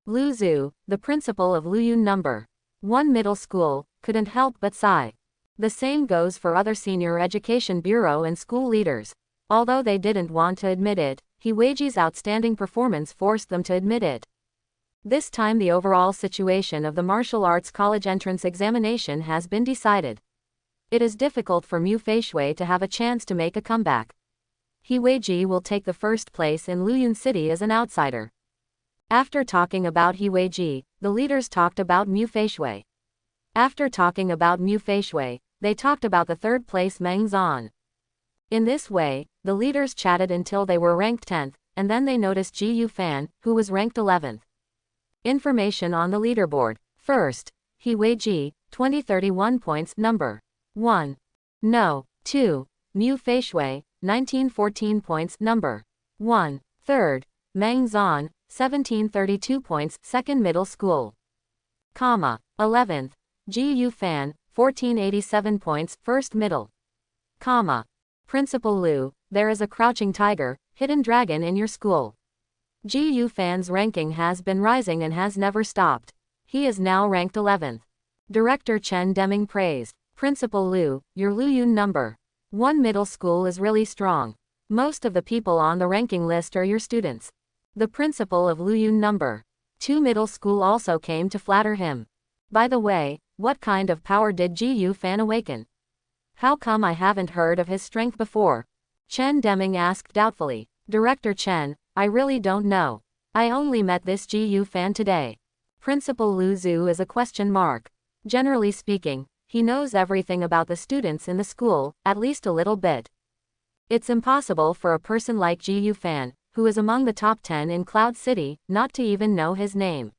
Lu Zhu, the principal of Luyun No. 1 Middle School, couldn't help but sigh. The same goes for other senior education bureau and school leaders. Although they didn't want to admit it, He Weiji's outstanding performance forced them to admit it. This time the overall situation of the martial arts college entrance examination has been decided. It is difficult for Mu Feishui to have a chance to make a comeback. He Weiji will take the first place in Luyun City as an outsider. After talking about He Weiji, the leaders talked about Mu Feishui. After talking about Mu Feishui, they talked about the third place Meng Zan. In this way, the leaders chatted until they were ranked 10th, and then they noticed Ji Yu Fan, who was ranked 11th. Information on the leaderboard. First, He Weiji, 2031 points, number 1. No. 2. Mu Feishui, 1914 points, number 1. Third, Meng Zan, 1732 points, second middle school. 11th, Ji Yu Fan, 1487 points, first middle. Principal Lu, there is a crouching tiger, hidden dragon in your school. Ji Yu Fan's ranking has been rising and has never stopped. He is now ranked 11th. Director Chen Deming praised. Principal Lu, your Luyun No. 1 Middle School is really strong. Most of the people on the ranking list are your students. The principal of Luyun No. 2 Middle School also came to flatter him. By the way, what kind of power did Ji Yu Fan awaken? How come I haven't heard of his strength before? Chen Deming asked doubtfully. Director Chen, I really don't know. I only met this Ji Yu Fan today. Principal Lu Zhu is a question mark. Generally speaking, he knows everything about the students in the school, at least a little bit. It's impossible for a person like Ji Yu Fan, who is among the top 10 in Cloud City, not to even know his name.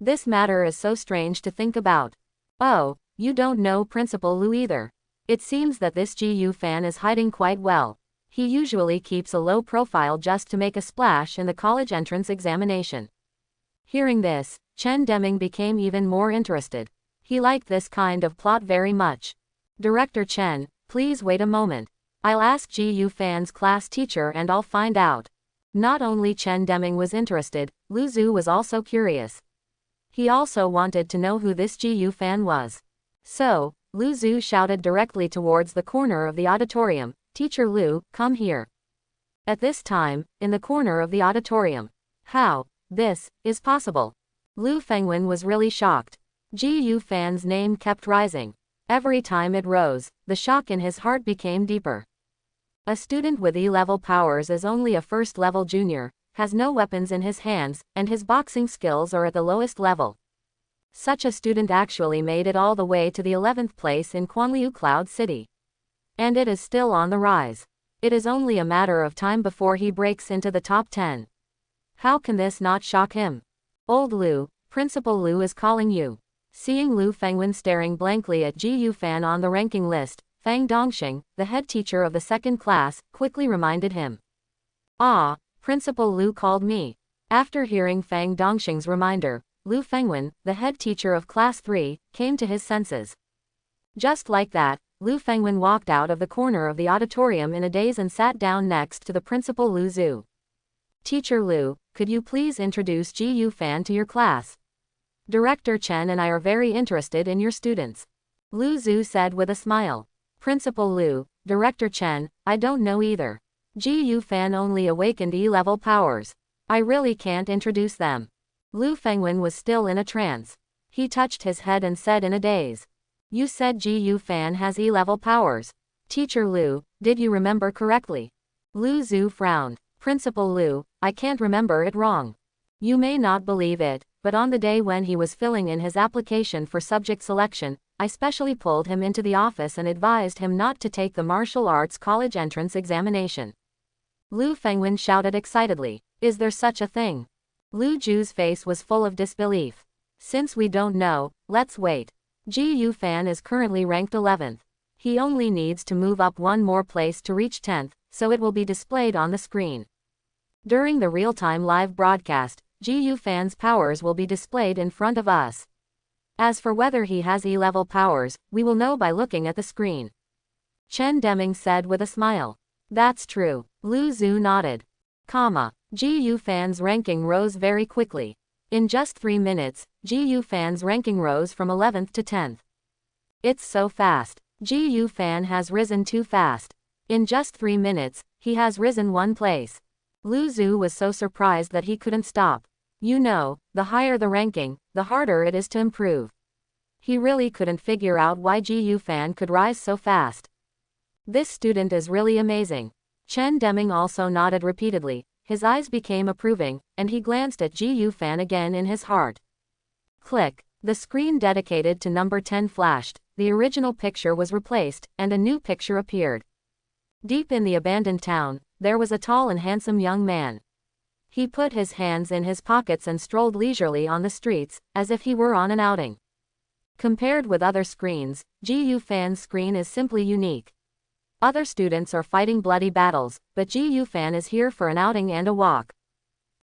This matter is so strange to think about. Oh, you don't know Principal Lu either. It seems that this Ji Yu Fan is hiding quite well. He usually keeps a low profile just to make a splash in the college entrance examination. Hearing this, Chen Deming became even more interested. He liked this kind of plot very much. Director Chen, please wait a moment. I'll ask Ji Yu Fan's class teacher and I'll find out. Not only Chen Deming was interested, Lu Zhu was also curious. He also wanted to know who this Ji Yu Fan was. So, Lu Zhu shouted directly towards the corner of the auditorium, Teacher Lu, come here. At this time, in the corner of the auditorium. How this is possible? Lu Fengwen was really shocked. Ji Yu Fan's name kept rising. Every time it rose, the shock in his heart became deeper. A student with E-level powers is only a first-level junior, has no weapons in his hands, and his boxing skills are at the lowest level. Such a student actually made it all the way to the 11th place in Quanliu Cloud City. And it is still on the rise. It is only a matter of time before he breaks into the top 10. How can this not shock him? Old Lu, Principal Lu is calling you. Seeing Lu Fengwen staring blankly at Ji Yu Fan on the ranking list, Fang Dongxing, the head teacher of the second class, quickly reminded him. Ah, Principal Lu called me. After hearing Fang Dongxing's reminder, Lu Fengwen, the head teacher of class 3, came to his senses. Just like that, Lu Fengwen walked out of the corner of the auditorium in a daze and sat down next to the principal Lu Zhu. Teacher Lu, could you please introduce Ji Yu Fan to your class? Director Chen and I are very interested in your students. Lu Zhu said with a smile. Principal Lu, Director Chen, I don't know either. Ji Yu Fan only awakened E-level powers. I really can't introduce them. Lu Fengwen was still in a trance. He touched his head and said in a daze. You said Ji Yu Fan has E-level powers. Teacher Lu, did you remember correctly? Lu Zhu frowned. Principal Lu, I can't remember it wrong. You may not believe it, but on the day when he was filling in his application for subject selection, I specially pulled him into the office and advised him not to take the martial arts college entrance examination. Lu Fengwen shouted excitedly. Is there such a thing? Lu Zhu's face was full of disbelief. Since we don't know, let's wait. Ji Yu Fan is currently ranked 11th. He only needs to move up one more place to reach 10th, so it will be displayed on the screen. During the real-time live broadcast, GU Fan's powers will be displayed in front of us. As for whether he has E-level powers, we will know by looking at the screen. Chen Deming said with a smile. That's true. Lu Zhu nodded. GU Fan's ranking rose very quickly. In just 3 minutes, GU Fan's ranking rose from 11th to 10th. It's so fast. GU Fan has risen too fast. In just 3 minutes, he has risen 1 place. Lu Zhu was so surprised that he couldn't stop. You know, the higher the ranking, the harder it is to improve. He really couldn't figure out why GU Fan could rise so fast. This student is really amazing. Chen Deming also nodded repeatedly, his eyes became approving, and he glanced at GU Fan again in his heart. Click. The screen dedicated to number 10 flashed, the original picture was replaced, and a new picture appeared. Deep in the abandoned town, there was a tall and handsome young man. He put his hands in his pockets and strolled leisurely on the streets, as if he were on an outing. Compared with other screens, GU Fan's screen is simply unique. Other students are fighting bloody battles, but GU Fan is here for an outing and a walk.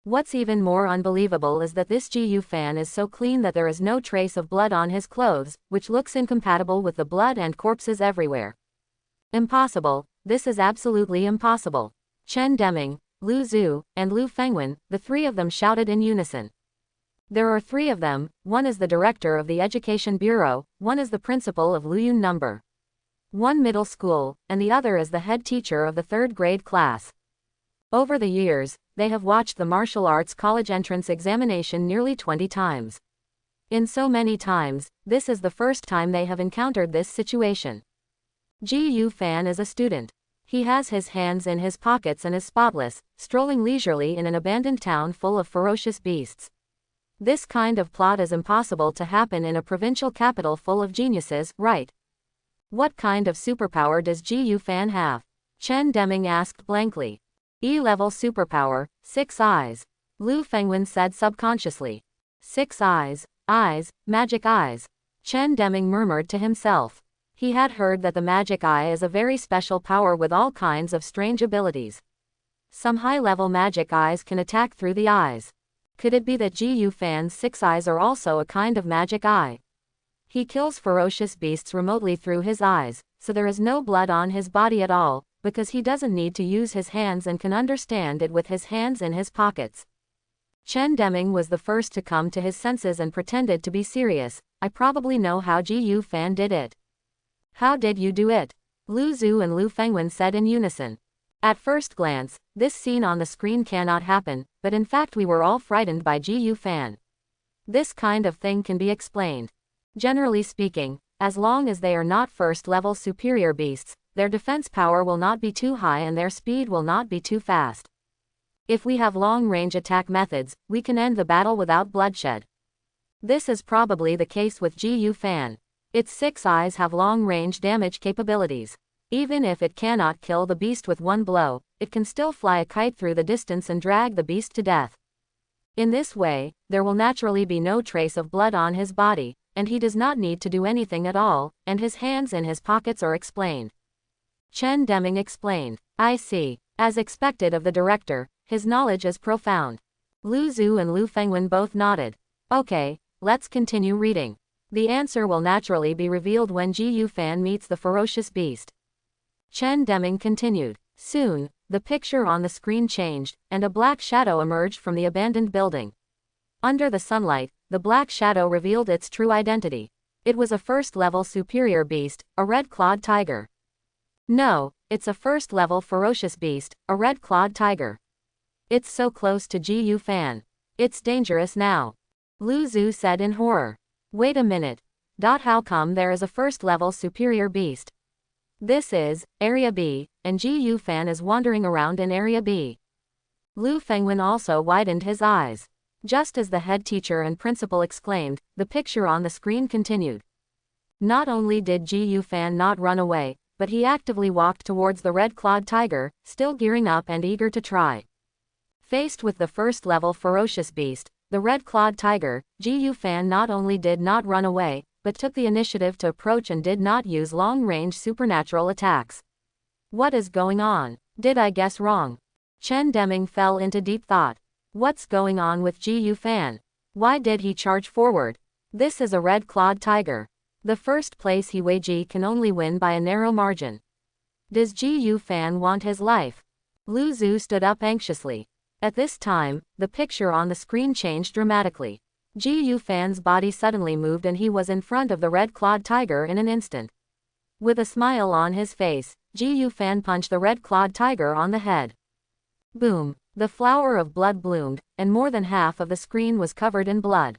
What's even more unbelievable is that this GU Fan is so clean that there is no trace of blood on his clothes, which looks incompatible with the blood and corpses everywhere. Impossible, this is absolutely impossible. Chen Deming, Lu Zhu, and Lu Fengwen, the 3 of them shouted in unison. There are 3 of them, one is the director of the Education Bureau, one is the principal of Luyun No. 1 middle school, and the other is the head teacher of the 3rd grade class. Over the years, they have watched the martial arts college entrance examination nearly 20 times. In so many times, this is the first time they have encountered this situation. GU Fan is a student. He has his hands in his pockets and is spotless, strolling leisurely in an abandoned town full of ferocious beasts. This kind of plot is impossible to happen in a provincial capital full of geniuses, right? What kind of superpower does GU Fan have? Chen Deming asked blankly. E-level superpower, 6 eyes. Lu Fengwen said subconsciously. 6 eyes, magic eyes. Chen Deming murmured to himself. He had heard that the magic eye is a very special power with all kinds of strange abilities. Some high-level magic eyes can attack through the eyes. Could it be that GU Fan's 6 eyes are also a kind of magic eye? He kills ferocious beasts remotely through his eyes, so there is no blood on his body at all, because he doesn't need to use his hands and can understand it with his hands in his pockets. Chen Deming was the first to come to his senses and pretended to be serious. I probably know how GU Fan did it. How did you do it? Lu Zhu and Lu Fengwen said in unison. At first glance, this scene on the screen cannot happen, but in fact we were all frightened by GU Fan. This kind of thing can be explained. Generally speaking, as long as they are not first-level superior beasts, their defense power will not be too high and their speed will not be too fast. If we have long-range attack methods, we can end the battle without bloodshed. This is probably the case with GU Fan. Its 6 eyes have long-range damage capabilities. Even if it cannot kill the beast with 1 blow, it can still fly a kite through the distance and drag the beast to death. In this way, there will naturally be no trace of blood on his body, and he does not need to do anything at all, and his hands in his pockets are explained. Chen Deming explained. I see. As expected of the director, his knowledge is profound. Lu Zhu and Lu Fengwen both nodded. Okay, let's continue reading. The answer will naturally be revealed when GU Fan meets the ferocious beast. Chen Deming continued. Soon, the picture on the screen changed, and a black shadow emerged from the abandoned building. Under the sunlight, the black shadow revealed its true identity. It was a first-level superior beast, a red-clawed tiger. No, it's a first-level ferocious beast, a red-clawed tiger. It's so close to GU Fan. It's dangerous now. Lu Zhu said in horror. Wait a minute. How come there is a first-level superior beast? This is Area B, and GU Fan is wandering around in Area B. Lu Fengwen also widened his eyes. Just as the head teacher and principal exclaimed, the picture on the screen continued. Not only did GU Fan not run away, but he actively walked towards the red-clawed tiger, still gearing up and eager to try. Faced with the first-level ferocious beast, the red-clawed tiger, GU Fan not only did not run away, but took the initiative to approach and did not use long-range supernatural attacks. What is going on? Did I guess wrong? Chen Deming fell into deep thought. What's going on with Ji Yufan? Why did he charge forward? This is a red-clawed tiger. The first place He Weiji can only win by a narrow margin. Does Ji Yufan want his life? Lu Zhu stood up anxiously. At this time, the picture on the screen changed dramatically. Ji Yufan's body suddenly moved and he was in front of the red-clawed tiger in an instant. With a smile on his face, Ji Yufan punched the red-clawed tiger on the head. Boom! The flower of blood bloomed, and more than half of the screen was covered in blood.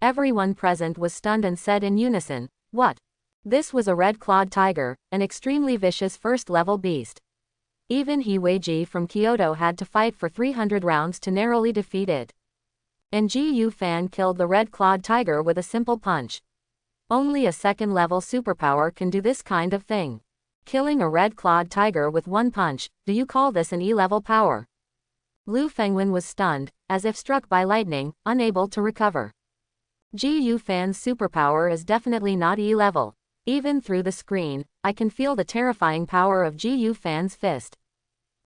Everyone present was stunned and said in unison, "What?" This was a red-clawed tiger, an extremely vicious first-level beast. Even He Weiji from Kyoto had to fight for 300 rounds to narrowly defeat it. And Ji Yufan killed the red-clawed tiger with a simple punch. Only a second-level superpower can do this kind of thing. Killing a red-clawed tiger with one punch, do you call this an E-level power? Lu Fengwen was stunned, as if struck by lightning, unable to recover. Ji Yufan's superpower is definitely not E-level. Even through the screen, I can feel the terrifying power of Ji Yufan's fist.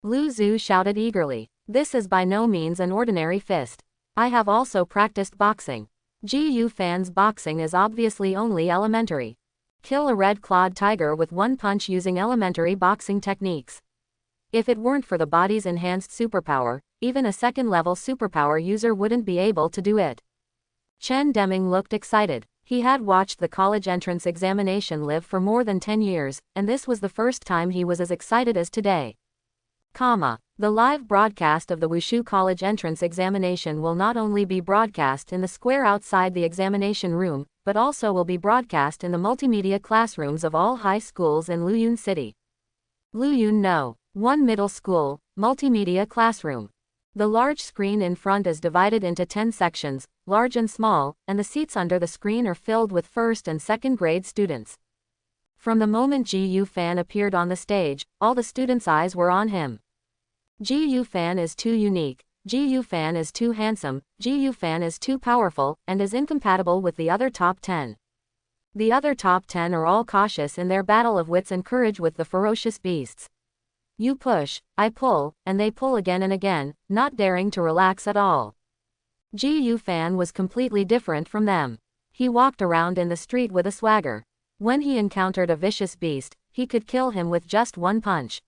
Lu Zhu shouted eagerly. This is by no means an ordinary fist. I have also practiced boxing. Ji Yufan's boxing is obviously only elementary. Kill a red-clawed tiger with one punch using elementary boxing techniques. If it weren't for the body's enhanced superpower, even a second-level superpower user wouldn't be able to do it. Chen Deming looked excited. He had watched the college entrance examination live for more than 10 years, and this was the first time he was as excited as today. The live broadcast of the Wushu College entrance examination will not only be broadcast in the square outside the examination room, but also will be broadcast in the multimedia classrooms of all high schools in Luyun City. Luyun No. 1 Middle School, Multimedia Classroom. The large screen in front is divided into 10 sections, large and small, and the seats under the screen are filled with first and second grade students. From the moment Ji Yufan appeared on the stage, all the students' eyes were on him. Ji Yufan is too unique, Ji Yufan is too handsome, Ji Yufan is too powerful, and is incompatible with the other top 10. The other top 10 are all cautious in their battle of wits and courage with the ferocious beasts. You push, I pull, and they pull again and again, not daring to relax at all. Ji Yufan was completely different from them. He walked around in the street with a swagger. When he encountered a vicious beast, he could kill him with just one punch.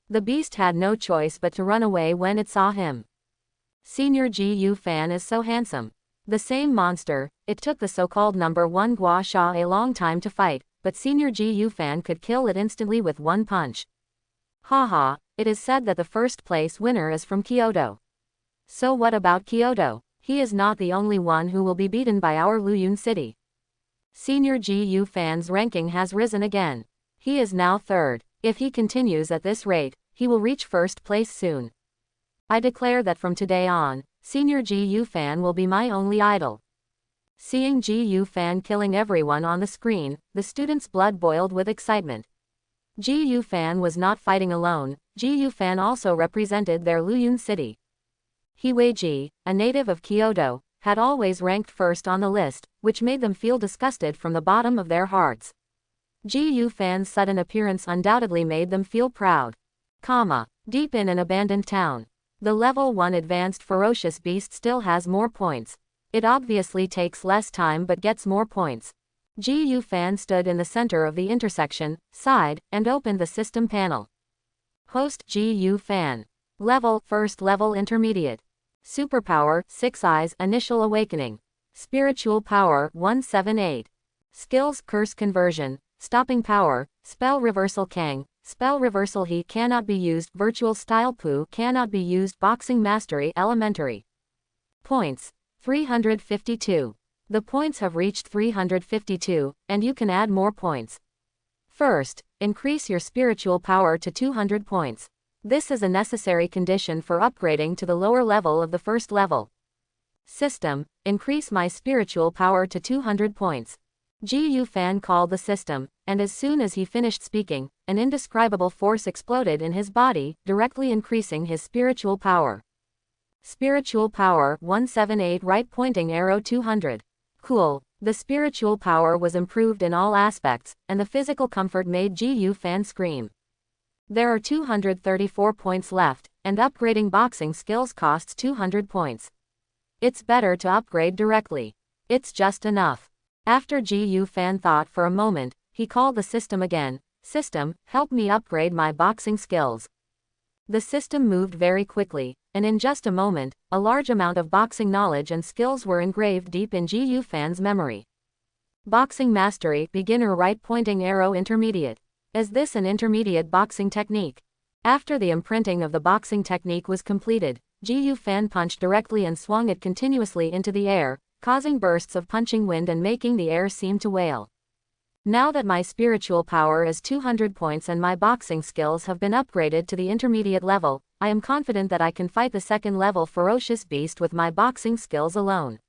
The beast had no choice but to run away when it saw him. Senior Ji Yufan is so handsome. The same monster, it took the so-called number 1 Gua Sha a long time to fight, but Senior Ji Yufan could kill it instantly with one punch. Haha, it is said that the first place winner is from Kyoto. So what about Kyoto? He is not the only one who will be beaten by our Luyun City. Senior Ji Yufan's ranking has risen again. He is now third. If he continues at this rate, he will reach first place soon. I declare that from today on, Senior Ji Yufan will be my only idol. Seeing Ji Yufan killing everyone on the screen, the students' blood boiled with excitement. Ji Yufan was not fighting alone, Ji Yufan also represented their Luyun City. He Weiji, a native of Kyoto, had always ranked first on the list, which made them feel disgusted from the bottom of their hearts. Ji Yufan's sudden appearance undoubtedly made them feel proud. Deep in an abandoned town. The level 1 advanced ferocious beast still has more points. It obviously takes less time but gets more points. Ji Yufan stood in the center of the intersection, sighed, and opened the system panel. Host Ji Yufan. Level, first level intermediate. Superpower, 6 Eyes, Initial Awakening. Spiritual Power, 178. Skills, Curse Conversion. Stopping Power, Spell Reversal Kang, Spell Reversal He cannot be used, Virtual Style Pu cannot be used, Boxing Mastery Elementary. Points, 352. The points have reached 352, and you can add more points. First, increase your spiritual power to 200 points. This is a necessary condition for upgrading to the lower level of the first level. System, increase my spiritual power to 200 points. Ji Yufan called the system, and as soon as he finished speaking, an indescribable force exploded in his body, directly increasing his spiritual power. Spiritual Power, 178 right pointing arrow 200. Cool. The spiritual power was improved in all aspects, and the physical comfort made Ji Fan scream. There are 234 points left, and upgrading boxing skills costs 200 points. It's better to upgrade directly. It's just enough. After Ji Fan thought for a moment, he called the system again. System, help me upgrade my boxing skills. The system moved very quickly, and in just a moment, a large amount of boxing knowledge and skills were engraved deep in Ji Fan's memory. Boxing mastery, beginner right pointing arrow intermediate. Is this an intermediate boxing technique? After the imprinting of the boxing technique was completed, Ji Fan punched directly and swung it continuously into the air, causing bursts of punching wind and making the air seem to wail. Now that my spiritual power is 200 points and my boxing skills have been upgraded to the intermediate level, I am confident that I can fight the second level ferocious beast with my boxing skills alone.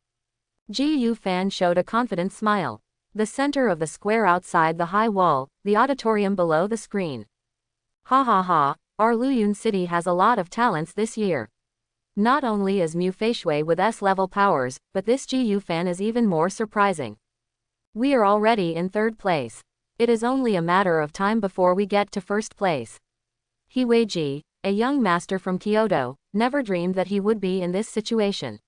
Ji Fan showed a confident smile. The center of the square outside the high wall, the auditorium below the screen. Ha ha ha, our Luyun city has a lot of talents this year. Not only is Mu Feishui with S-level powers, but this Ji Fan is even more surprising. We are already in third place. It is only a matter of time before we get to first place. He Weiji, a young master from Kyoto, never dreamed that he would be in this situation.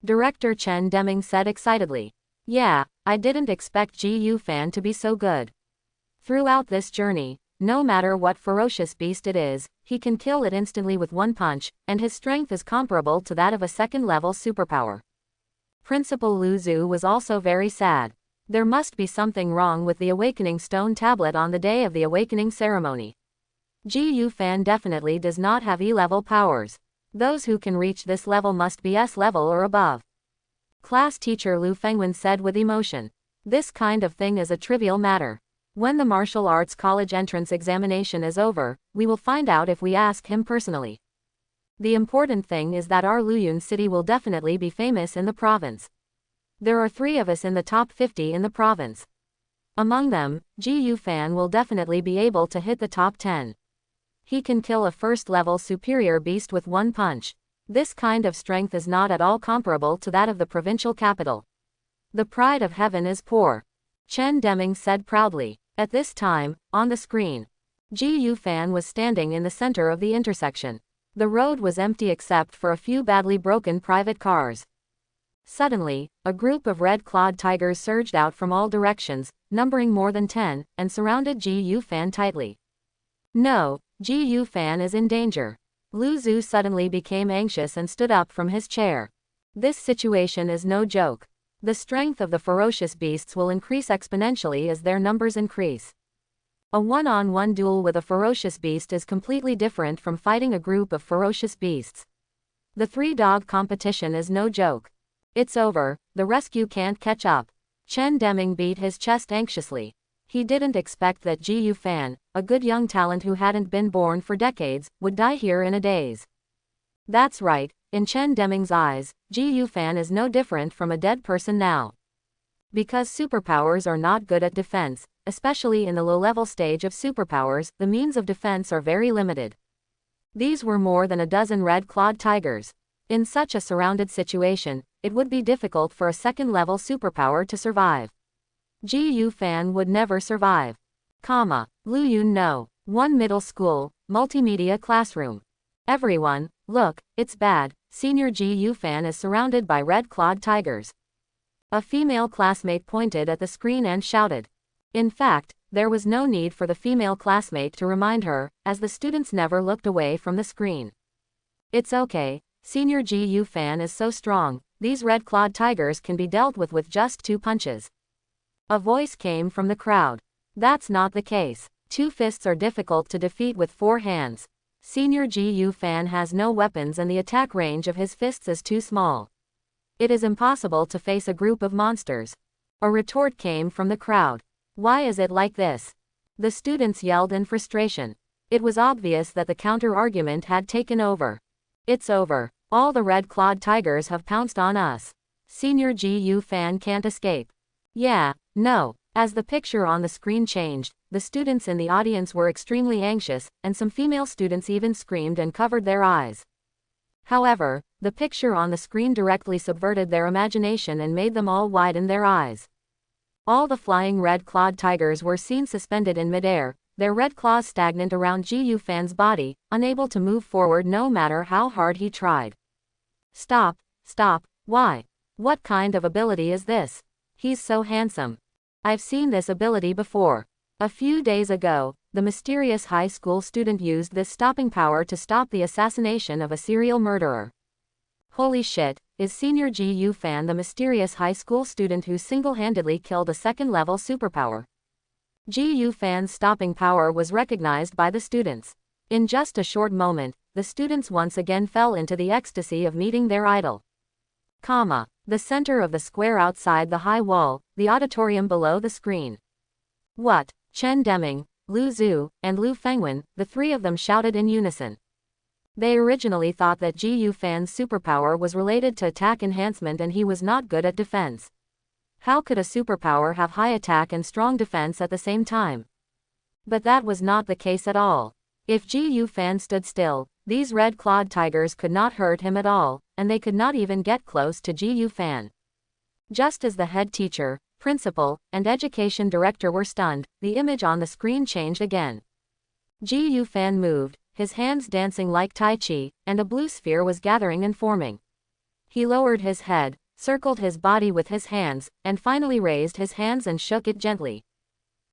Director Chen Deming said excitedly. Yeah, I didn't expect Ji Fan to be so good. Throughout this journey, no matter what ferocious beast it is, he can kill it instantly with one punch, and his strength is comparable to that of a second-level superpower. Principal Lu Zhu was also very sad. There must be something wrong with the awakening stone tablet on the day of the awakening ceremony. Ji Fan definitely does not have E-level powers. Those who can reach this level must be S-level or above. Class teacher Lu Fengwen said with emotion. This kind of thing is a trivial matter. When the martial arts college entrance examination is over, we will find out if we ask him personally. The important thing is that our Luyun city will definitely be famous in the province. There are 3 of us in the top 50 in the province. Among them, Ji Fan will definitely be able to hit the top 10. He can kill a first-level superior beast with one punch. This kind of strength is not at all comparable to that of the provincial capital. The pride of heaven is poor. Chen Deming said proudly. At this time, on the screen, Ji Fan was standing in the center of the intersection. The road was empty except for a few badly broken private cars. Suddenly, a group of red-clawed tigers surged out from all directions, numbering more than 10, and surrounded Ji Fan tightly. No, Ji Fan is in danger. Lu Zhu suddenly became anxious and stood up from his chair. This situation is no joke. The strength of the ferocious beasts will increase exponentially as their numbers increase. A one-on-one duel with a ferocious beast is completely different from fighting a group of ferocious beasts. The 3-dog competition is no joke. It's over, the rescue can't catch up. Chen Deming beat his chest anxiously. He didn't expect that Ji Fan, a good young talent who hadn't been born for decades, would die here in a daze. That's right, in Chen Deming's eyes, Ji Fan is no different from a dead person now. Because superpowers are not good at defense, especially in the low-level stage of superpowers, the means of defense are very limited. These were more than a dozen red-clawed tigers. In such a surrounded situation, it would be difficult for a second-level superpower to survive. Ji Fan would never survive. Luyun No. 1 Middle School, Multimedia Classroom. Everyone, look, it's bad, Senior Ji Fan is surrounded by red-clawed tigers. A female classmate pointed at the screen and shouted. In fact, there was no need for the female classmate to remind her, as the students never looked away from the screen. It's okay, Senior Ji Fan is so strong, these red-clawed tigers can be dealt with just 2 punches. A voice came from the crowd. That's not the case. 2 fists are difficult to defeat with 4 hands. Senior Ji Fan has no weapons and the attack range of his fists is too small. It is impossible to face a group of monsters. A retort came from the crowd. Why is it like this? The students yelled in frustration. It was obvious that the counter-argument had taken over. It's over. All the red-clawed tigers have pounced on us. Senior Ji Fan can't escape. Yeah, no. As the picture on the screen changed, the students in the audience were extremely anxious, and some female students even screamed and covered their eyes. However, The picture on the screen directly subverted their imagination and made them all widen their eyes. All the flying red-clawed tigers were seen suspended in midair, their red claws stagnant around Ji Yufan's body, unable to move forward no matter how hard he tried. Stop, stop, why? What kind of ability is this? He's so handsome. I've seen this ability before. A few days ago, the mysterious high school student used this stopping power to stop the assassination of a serial murderer. Holy shit, is Senior Ji Yufan the mysterious high school student who single-handedly killed a second-level superpower? Ji Yufan's stopping power was recognized by the students. In just a short moment, the students once again fell into the ecstasy of meeting their idol. The center of the square outside the high wall, the auditorium below the screen. What? Chen Deming, Lu Zhu, and Lu Fengwen, the three of them shouted in unison. They originally thought that Ji Yufan's superpower was related to attack enhancement and he was not good at defense. How could a superpower have high attack and strong defense at the same time? But that was not the case at all. If Ji Yufan stood still, these red-clawed tigers could not hurt him at all, and they could not even get close to Ji Yufan. Just as the head teacher, principal, and education director were stunned, the image on the screen changed again. Ji Yufan moved, his hands dancing like Tai Chi, and a blue sphere was gathering and forming. He lowered his head, circled his body with his hands, and finally raised his hands and shook it gently.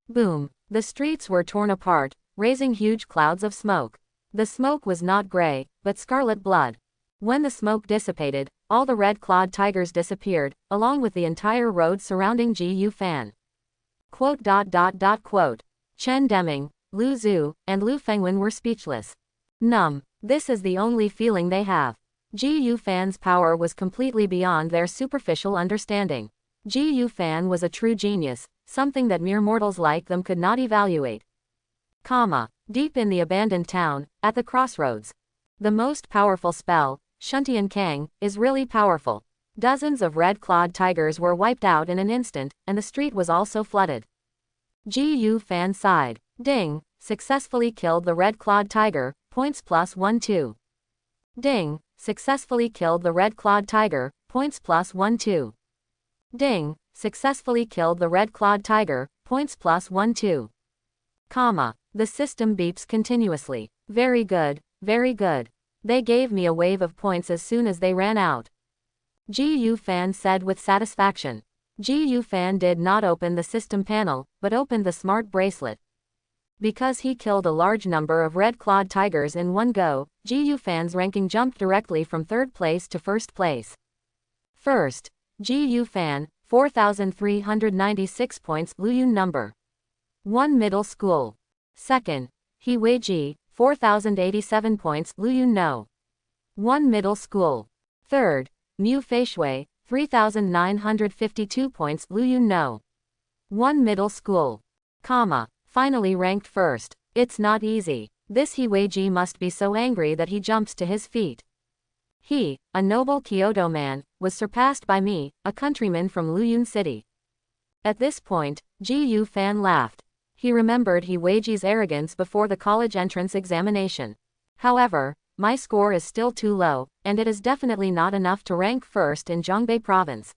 Boom! The streets were torn apart, raising huge clouds of smoke. The smoke was not gray, but scarlet blood. When the smoke dissipated, all the red-clawed tigers disappeared, along with the entire road surrounding Ji Yufan. Chen Deming, Lu Zhu, and Lu Fengwen were speechless. Numb. This is the only feeling they have. Ji Yufan's power was completely beyond their superficial understanding. Ji Yufan was a true genius, something that mere mortals like them could not evaluate. Deep in the abandoned town, at the crossroads. The most powerful spell, Shuntian Kang, is really powerful. Dozens of red-clawed tigers were wiped out in an instant, and the street was also flooded. Ji Yufan sighed. Ding! Successfully killed the red-clawed tiger, points plus 1-2. Ding! Successfully killed the red-clawed tiger, points plus 1-2. Ding! Successfully killed the red-clawed tiger, points plus 1-2. The system beeps continuously. Very good, very good. They gave me a wave of points as soon as they ran out. Ji Yufan said with satisfaction. Ji Yufan did not open the system panel, but opened the smart bracelet. Because he killed a large number of red-clawed tigers in one go, Ji Yufan's ranking jumped directly from 3rd place to 1st place. First, Ji Yufan, 4,396 points. Luyun number 1 middle school. Second, He Weiji, 4,087 points. Luyun no 1 middle school. Third, Mu Feishui, 3,952 points. Luyun no 1 middle school. Finally ranked first. It's not easy. This He Weiji must be so angry that he jumps to his feet. He, a noble Kyoto man, was surpassed by me, a countryman from Luyun City. At this point, Ji Yufan laughed. He remembered He Weiji's arrogance before the college entrance examination. However, my score is still too low, and it is definitely not enough to rank first in Zhongbei province.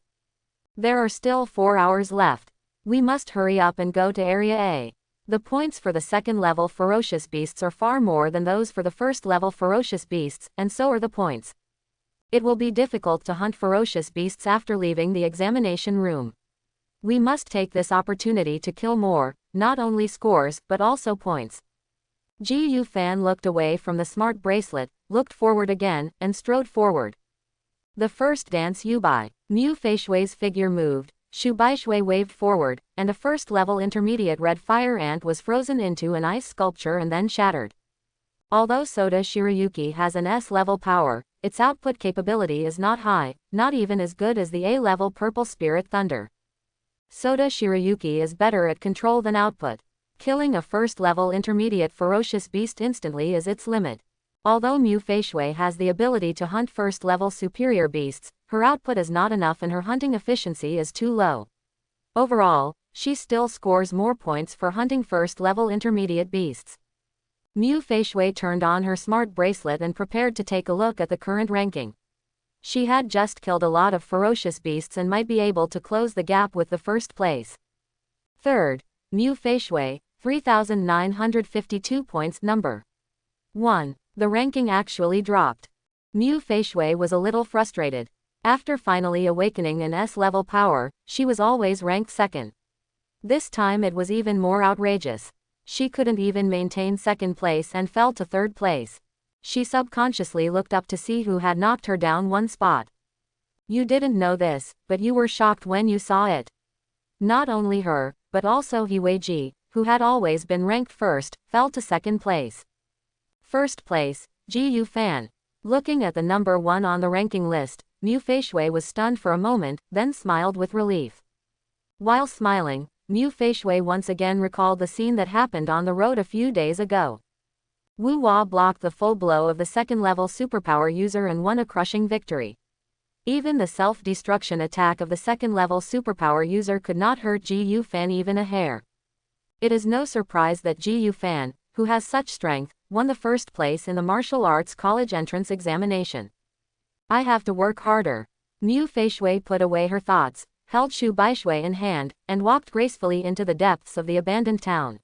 There are still 4 hours left. We must hurry up and go to Area A. The points for the second-level ferocious beasts are far more than those for the first-level ferocious beasts, and so are the points. It will be difficult to hunt ferocious beasts after leaving the examination room. We must take this opportunity to kill more, not only scores, but also points. Ji Yufan looked away from the smart bracelet, looked forward again, and strode forward. The first dance Yubai. Mu Feishui's figure moved, Shu Baishui waved forward, and a first-level intermediate red fire ant was frozen into an ice sculpture and then shattered. Although Soda Shirayuki has an S-level power, its output capability is not high, not even as good as the A-level Purple Spirit Thunder. Soda Shirayuki is better at control than output. Killing a first-level intermediate ferocious beast instantly is its limit. Although Mu Feishui has the ability to hunt first-level superior beasts, her output is not enough and her hunting efficiency is too low. Overall, she still scores more points for hunting first-level intermediate beasts. Mu Feishui turned on her smart bracelet and prepared to take a look at the current ranking. She had just killed a lot of ferocious beasts and might be able to close the gap with the first place. Third, Mu Feishui, 3,952 points. Number 1. The ranking actually dropped. Mu Feishui was a little frustrated. After finally awakening in S-level power, she was always ranked second. This time it was even more outrageous. She couldn't even maintain second place and fell to third place. She subconsciously looked up to see who had knocked her down one spot. You didn't know this, but you were shocked when you saw it. Not only her, but also He Weiji, who had always been ranked first, fell to second place. First place, Ji Yu Fan. Looking at the number 1 on the ranking list, Mu Feishui was stunned for a moment, then smiled with relief. While smiling, Mu Feishui once again recalled the scene that happened on the road a few days ago. Wu Hua blocked the full blow of the second-level superpower user and won a crushing victory. Even the self-destruction attack of the second-level superpower user could not hurt Ji Yu Fan even a hair. It is no surprise that Ji Yu Fan, who has such strength, won the first place in the martial arts college entrance examination. I have to work harder. Mu Feishui put away her thoughts, held Shu Baishui in hand, and walked gracefully into the depths of the abandoned town.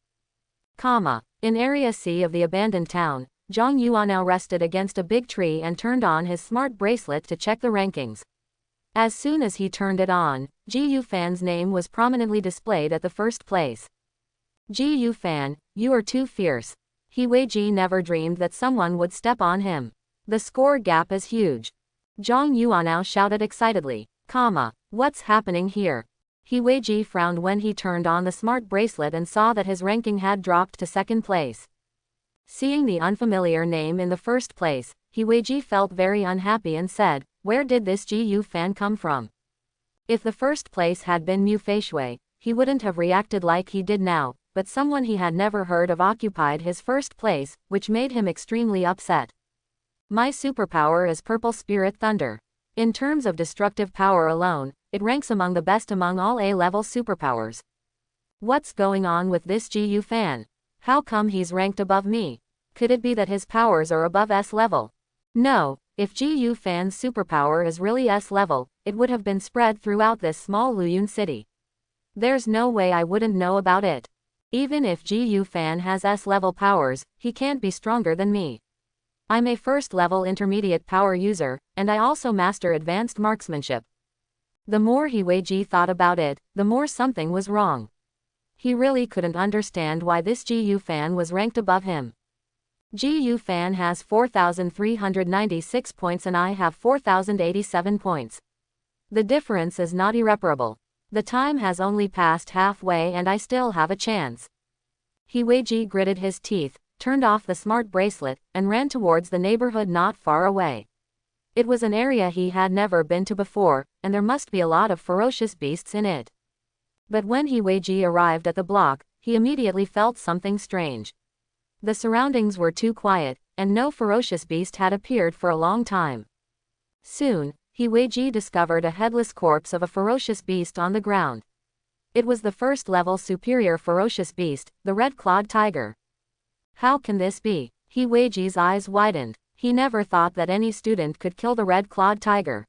In Area C of the abandoned town, Zhang Yuanao rested against a big tree and turned on his smart bracelet to check the rankings. As soon as he turned it on, Ji Yu Fan's name was prominently displayed at the first place. Ji Yu Fan, you are too fierce. He Weiji never dreamed that someone would step on him. The score gap is huge. Zhang Yuanao shouted excitedly. What's happening here? He Weiji frowned when he turned on the smart bracelet and saw that his ranking had dropped to second place. Seeing the unfamiliar name in the first place, He Weiji felt very unhappy and said, where did this Ji Yu Fan come from? If the first place had been Mu Feishui, he wouldn't have reacted like he did now, but someone he had never heard of occupied his first place, which made him extremely upset. My superpower is Purple Spirit Thunder. In terms of destructive power alone, it ranks among the best among all A-level superpowers. What's going on with this Ji Yu Fan? How come he's ranked above me? Could it be that his powers are above S-level? No, if Ji Yu Fan's superpower is really S-level, it would have been spread throughout this small Luyun city. There's no way I wouldn't know about it. Even if Ji Yu Fan has S-level powers, he can't be stronger than me. I'm a first-level intermediate power user, and I also master advanced marksmanship. The more He Weiji thought about it, the more something was wrong. He really couldn't understand why this Ji Yu Fan was ranked above him. Ji Yu Fan has 4,396 points and I have 4,087 points. The difference is not irreparable. The time has only passed halfway and I still have a chance. He Weiji gritted his teeth, turned off the smart bracelet, and ran towards the neighborhood not far away. It was an area he had never been to before, and there must be a lot of ferocious beasts in it. But when He Weiji arrived at the block, he immediately felt something strange. The surroundings were too quiet, and no ferocious beast had appeared for a long time. Soon, He Weiji discovered a headless corpse of a ferocious beast on the ground. It was the first-level superior ferocious beast, the red-clawed tiger. How can this be? He Weiji's eyes widened. He never thought that any student could kill the red-clawed tiger.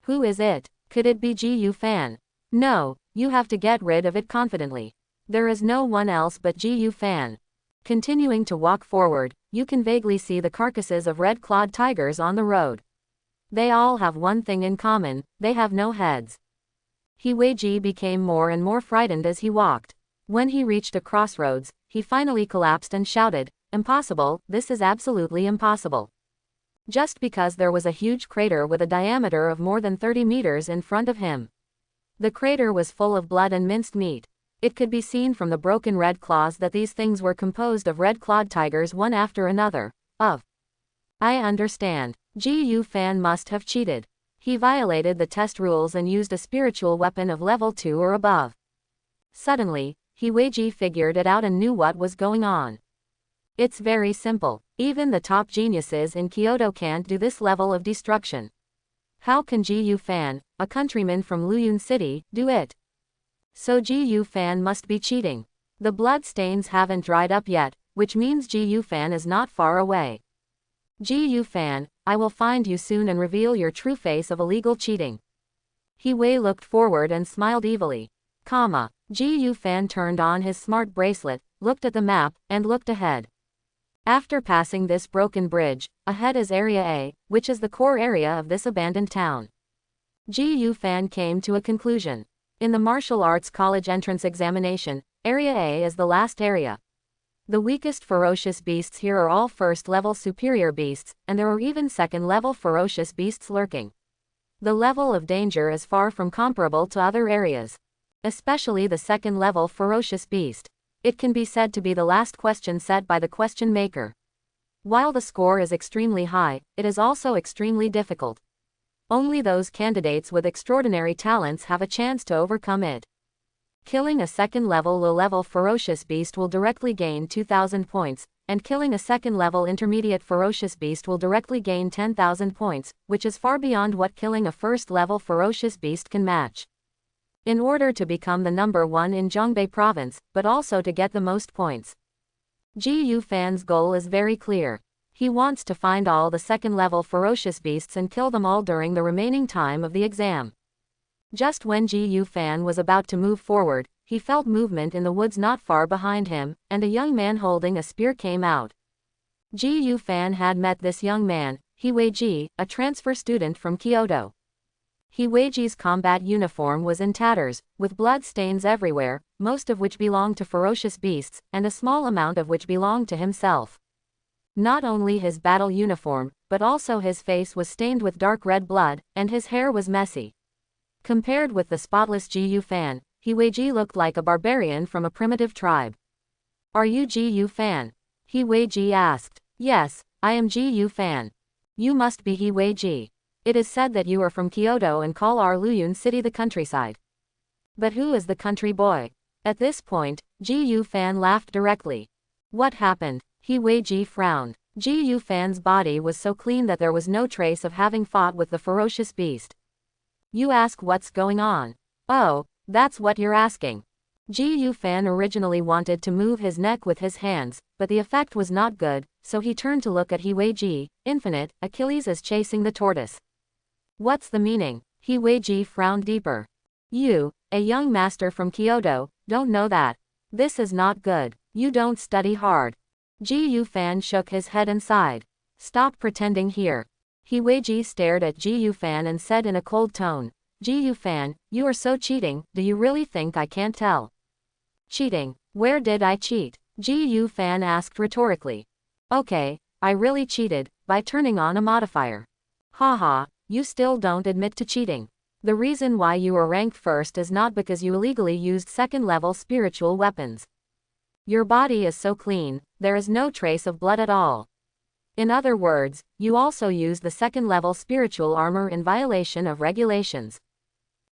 Who is it? Could it be Ji Yu Fan? No, you have to get rid of it confidently. There is no one else but Ji Yu Fan. Continuing to walk forward, you can vaguely see the carcasses of red-clawed tigers on the road. They all have one thing in common, they have no heads. He Weiji became more and more frightened as he walked. When he reached a crossroads, he finally collapsed and shouted, "Impossible, this is absolutely impossible." Just because there was a huge crater with a diameter of more than 30 meters in front of him. The crater was full of blood and minced meat. It could be seen from the broken red claws that these things were composed of red-clawed tigers one after another. I understand. Ji Yu Fan must have cheated. He violated the test rules and used a spiritual weapon of level 2 or above. Suddenly, He Weiji figured it out and knew what was going on. It's very simple. Even the top geniuses in Kyoto can't do this level of destruction. How can Ji Yu Fan, a countryman from Luyun City, do it? So Ji Yu Fan must be cheating. The blood stains haven't dried up yet, which means Ji Yu Fan is not far away. Ji Fan, I will find you soon and reveal your true face of illegal cheating. He Wei looked forward and smiled evilly. Ji Fan turned on his smart bracelet, looked at the map, and looked ahead. After passing this broken bridge, ahead is Area A, which is the core area of this abandoned town. Ji Fan came to a conclusion. In the martial arts college entrance examination, Area A is the last area. The weakest ferocious beasts here are all first-level superior beasts, and there are even second-level ferocious beasts lurking. The level of danger is far from comparable to other areas. Especially the second-level ferocious beast. It can be said to be the last question set by the question maker. While the score is extremely high, it is also extremely difficult. Only those candidates with extraordinary talents have a chance to overcome it. Killing a second-level low-level ferocious beast will directly gain 2,000 points, and killing a second-level intermediate ferocious beast will directly gain 10,000 points, which is far beyond what killing a first-level ferocious beast can match. In order to become the number one in Zhongbei province, but also to get the most points. Ji Fan's goal is very clear. He wants to find all the second-level ferocious beasts and kill them all during the remaining time of the exam. Just when Ji Fan was about to move forward, he felt movement in the woods not far behind him, and a young man holding a spear came out. Ji Fan had met this young man, He Wei-ji, a transfer student from Kyoto. He Wei-ji's combat uniform was in tatters, with blood stains everywhere, most of which belonged to ferocious beasts, and a small amount of which belonged to himself. Not only his battle uniform, but also his face was stained with dark red blood, and his hair was messy. Compared with the spotless Ji Fan, He Wei-ji looked like a barbarian from a primitive tribe. Are you Ji Fan? He Wei-ji asked. Yes, I am Ji Fan. You must be He Wei-ji. It is said that you are from Kyoto and call our Luyun city the countryside. But who is the country boy? At this point, Ji Fan laughed directly. What happened? He Wei-ji frowned. Ji Fan's body was so clean that there was no trace of having fought with the ferocious beast. You ask what's going on. Oh, that's what you're asking. Ji Fan originally wanted to move his neck with his hands, but the effect was not good, so he turned to look at He Wei-ji. Infinite, Achilles is chasing the tortoise. What's the meaning? He Wei-ji frowned deeper. You, a young master from Kyoto, don't know that. This is not good. You don't study hard. Ji Fan shook his head and sighed. Stop pretending here. He Wei-ji stared at Ji Fan and said in a cold tone, Ji Fan, you are so cheating, do you really think I can't tell? Cheating? Where did I cheat? Ji Fan asked rhetorically. Okay, I really cheated, by turning on a modifier. Haha, you still don't admit to cheating. The reason why you are ranked first is not because you illegally used second-level spiritual weapons. Your body is so clean, there is no trace of blood at all. In other words, you also used the second-level spiritual armor in violation of regulations.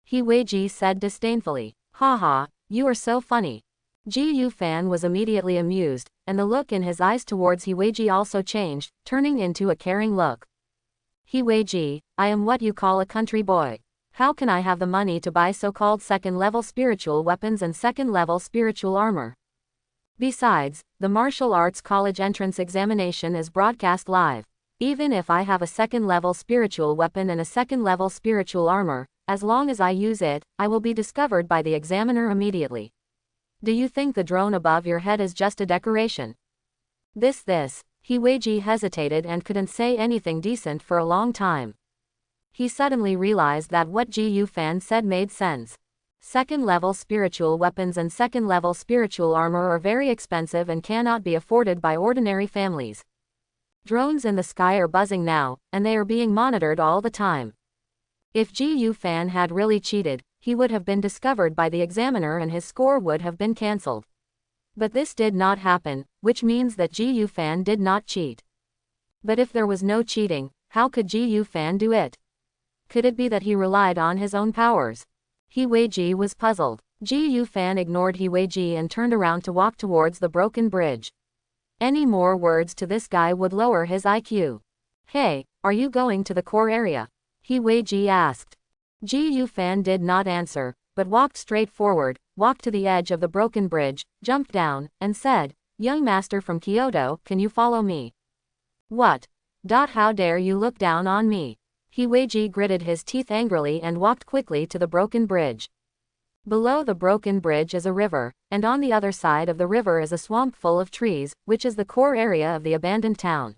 He Wei-ji said disdainfully. Haha, you are so funny. Ji Fan was immediately amused, and the look in his eyes towards He Wei-ji also changed, turning into a caring look. He Wei-ji, I am what you call a country boy. How can I have the money to buy so-called second-level spiritual weapons and second-level spiritual armor? Besides, the martial arts college entrance examination is broadcast live. Even if I have a second-level spiritual weapon and a second-level spiritual armor, as long as I use it, I will be discovered by the examiner immediately. Do you think the drone above your head is just a decoration? This. He Wei-ji hesitated and couldn't say anything decent for a long time. He suddenly realized that what Ji Fan said made sense. Second-level spiritual weapons and second-level spiritual armor are very expensive and cannot be afforded by ordinary families. Drones in the sky are buzzing now, and they are being monitored all the time. If Ji Fan had really cheated, he would have been discovered by the examiner and his score would have been cancelled. But this did not happen, which means that Ji Fan did not cheat. But if there was no cheating, how could Ji Fan do it? Could it be that he relied on his own powers? He Wei-ji was puzzled. Ji Fan ignored He Wei-ji and turned around to walk towards the broken bridge. Any more words to this guy would lower his IQ. Hey, are you going to the core area? He Wei-ji asked. Ji Fan did not answer, but walked straight forward, walked to the edge of the broken bridge, jumped down, and said, Young master from Kyoto, can you follow me? What? How dare you look down on me? He Weiji gritted his teeth angrily and walked quickly to the broken bridge. Below the broken bridge is a river, and on the other side of the river is a swamp full of trees, which is the core area of the abandoned town.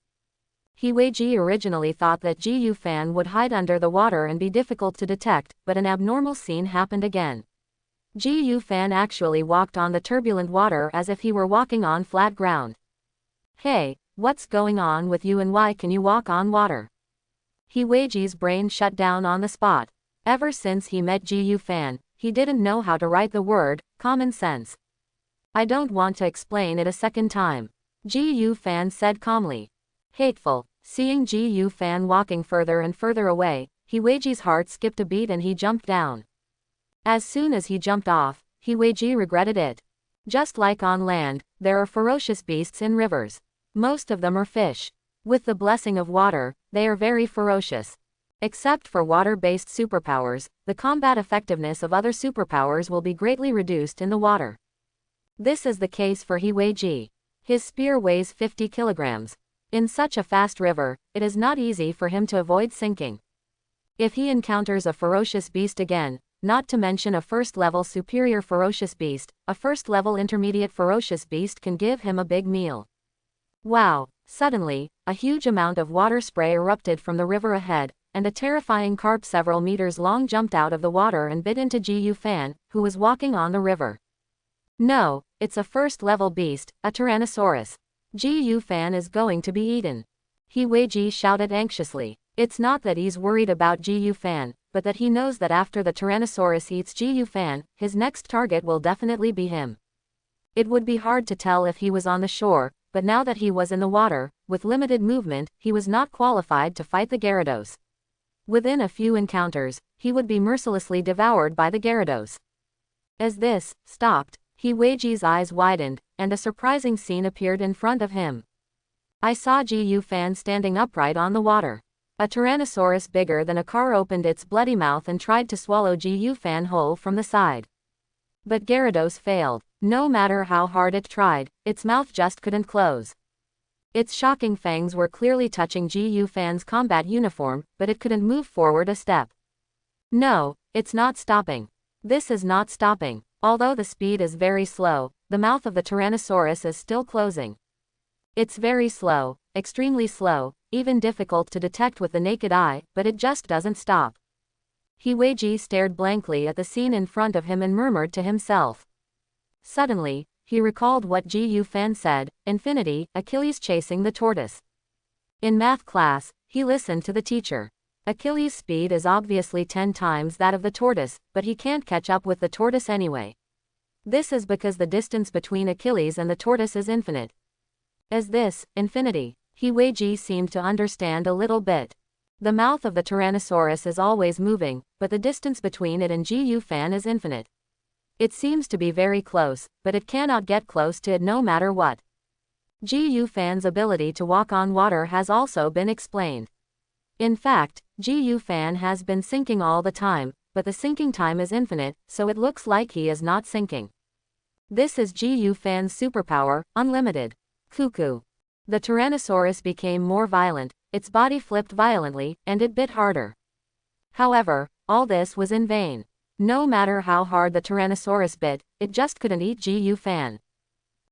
He Weiji originally thought that Ji Yu Fan would hide under the water and be difficult to detect, but an abnormal scene happened again. Ji Yu Fan actually walked on the turbulent water as if he were walking on flat ground. Hey, what's going on with you and why can you walk on water? He Weiji's brain shut down on the spot. Ever since he met Ji Yu Fan, he didn't know how to write the word common sense. I don't want to explain it a second time, Ji Yu Fan said calmly. Hateful. Seeing Ji Yu Fan walking further and further away, He Weiji's heart skipped a beat and he jumped down. As soon as he jumped off, He Weiji regretted it. Just like on land, there are ferocious beasts in rivers. Most of them are fish. With the blessing of water, they are very ferocious. Except for water-based superpowers, the combat effectiveness of other superpowers will be greatly reduced in the water. This is the case for He Weiji. His spear weighs 50 kilograms. In such a fast river, it is not easy for him to avoid sinking. If he encounters a ferocious beast again, not to mention a first-level superior ferocious beast, a first-level intermediate ferocious beast can give him a big meal. Wow! Suddenly, a huge amount of water spray erupted from the river ahead, and a terrifying carp several meters long jumped out of the water and bit into Ji Yu Fan, who was walking on the river. No, it's a first-level beast, a Tyrannosaurus. Ji Yu Fan is going to be eaten. He Weiji shouted anxiously. It's not that he's worried about Ji Yu Fan, but that he knows that after the Tyrannosaurus eats Ji Yu Fan, his next target will definitely be him. It would be hard to tell if he was on the shore, but now that he was in the water, with limited movement, he was not qualified to fight the Gyarados. Within a few encounters, he would be mercilessly devoured by the Gyarados. As this stopped, He Weiji's eyes widened, and a surprising scene appeared in front of him. I saw Ji Yu Fan standing upright on the water. A Tyrannosaurus bigger than a car opened its bloody mouth and tried to swallow Ji Yu Fan whole from the side. But Gyarados failed. No matter how hard it tried, its mouth just couldn't close. Its shocking fangs were clearly touching Ji Yu Fan's combat uniform, but it couldn't move forward a step. No, it's not stopping. This is not stopping. Although the speed is very slow, the mouth of the Tyrannosaurus is still closing. It's very slow, extremely slow, even difficult to detect with the naked eye, but it just doesn't stop. He Weiji stared blankly at the scene in front of him and murmured to himself. Suddenly, he recalled what Ji Yu Fan said, Infinity, Achilles chasing the tortoise. In math class, he listened to the teacher. Achilles' speed is obviously 10 times that of the tortoise, but he can't catch up with the tortoise anyway. This is because the distance between Achilles and the tortoise is infinite. As this, infinity, He Weiji seemed to understand a little bit. The mouth of the Tyrannosaurus is always moving, but the distance between it and Ji Yu Fan is infinite. It seems to be very close, but it cannot get close to it no matter what. Ji Yu Fan's ability to walk on water has also been explained. In fact, Ji Yu Fan has been sinking all the time, but the sinking time is infinite, so it looks like he is not sinking. This is Ji Yu Fan's superpower, unlimited. Cuckoo. The Tyrannosaurus became more violent, its body flipped violently, and it bit harder. However, all this was in vain. No matter how hard the Tyrannosaurus bit, it just couldn't eat Ji Yu Fan.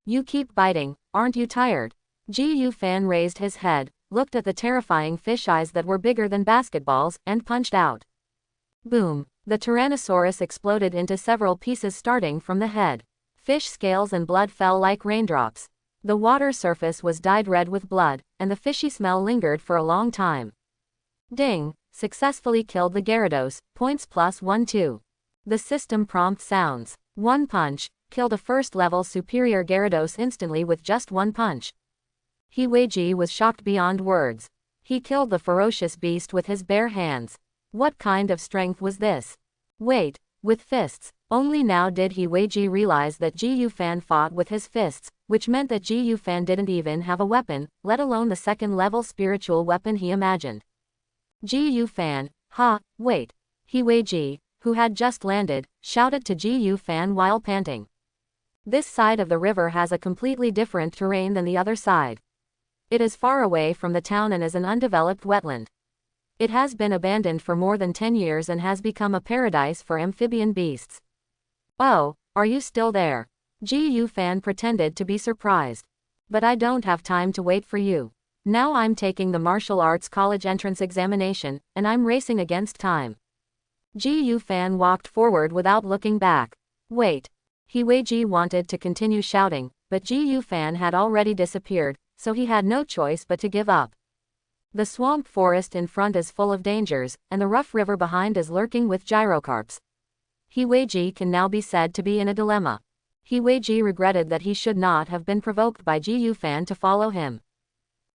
You keep biting, aren't you tired? Ji Yu Fan raised his head, looked at the terrifying fish eyes that were bigger than basketballs, and punched out. Boom! The Tyrannosaurus exploded into several pieces starting from the head. Fish scales and blood fell like raindrops. The water surface was dyed red with blood, and the fishy smell lingered for a long time. Ding! Successfully killed the Gyarados, points plus 1-2. The system prompt sounds. One punch, killed a first-level superior Gyarados instantly with just one punch. He Weiji was shocked beyond words. He killed the ferocious beast with his bare hands. What kind of strength was this? Wait, with fists. Only now did He Weiji realize that Ji Yu Fan fought with his fists, which meant that Ji Yu Fan didn't even have a weapon, let alone the second-level spiritual weapon he imagined. Ji Yu Fan, wait. He Weiji, who had just landed, shouted to Ji Yu Fan while panting. This side of the river has a completely different terrain than the other side. It is far away from the town and is an undeveloped wetland. It has been abandoned for more than 10 years and has become a paradise for amphibian beasts. Oh, are you still there? Ji Yu Fan pretended to be surprised. But I don't have time to wait for you. Now I'm taking the martial arts college entrance examination, and I'm racing against time. Ji Yu Fan walked forward without looking back. Wait. He Weiji wanted to continue shouting, but Ji Yu Fan had already disappeared, so he had no choice but to give up. The swamp forest in front is full of dangers, and the rough river behind is lurking with gyrocarps. He Weiji can now be said to be in a dilemma. He Weiji regretted that he should not have been provoked by Ji Yu Fan to follow him.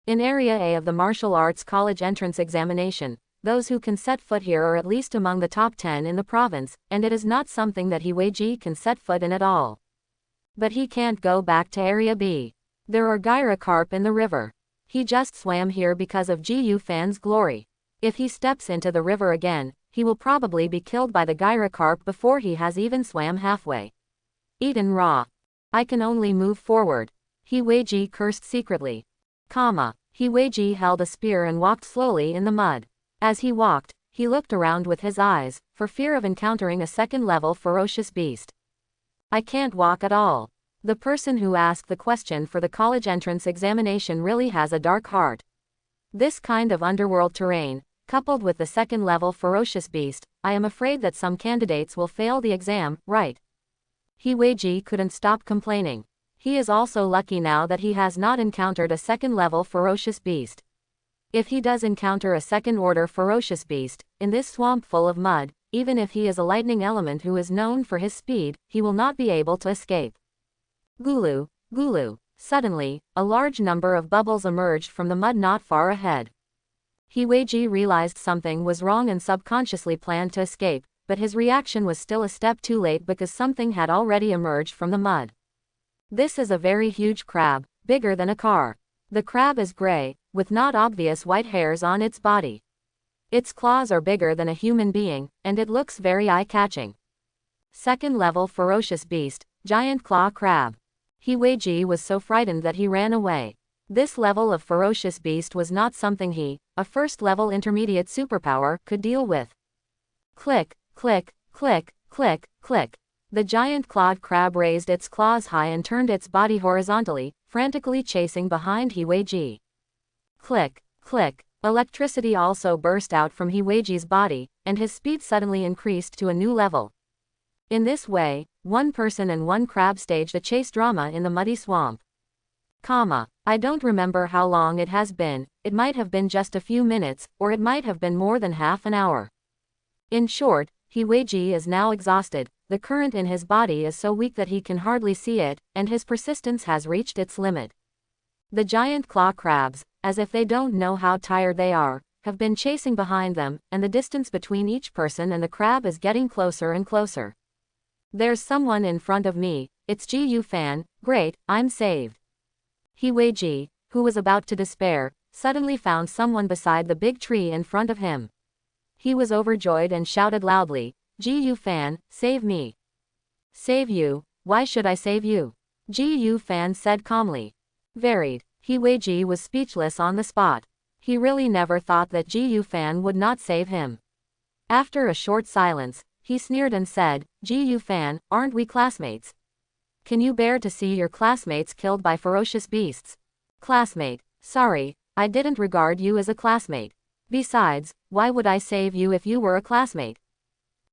In Area A of the martial arts college entrance examination, those who can set foot here are at least among the top 10 in the province, and it is not something that He Weiji can set foot in at all. But he can't go back to Area B. There are gyrocarp in the river. He just swam here because of Ji Yu Fan's glory. If he steps into the river again, he will probably be killed by the gyrocarp before he has even swam halfway. Eaten raw. I can only move forward. He Weiji cursed secretly. He Weiji held a spear and walked slowly in the mud. As he walked, he looked around with his eyes, for fear of encountering a second-level ferocious beast. I can't walk at all. The person who asked the question for the college entrance examination really has a dark heart. This kind of underworld terrain, coupled with the second-level ferocious beast, I am afraid that some candidates will fail the exam, right? He Weiji couldn't stop complaining. He is also lucky now that he has not encountered a second-level ferocious beast. If he does encounter a second-order ferocious beast, in this swamp full of mud, even if he is a lightning element who is known for his speed, he will not be able to escape. Gulu, gulu. Suddenly, a large number of bubbles emerged from the mud not far ahead. He Weiji realized something was wrong and subconsciously planned to escape, but his reaction was still a step too late because something had already emerged from the mud. This is a very huge crab, bigger than a car. The crab is gray, with not obvious white hairs on its body. Its claws are bigger than a human being, and it looks very eye-catching. Second-level ferocious beast, giant claw crab. He Weiji was so frightened that he ran away. This level of ferocious beast was not something he, a first-level intermediate superpower, could deal with. Click, click, click, click, click. The giant clawed crab raised its claws high and turned its body horizontally, frantically chasing behind He Weiji. Click, click. Electricity also burst out from He Weiji's body, and his speed suddenly increased to a new level. In this way, one person and one crab staged a chase drama in the muddy swamp. I don't remember how long it has been, it might have been just a few minutes, or it might have been more than half an hour. In short, He Weiji is now exhausted, the current in his body is so weak that he can hardly see it, and his persistence has reached its limit. The giant claw crabs, as if they don't know how tired they are, have been chasing behind them, and the distance between each person and the crab is getting closer and closer. There's someone in front of me, it's Ji Yu Fan, great, I'm saved. He Weiji, who was about to despair, suddenly found someone beside the big tree in front of him. He was overjoyed and shouted loudly, Ji Yu Fan, save me. Save you? Why should I save you? Ji Yu Fan said calmly. Varied. He Weiji was speechless on the spot. He really never thought that Ji Yu Fan would not save him. After a short silence, he sneered and said, Ji Yu Fan, aren't we classmates? Can you bear to see your classmates killed by ferocious beasts? Classmate. Sorry, I didn't regard you as a classmate. Besides, why would I save you if you were a classmate?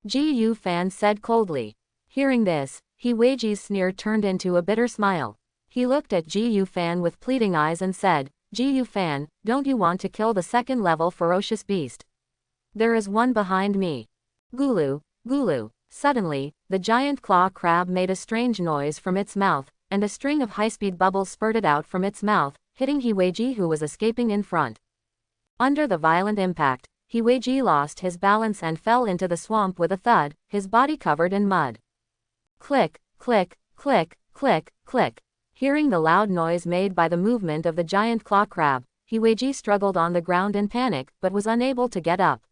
Ji Yu Fan said coldly. Hearing this, He Weiji's sneer turned into a bitter smile. He looked at Ji Yu Fan with pleading eyes and said, Ji Yu Fan, don't you want to kill the second-level ferocious beast? There is one behind me. Gulu, gulu. Suddenly, the giant claw crab made a strange noise from its mouth, and a string of high-speed bubbles spurted out from its mouth, hitting He Weiji who was escaping in front. Under the violent impact, He Weiji lost his balance and fell into the swamp with a thud, his body covered in mud. Click, click, click, click, click. Hearing the loud noise made by the movement of the giant claw crab, He Weiji struggled on the ground in panic but was unable to get up.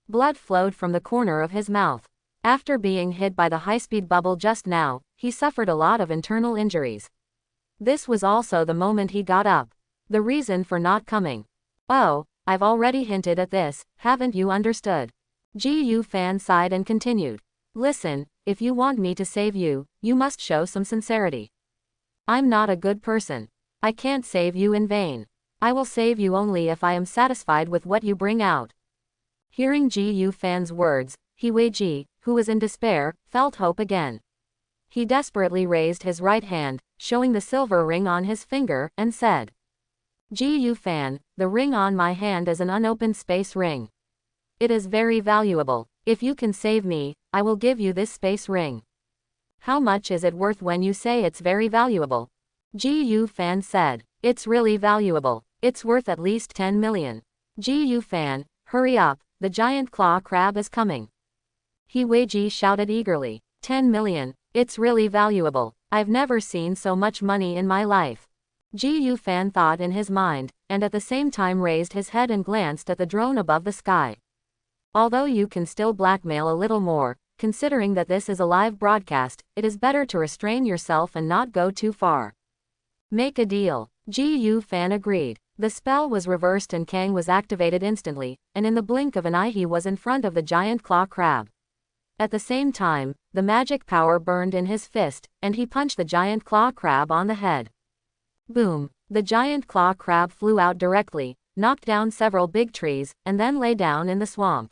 Blood flowed from the corner of his mouth. After being hit by the high-speed bubble just now, he suffered a lot of internal injuries. This was also the moment he got up. The reason for not coming. Oh, I've already hinted at this, haven't you understood? Ji Yu Fan sighed and continued. Listen, if you want me to save you, you must show some sincerity. I'm not a good person. I can't save you in vain. I will save you only if I am satisfied with what you bring out. Hearing Ji Yu Fan's words, He Wei Ji, who was in despair, felt hope again. He desperately raised his right hand, showing the silver ring on his finger, and said, Ji Yu Fan, the ring on my hand is an unopened space ring. It is very valuable. If you can save me, I will give you this space ring. How much is it worth when you say it's very valuable? Ji Yu Fan said, it's really valuable. It's worth at least 10 million. Ji Yu Fan, hurry up, the giant claw crab is coming. He Wei Ji shouted eagerly, 10 million, it's really valuable. I've never seen so much money in my life. Ji Yu Fan thought in his mind, and at the same time raised his head and glanced at the drone above the sky. Although you can still blackmail a little more, considering that this is a live broadcast, it is better to restrain yourself and not go too far. Make a deal. Ji Yu Fan agreed. The spell was reversed and Kang was activated instantly, and in the blink of an eye he was in front of the giant claw crab. At the same time, the magic power burned in his fist, and he punched the giant claw crab on the head. Boom! The giant claw crab flew out directly, knocked down several big trees, and then lay down in the swamp.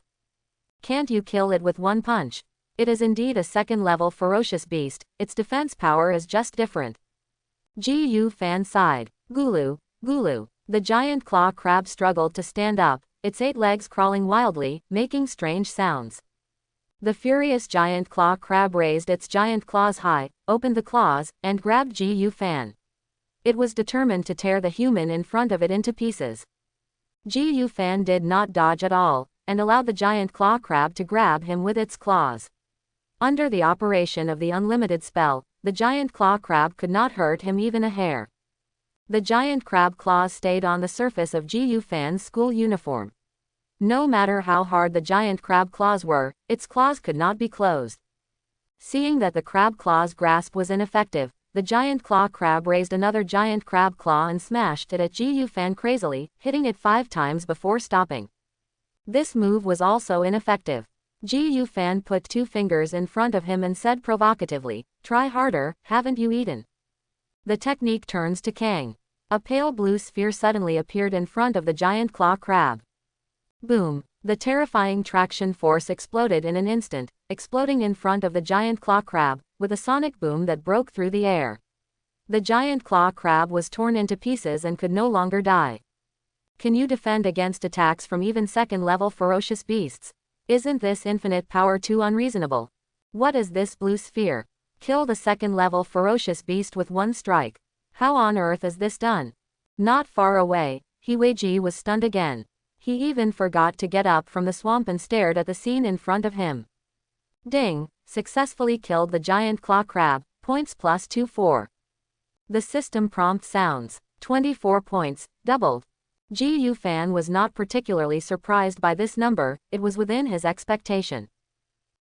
Can't you kill it with one punch? It is indeed a second-level ferocious beast, its defense power is just different. Ji Yu Fan sighed. Gulu, gulu. The giant claw crab struggled to stand up, its 8 legs crawling wildly, making strange sounds. The furious giant claw crab raised its giant claws high, opened the claws, and grabbed Ji Yu Fan. It was determined to tear the human in front of it into pieces. Ji Yu Fan did not dodge at all, and allowed the giant claw crab to grab him with its claws. Under the operation of the unlimited spell, the giant claw crab could not hurt him even a hair. The giant crab claws stayed on the surface of Ji Yu Fan's school uniform. No matter how hard the giant crab claws were, its claws could not be closed. Seeing that the crab claw's grasp was ineffective, the giant claw crab raised another giant crab claw and smashed it at Ji Yu Fan crazily, hitting it 5 times before stopping. This move was also ineffective. Ji Yu Fan put 2 fingers in front of him and said provocatively, try harder, haven't you eaten? The technique turns to Kang. A pale blue sphere suddenly appeared in front of the giant claw crab. Boom! The terrifying traction force exploded in an instant, exploding in front of the giant claw crab, with a sonic boom that broke through the air. The giant claw crab was torn into pieces and could no longer die. Can you defend against attacks from even second-level ferocious beasts? Isn't this infinite power too unreasonable? What is this blue sphere? Kill the second-level ferocious beast with one strike. How on earth is this done? Not far away, He Wei Ji was stunned again. He even forgot to get up from the swamp and stared at the scene in front of him. Ding! Successfully killed the giant claw crab, points plus 24. The system prompt sounds, 24 points, doubled. Ji Yu Fan was not particularly surprised by this number, it was within his expectation.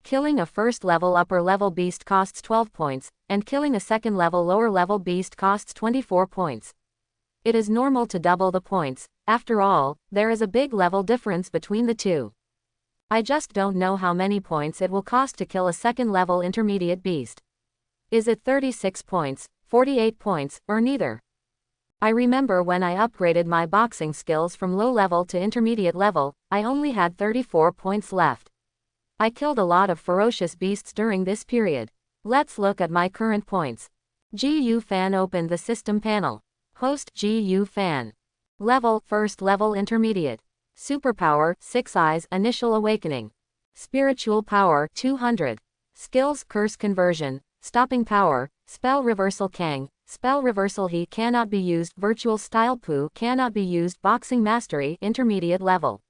Killing a first-level upper-level beast costs 12 points, and killing a second-level lower-level beast costs 24 points. It is normal to double the points, after all, there is a big level difference between the two. I just don't know how many points it will cost to kill a second-level intermediate beast. Is it 36 points, 48 points, or neither? I remember when I upgraded my boxing skills from low level to intermediate level, I only had 34 points left. I killed a lot of ferocious beasts during this period. Let's look at my current points. Ji Yu Fan opened the system panel. Host Ji Yu Fan. Level, first level intermediate. Superpower, 6 Eyes, Initial Awakening. Spiritual Power, 200. Skills, Curse Conversion, Stopping Power, Spell Reversal Kang, Spell Reversal He cannot be used, Virtual Style Poo cannot be used, Boxing Mastery, Intermediate Level.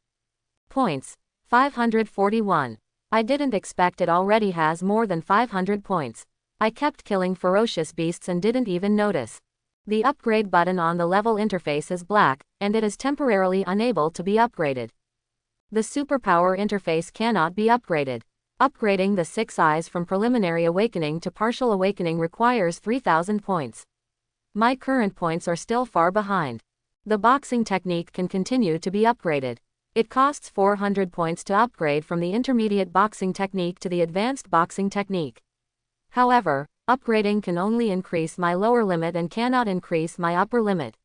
Points, 541. I didn't expect it already has more than 500 points. I kept killing ferocious beasts and didn't even notice. The upgrade button on the level interface is black, and it is temporarily unable to be upgraded. The superpower interface cannot be upgraded. Upgrading the 6 Eyes from preliminary awakening to partial awakening requires 3000 points. My current points are still far behind. The boxing technique can continue to be upgraded. It costs 400 points to upgrade from the intermediate boxing technique to the advanced boxing technique. However, upgrading can only increase my lower limit and cannot increase my upper limit.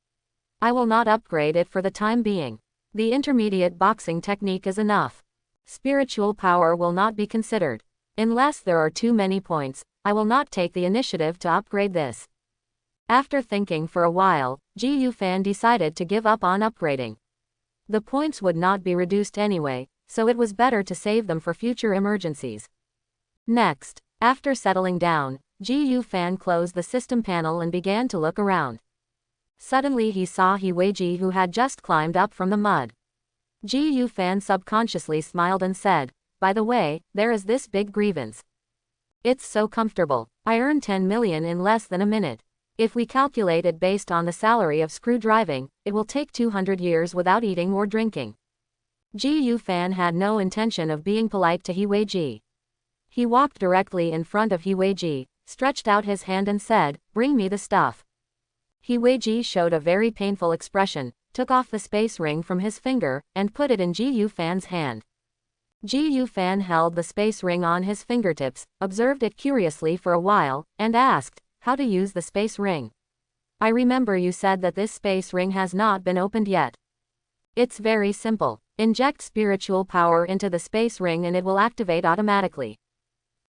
I will not upgrade it for the time being. The intermediate boxing technique is enough. Spiritual power will not be considered. Unless there are too many points, I will not take the initiative to upgrade this. After thinking for a while, Ji Yufan decided to give up on upgrading. The points would not be reduced anyway, so it was better to save them for future emergencies. Next, after settling down, Ji Yufan closed the system panel and began to look around. Suddenly he saw He Weiji, who had just climbed up from the mud. Ji Yufan subconsciously smiled and said, "By the way, there is this big grievance. It's so comfortable. I earn 10 million in less than a minute. If we calculate it based on the salary of screw driving, it will take 200 years without eating or drinking." Ji Yufan had no intention of being polite to He Weiji. He walked directly in front of He Weiji, stretched out his hand and said, "Bring me the stuff." He Weiji showed a very painful expression, took off the space ring from his finger, and put it in Ji Yufan's hand. Ji Yufan held the space ring on his fingertips, observed it curiously for a while, and asked, "How to use the space ring? I remember you said that this space ring has not been opened yet." "It's very simple. Inject spiritual power into the space ring and it will activate automatically."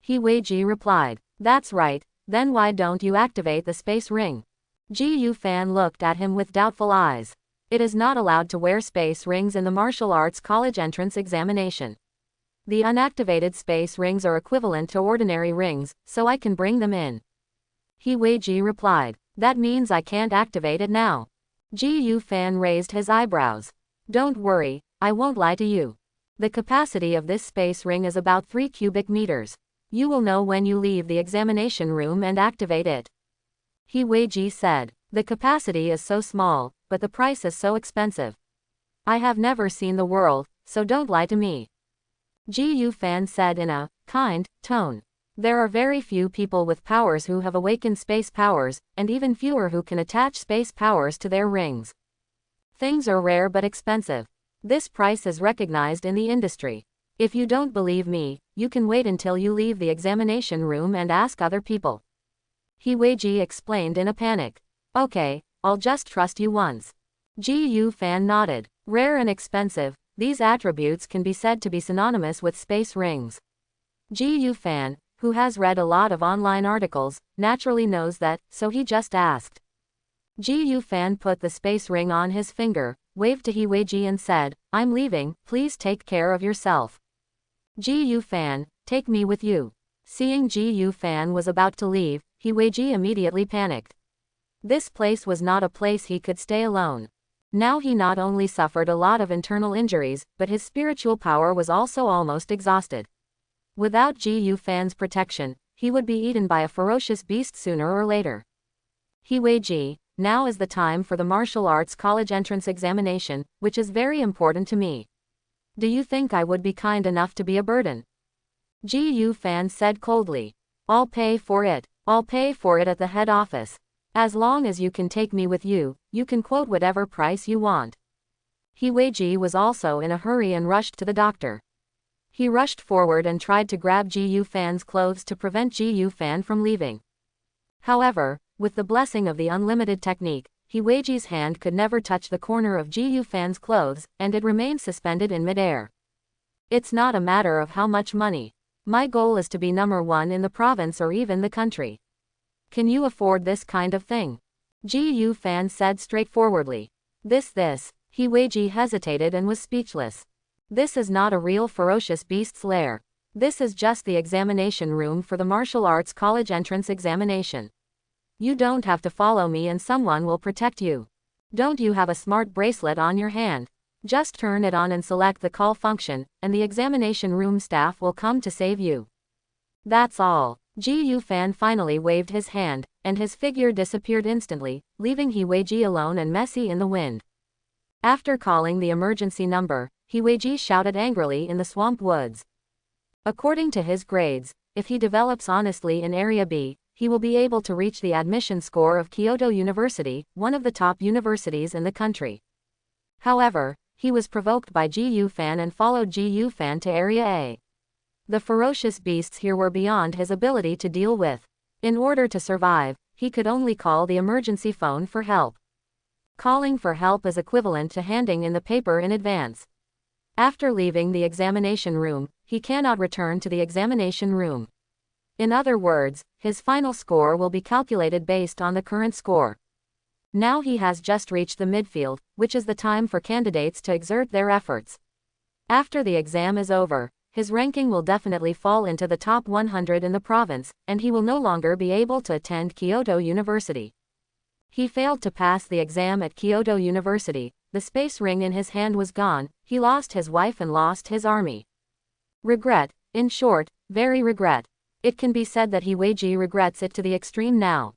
He Weiji replied. "That's right, then why don't you activate the space ring?" Ji Yufan looked at him with doubtful eyes. It is not allowed to wear space rings in the martial arts college entrance examination. The unactivated space rings are equivalent to ordinary rings, so I can bring them in. He Weiji replied. "That means I can't activate it now." Ji Yufan raised his eyebrows. "Don't worry, I won't lie to you. The capacity of this space ring is about 3 cubic meters. You will know when you leave the examination room and activate it." He Weiji said. "The capacity is so small, but the price is so expensive. I have never seen the world, so don't lie to me." Ji Yufan said in a kind tone. "There are very few people with powers who have awakened space powers, and even fewer who can attach space powers to their rings. Things are rare but expensive. This price is recognized in the industry. If you don't believe me, you can wait until you leave the examination room and ask other people." He Weiji explained in a panic. "Okay, I'll just trust you once." Ji Yufan nodded. Rare and expensive, these attributes can be said to be synonymous with space rings. Ji Yufan, who has read a lot of online articles, naturally knows that, so he just asked. Ji Yufan put the space ring on his finger, waved to He Weiji and said, "I'm leaving, please take care of yourself." Ji Yufan, take me with you. Seeing Ji Yufan was about to leave, He Weiji immediately panicked. This place was not a place he could stay alone. Now he not only suffered a lot of internal injuries, but his spiritual power was also almost exhausted. Without Ji Yufan's protection, he would be eaten by a ferocious beast sooner or later. He Weiji, now is the time for the martial arts college entrance examination, which is very important to me. Do you think I would be kind enough to be a burden?" Ji Yufan said coldly. "I'll pay for it. I'll pay for it at the head office. As long as you can take me with you, you can quote whatever price you want." He Weiji was also in a hurry and rushed to the doctor. He rushed forward and tried to grab Ji Yufan's clothes to prevent Ji Yufan from leaving. However, with the blessing of the unlimited technique, He Weiji's hand could never touch the corner of Ji Yufan's clothes, and it remained suspended in midair. "It's not a matter of how much money. My goal is to be number 1 in the province or even the country. Can you afford this kind of thing?" Ji Yufan said straightforwardly. This. He Weiji hesitated and was speechless. "This is not a real ferocious beast's lair. This is just the examination room for the martial arts college entrance examination. You don't have to follow me and someone will protect you. Don't you have a smart bracelet on your hand? Just turn it on and select the call function, and the examination room staff will come to save you. That's all." Ji Yufan finally waved his hand, and his figure disappeared instantly, leaving He Weiji alone and messy in the wind. After calling the emergency number, He Weiji shouted angrily in the swamp woods. According to his grades, if he develops honestly in Area B, he will be able to reach the admission score of Kyoto University, one of the top universities in the country. However, he was provoked by Ji Yufan and followed Ji Yufan to Area A. The ferocious beasts here were beyond his ability to deal with. In order to survive, he could only call the emergency phone for help. Calling for help is equivalent to handing in the paper in advance. After leaving the examination room, he cannot return to the examination room. In other words, his final score will be calculated based on the current score. Now he has just reached the midfield, which is the time for candidates to exert their efforts. After the exam is over, his ranking will definitely fall into the top 100 in the province, and he will no longer be able to attend Kyoto University. He failed to pass the exam at Kyoto University, the space ring in his hand was gone, he lost his wife and lost his army. Regret, in short, very regret. It can be said that Weiji regrets it to the extreme now.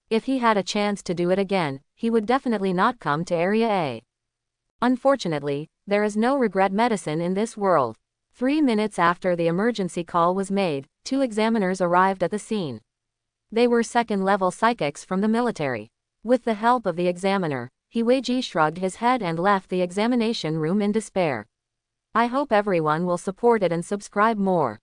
If he had a chance to do it again, he would definitely not come to Area A. Unfortunately, there is no regret medicine in this world. 3 minutes after the emergency call was made, 2 examiners arrived at the scene. They were second-level psychics from the military. With the help of the examiner, Weiji shrugged his head and left the examination room in despair. I hope everyone will support it and subscribe more.